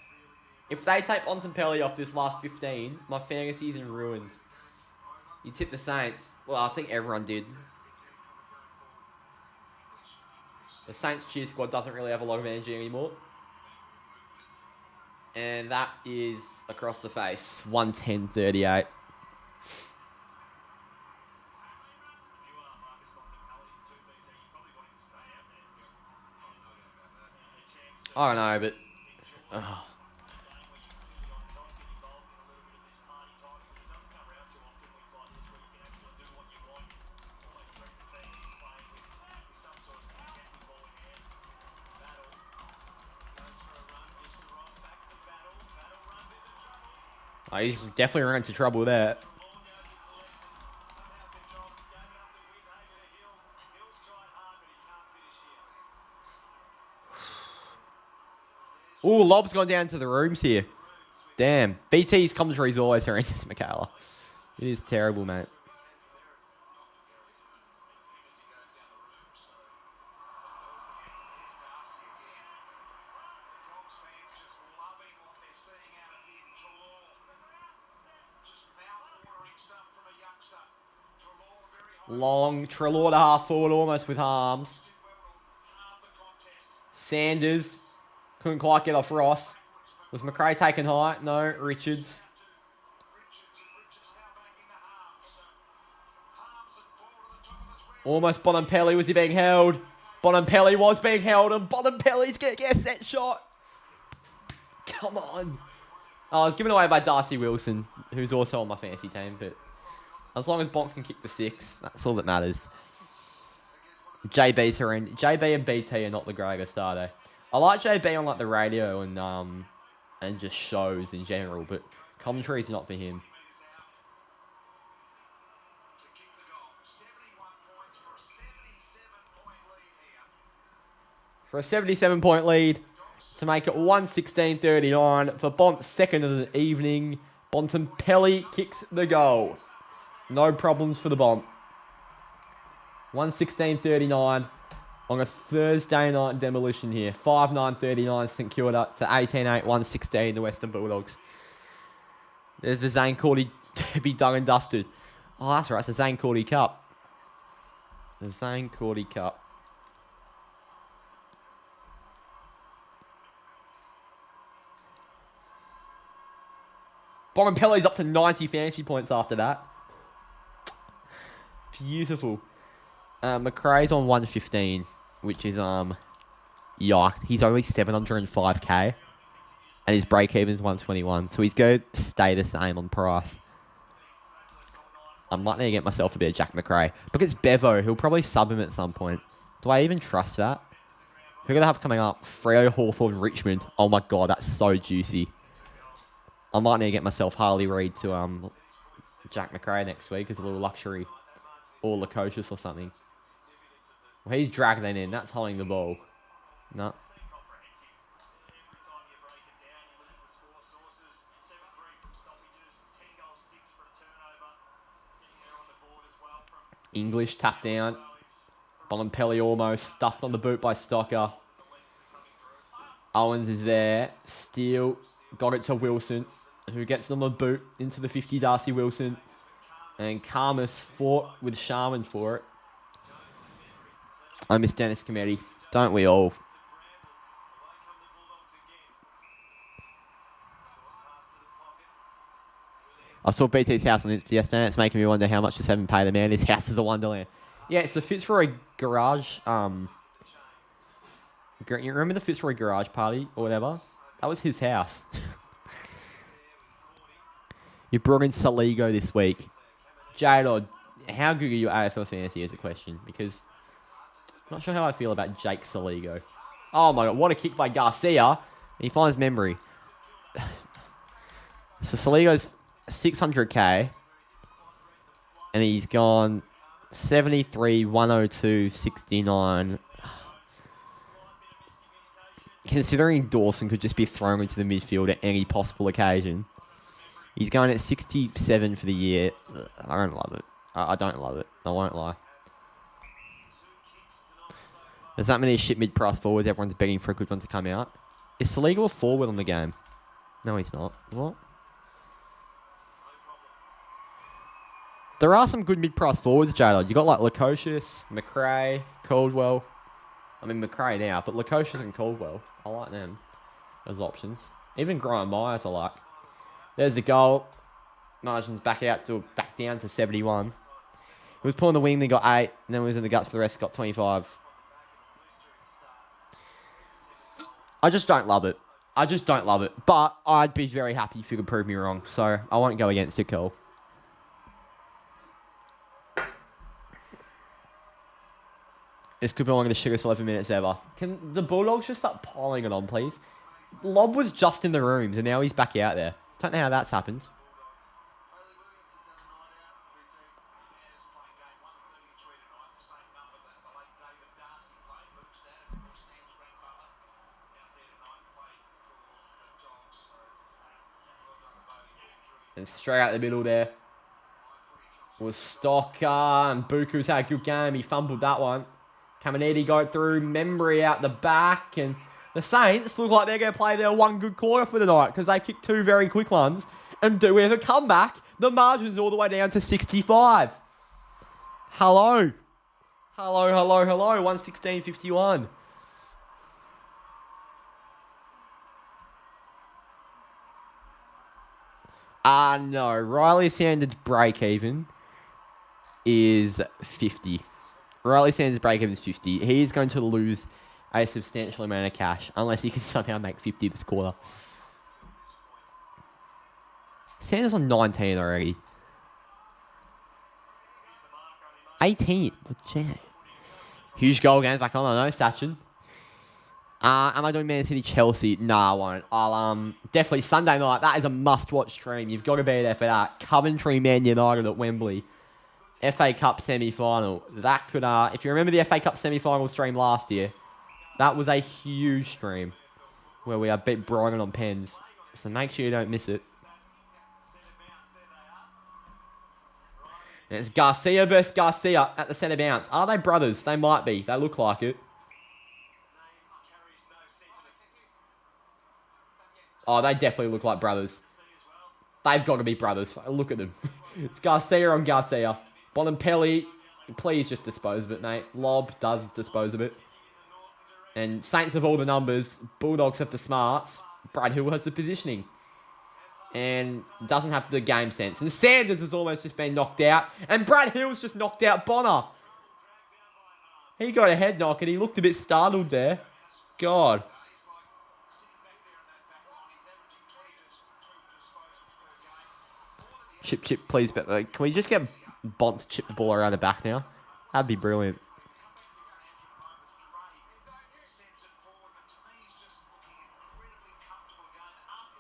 If they take Bontempelli off this last 15, my fantasy is in ruins. You tipped the Saints. Well, I think everyone did. The Saints cheer squad doesn't really have a lot of energy anymore. And that is across the face. 110.38. I don't know, but... Oh. Oh, he's definitely run into trouble there. Ooh, lob's gone down to the rooms here. Damn. BT's commentary is always horrendous, Michaela. It is terrible, mate. Long Trelaw to half forward, almost with harms. Sanders couldn't quite get off Ross. Was McRae taken high? No, Richards. Almost Bonampelli. Was he being held? Bonampelli was being held, and Bonampelli's going to get a set shot. Come on. Oh, it was given away by Darcy Wilson, who's also on my fantasy team, but as long as Bonk can kick the 6, that's all that matters. JB's horrendous. JB and BT are not the greatest, are they? I like JB on like the radio and just shows in general, but commentary's not for him. For a 77-point lead to make it 116-39 for Bont's second of the evening. Bontempelli kicks the goal. No problems for the Bont. 116-39 on a Thursday night demolition here. 5-9-39 St Kilda to 18-8, 116 the Western Bulldogs. There's the Zane Cordy to be done and dusted. Oh, that's right. It's the Zane Cordy Cup. The Zane Cordy Cup. Bonampelli's up to 90 fantasy points after that. Beautiful. McRae's on 115, which is, yuck. He's only 705k, and his break-even's 121, so he's going to stay the same on price. I might need to get myself a bit of Jack McRae. Because Bevo, he'll probably sub him at some point. Do I even trust that? Who are going to have coming up? Freo, Hawthorn, Richmond. Oh my god, that's so juicy. I might need to get myself Harley Reid to Jack McRae next week as a little luxury. Or Lacocious or something. Well, he's dragging it in. That's holding the ball. No. English tap down. Bonampelli almost stuffed on the boot by Stocker. Owens is there. Steele got it to Wilson, who gets it on the boot into the 50, Darcy Wilson. And Karmas fought with Sharman for it. I miss Dennis Cometti. Don't we all? I saw BT's house on Insta yesterday. It's making me wonder how much does Heaven pay the man. His house is a wonderland. Yeah, it's the Fitzroy Garage. You remember the Fitzroy Garage party or whatever? That was his house. You brought in Saligo this week. J-Lod, how good are you at AFL fantasy is a question, because I'm not sure how I feel about Jake Saligo. Oh my god, what a kick by Garcia. He finds memory. So Saligo's 600k, and he's gone 73, 102, 69. Considering Dawson could just be thrown into the midfield at any possible occasion, he's going at 67 for the year. I don't love it. I don't love it. I won't lie. There's that many shit mid-price forwards. Everyone's begging for a good one to come out. Is Saligo a forward on the game? No, he's not. What? There are some good mid-price forwards, Jadon. You got like Lacocious, McRae, Caldwell. I mean, McRae now, but Lacocious and Caldwell. I like them as options. Even Graham Myers I like. There's the goal. Margins back down to 71. He was pulling the wing, then got 8, and then was in the guts for the rest, got 25. I just don't love it. I just don't love it. But I'd be very happy if you could prove me wrong. So I won't go against it, Cole. This could be one of the sugarest 11 minutes ever. Can the Bulldogs just start piling it on, please? Lob was just in the rooms, and now he's back out there. Don't know how that's happened. And straight out the middle there was Stocker, and Buku's had a good game. He fumbled that one. Caminiti got through, Membry out the back, and the Saints look like they're going to play their one good quarter for the night because they kicked 2 very quick ones. And do with a comeback, the margin's all the way down to 65. Hello. Hello, hello, hello. 116.51. No. Riley Sanders' break-even is 50. Riley Sanders' break-even is 50. He is going to lose a substantial amount of cash unless he can somehow make 50 this quarter. Sanders on 19 already. 18. Legit. Huge goal games back on. I know, Sachin. Am I doing Man City Chelsea? No, I won't. I'll definitely Sunday night. That is a must-watch stream. You've got to be there for that. Coventry Man United at Wembley. FA Cup semi-final. That could, if you remember the FA Cup semi-final stream last year, that was a huge stream where we beat Brighton on pens. So make sure you don't miss it. And it's Garcia versus Garcia at the centre bounce. Are they brothers? They might be. They look like it. Oh, they definitely look like brothers. They've got to be brothers. Look at them. It's Garcia on Garcia. Bonampelli, please just dispose of it, mate. Lob does dispose of it. And Saints have all the numbers. Bulldogs have the smarts. Brad Hill has the positioning. And doesn't have the game sense. And Sanders has almost just been knocked out. And Brad Hill's just knocked out Bonner. He got a head knock and he looked a bit startled there. God. Chip, please. But can we just get Bont to chip the ball around the back now? That'd be brilliant.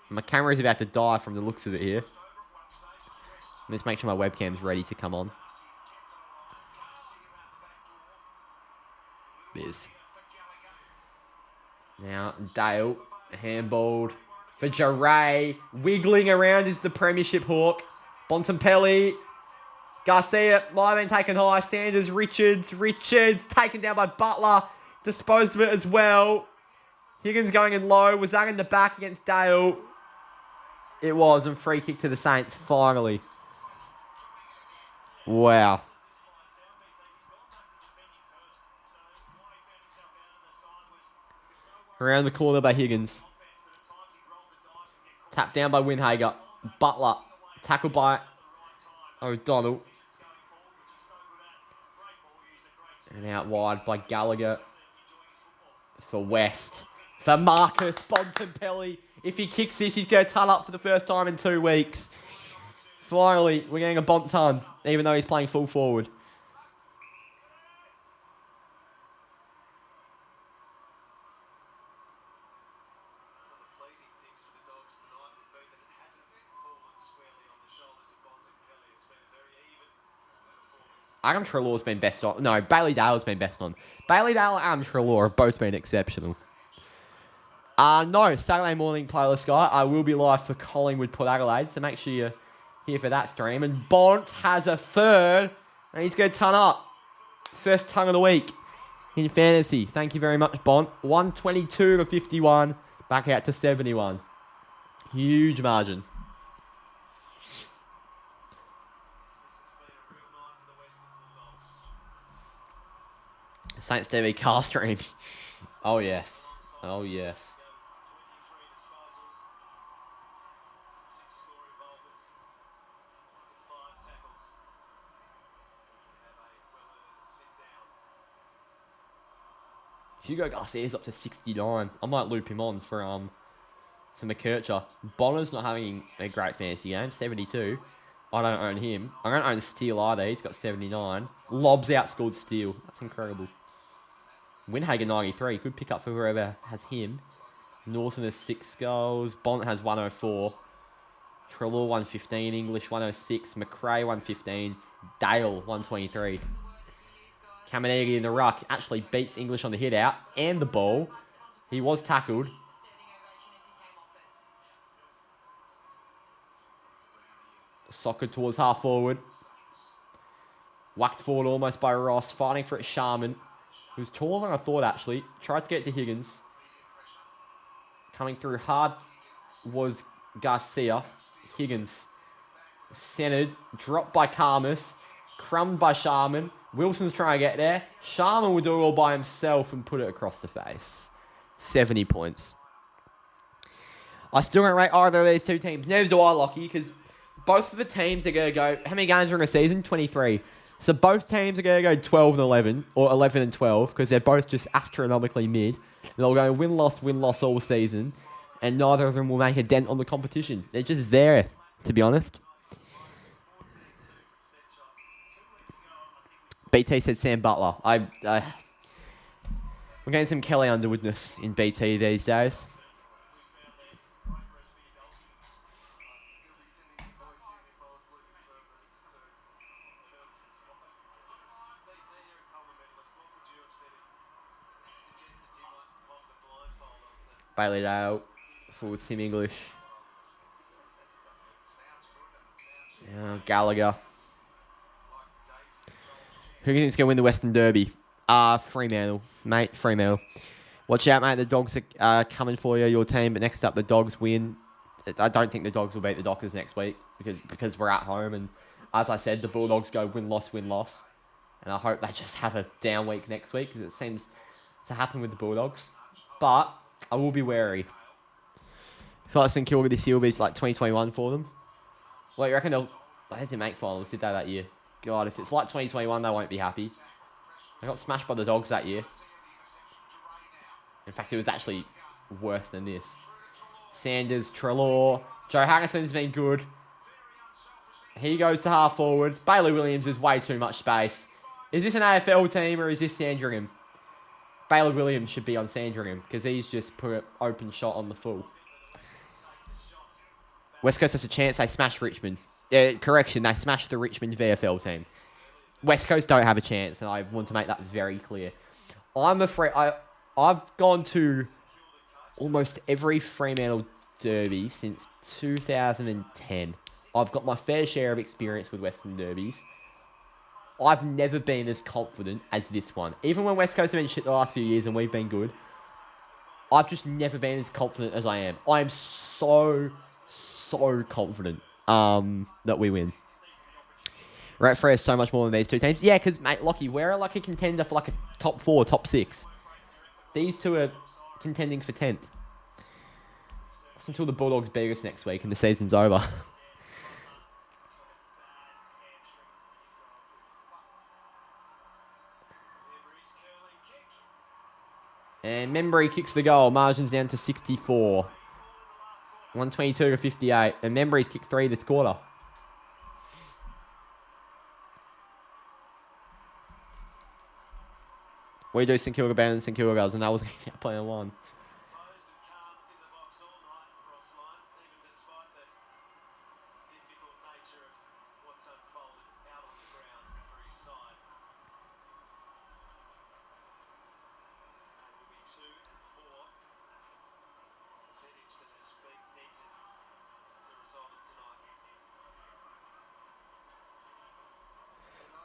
My camera is about to die from the looks of it here. Let's make sure my webcam's ready to come on. It is. Now, Dale, handballed for Jarray. Wiggling around is the Premiership Hawk. Bontempelli. Garcia might have been taken high. Sanders, Richards taken down by Butler. Disposed of it as well. Higgins going in low. Was that in the back against Dale? It was, and free kick to the Saints, finally. Wow. Around the corner by Higgins. Tapped down by Winhager. Butler. Tackled by O'Donnell. And out wide by Gallagher. For West. For Marcus Bontempelli. If he kicks this, he's going to ton up for the first time in 2 weeks. Finally, we're getting a Bont ton, even though he's playing full forward. Adam Treloar's been best on. No, Bailey Dale's been best on. Bailey Dale and Adam Treloar have both been exceptional. No, Saturday morning playlist guy. I will be live for Collingwood Port Adelaide, so make sure you're here for that stream. And Bont has a third, and he's going to ton up. First ton of the week in fantasy. Thank you very much, Bont. 122 to 51, back out to 71. Huge margin. Saints TV car stream. Oh, yes. Oh, yes. Hugo Garcia's up to 69. I might loop him on for McKercher. Bonner's not having a great fantasy game. 72. I don't own him. I don't own Steele either. He's got 79. Lobs outscored Steele. That's incredible. Winhager 93. Good pickup for whoever has him. Norton has 6 goals. Bont has 104. Treloar 115. English 106. McRae 115. Dale 123. Caminiti in the ruck actually beats English on the hit out and the ball. He was tackled. Soccer towards half forward. Whacked forward almost by Ross. Fighting for it, Sharman. Who's taller than I thought, actually. Tried to get it to Higgins. Coming through hard was Garcia. Higgins. Centered. Dropped by Karmas. Crumbed by Sharman. Wilson's trying to get there. Sharman will do it all by himself and put it across the face. 70 points. I still don't rate either of these two teams. Neither do I, Lockie, because both of the teams are going to go... How many games are in a season? 23. So both teams are going to go 12 and 11, or 11 and 12, because they're both just astronomically mid. They'll go win-loss all season, and neither of them will make a dent on the competition. They're just there, to be honest. BT said Sam Butler. We're getting some Kelly Underwoodness in BT these days. Bailey Dale, forward Tim English. Gallagher. Who do you think's going to win the Western Derby? Fremantle, mate. Fremantle. Watch out, mate. The Dogs are coming for you, your team. But next up, the Dogs win. I don't think the Dogs will beat the Dockers next week because we're at home. And as I said, the Bulldogs go win-loss, win-loss. And I hope they just have a down week next week because it seems to happen with the Bulldogs. But I will be wary. I feel like St Kilda this year will be like 2021 for them. Well, you reckon they didn't make finals, did they, that year? God, if it's like 2021, they won't be happy. They got smashed by the Dogs that year. In fact, it was actually worse than this. Sanders, Trelaw. Joe Harrison's been good. He goes to half forward. Bailey Williams is way too much space. Is this an AFL team or is this Sandringham? Bailey Williams should be on Sandringham because he's just put an open shot on the full. West Coast has a chance. They smashed Richmond. Correction, they smashed the Richmond VFL team. West Coast don't have a chance, and I want to make that very clear. I'm afraid... I've gone to almost every Fremantle derby since 2010. I've got my fair share of experience with Western derbies. I've never been as confident as this one. Even when West Coast have been shit the last few years and we've been good, I've just never been as confident as I am. I'm so confident that we win. Right, Frere is so much more than these two teams. Yeah, because, mate, Lockie, we're like a contender for like a top 4, top 6. These two are contending for 10th. That's until the Bulldogs beat us next week and the season's over. And Membry kicks the goal. Margin's down to 64. 122 to 58. And Membry's kicked 3 this quarter. We do St Kilda better than St Kilda girls, and that was playing 1.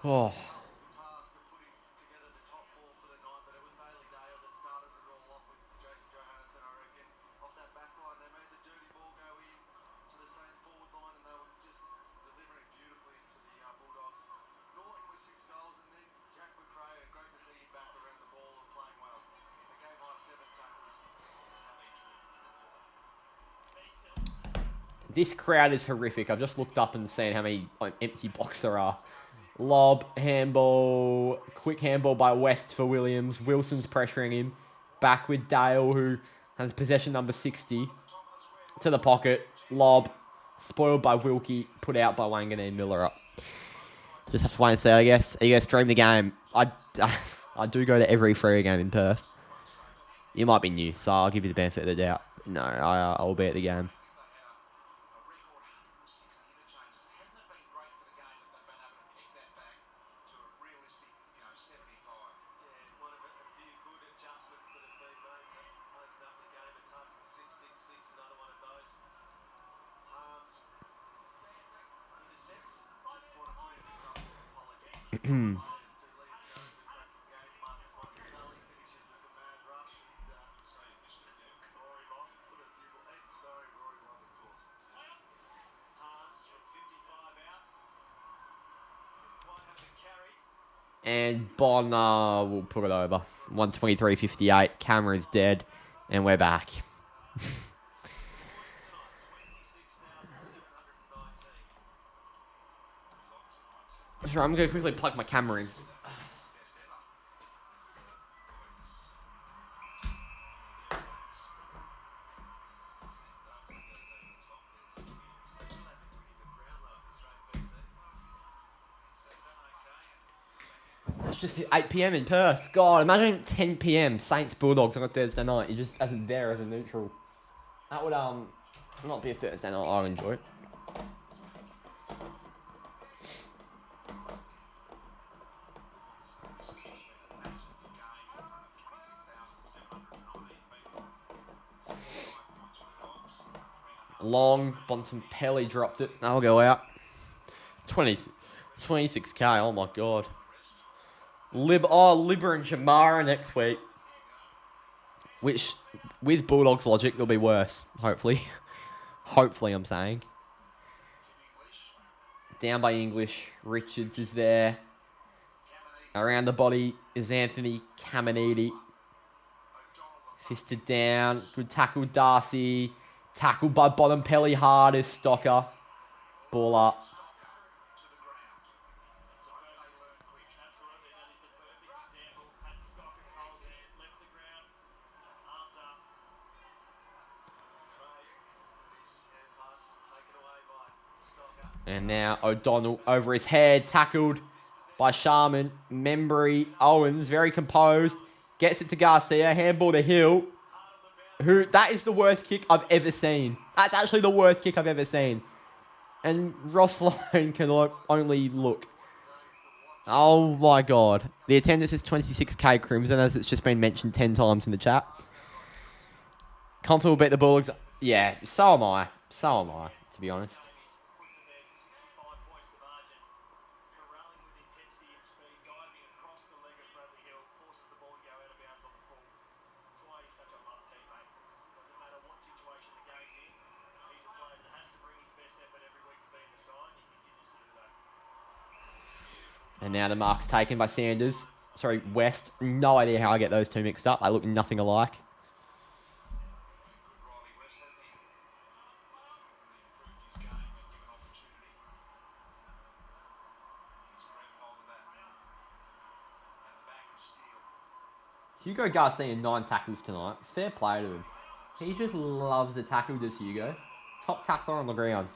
Oh. This crowd is horrific. I've just looked up and seen how many empty blocks there are. Lob, handball, quick handball by West for Williams. Wilson's pressuring him. Back with Dale, who has possession number 60. To the pocket. Lob, spoiled by Wilkie, put out by Wanganeen Miller up. Just have to wait and see, I guess. You guys stream the game. I do go to every Free game in Perth. You might be new, so I'll give you the benefit of the doubt. No, I'll be at the game. And Bonner will put it over. 123.58. Camera's dead. And we're back. Sure, I'm going to quickly plug my camera in. It's just 8 p.m. in Perth. God, imagine 10 p.m. Saints Bulldogs on a Thursday night. You're just as there as a neutral. That would not be a Thursday night. I'll enjoy it. Long, Bontempelli dropped it. That'll go out. 26k. Oh my god. Libba and Jamara next week. Which, with Bulldogs logic, they'll be worse. Hopefully. Hopefully, I'm saying. Down by English. Richards is there. Around the body is Anthony Caminiti. Fisted down. Good tackle, Darcy. Tackled by Bontempelli hard as Stocker. Ball up. And now O'Donnell over his head. Tackled by Sharman. Membry. Owens, very composed. Gets it to Garcia. Handball to Hill. That is the worst kick I've ever seen. That's actually the worst kick I've ever seen. And Ross Lyon can only look. Oh my god. The attendance is 26k Crimson, as it's just been mentioned 10 times in the chat. Comfortable beat the Bulldogs. Yeah, so am I. So am I, to be honest. And now the mark's taken by Sanders. Sorry, West. No idea how I get those two mixed up. They look nothing alike. Hugo Garcia, 9 tackles tonight. Fair play to him. He just loves the tackle, does Hugo. Top tackler on the ground.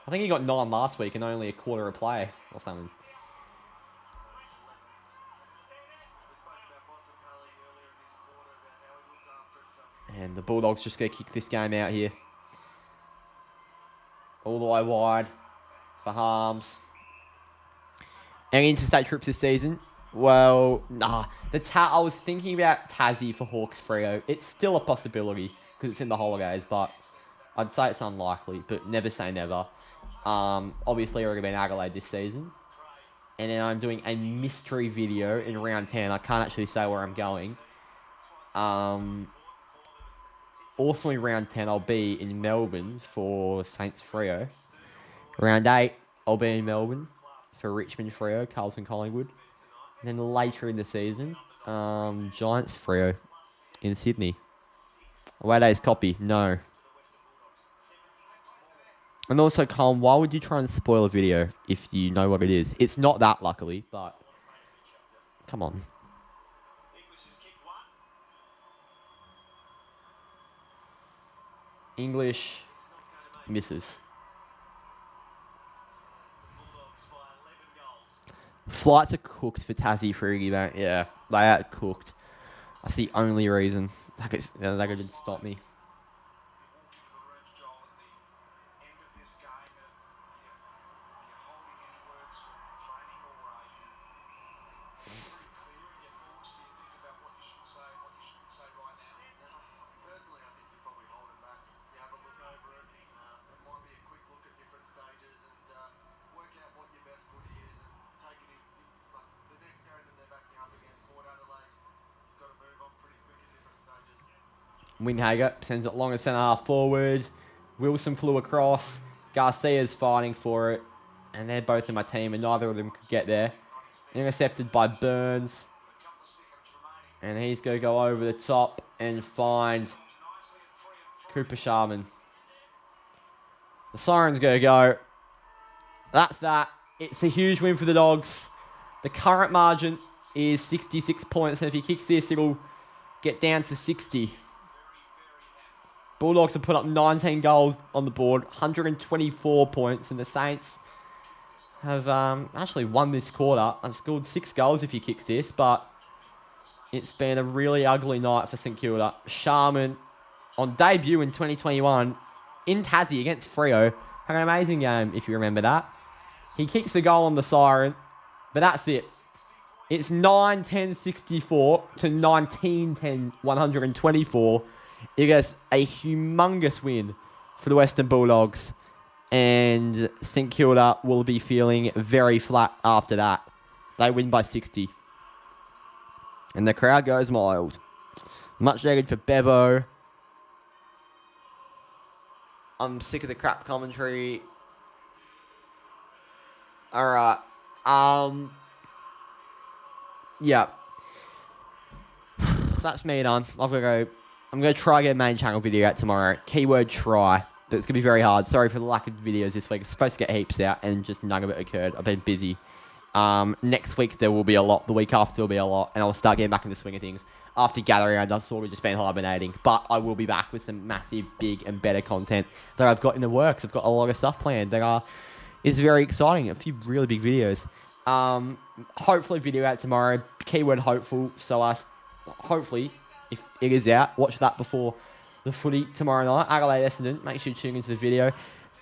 I think he got 9 last week and only a quarter of play or something. And the Bulldogs just going to kick this game out here. All the way wide for Harms. Any interstate trips this season? Well, nah. I was thinking about Tassie for Hawks Freo. It's still a possibility because it's in the holidays, but I'd say it's unlikely, but never say never. Obviously, already been Adelaide this season. And then I'm doing a mystery video in round 10. I can't actually say where I'm going. Also in round 10, I'll be in Melbourne for Saints Freo. Round 8, I'll be in Melbourne for Richmond Freo, Carlton Collingwood. And then later in the season, Giants Freo in Sydney. Away days copy? No. And also, Colin, why would you try and spoil a video if you know what it is? It's not that, luckily, but come on. English misses. Flights are cooked for Tassie Friggy, mate. Yeah, they are cooked. That's the only reason. That could stop me. Winghager sends it long as centre half forward. Wilson flew across. Garcia's fighting for it. And they're both in my team, and neither of them could get there. Intercepted by Burns. And he's going to go over the top and find Cooper Sharman. The siren's going to go. That's that. It's a huge win for the Dogs. The current margin is 66 points, and if he kicks this, it'll get down to 60. Bulldogs have put up 19 goals on the board, 124 points, and the Saints have actually won this quarter. I've scored 6 goals if he kicks this, but it's been a really ugly night for St Kilda. Sharman, on debut in 2021, in Tassie against Freo, had an amazing game, if you remember that. He kicks the goal on the siren, but that's it. It's 9-10-64 to 19-10-124. It is a humongous win for the Western Bulldogs. And St Kilda will be feeling very flat after that. They win by 60. And the crowd goes mild. Much needed for Bevo. I'm sick of the crap commentary. Alright. Yeah. That's me done. I'm going to try to get a main channel video out tomorrow. Keyword try. But it's going to be very hard. Sorry for the lack of videos this week. I'm supposed to get heaps out and just none of it occurred. I've been busy. Next week there will be a lot. The week after there will be a lot. And I'll start getting back in the swing of things. After gathering around, I've sort of just been hibernating. But I will be back with some massive, big and better content that I've got in the works. I've got a lot of stuff planned that is very exciting. A few really big videos. Hopefully video out tomorrow. Keyword hopeful. So hopefully, if it is out, watch that before the footy tomorrow night. Adelaide Essendon. Make sure you tune into the video.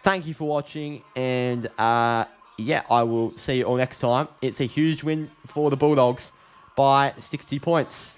Thank you for watching. And yeah, I will see you all next time. It's a huge win for the Bulldogs by 60 points.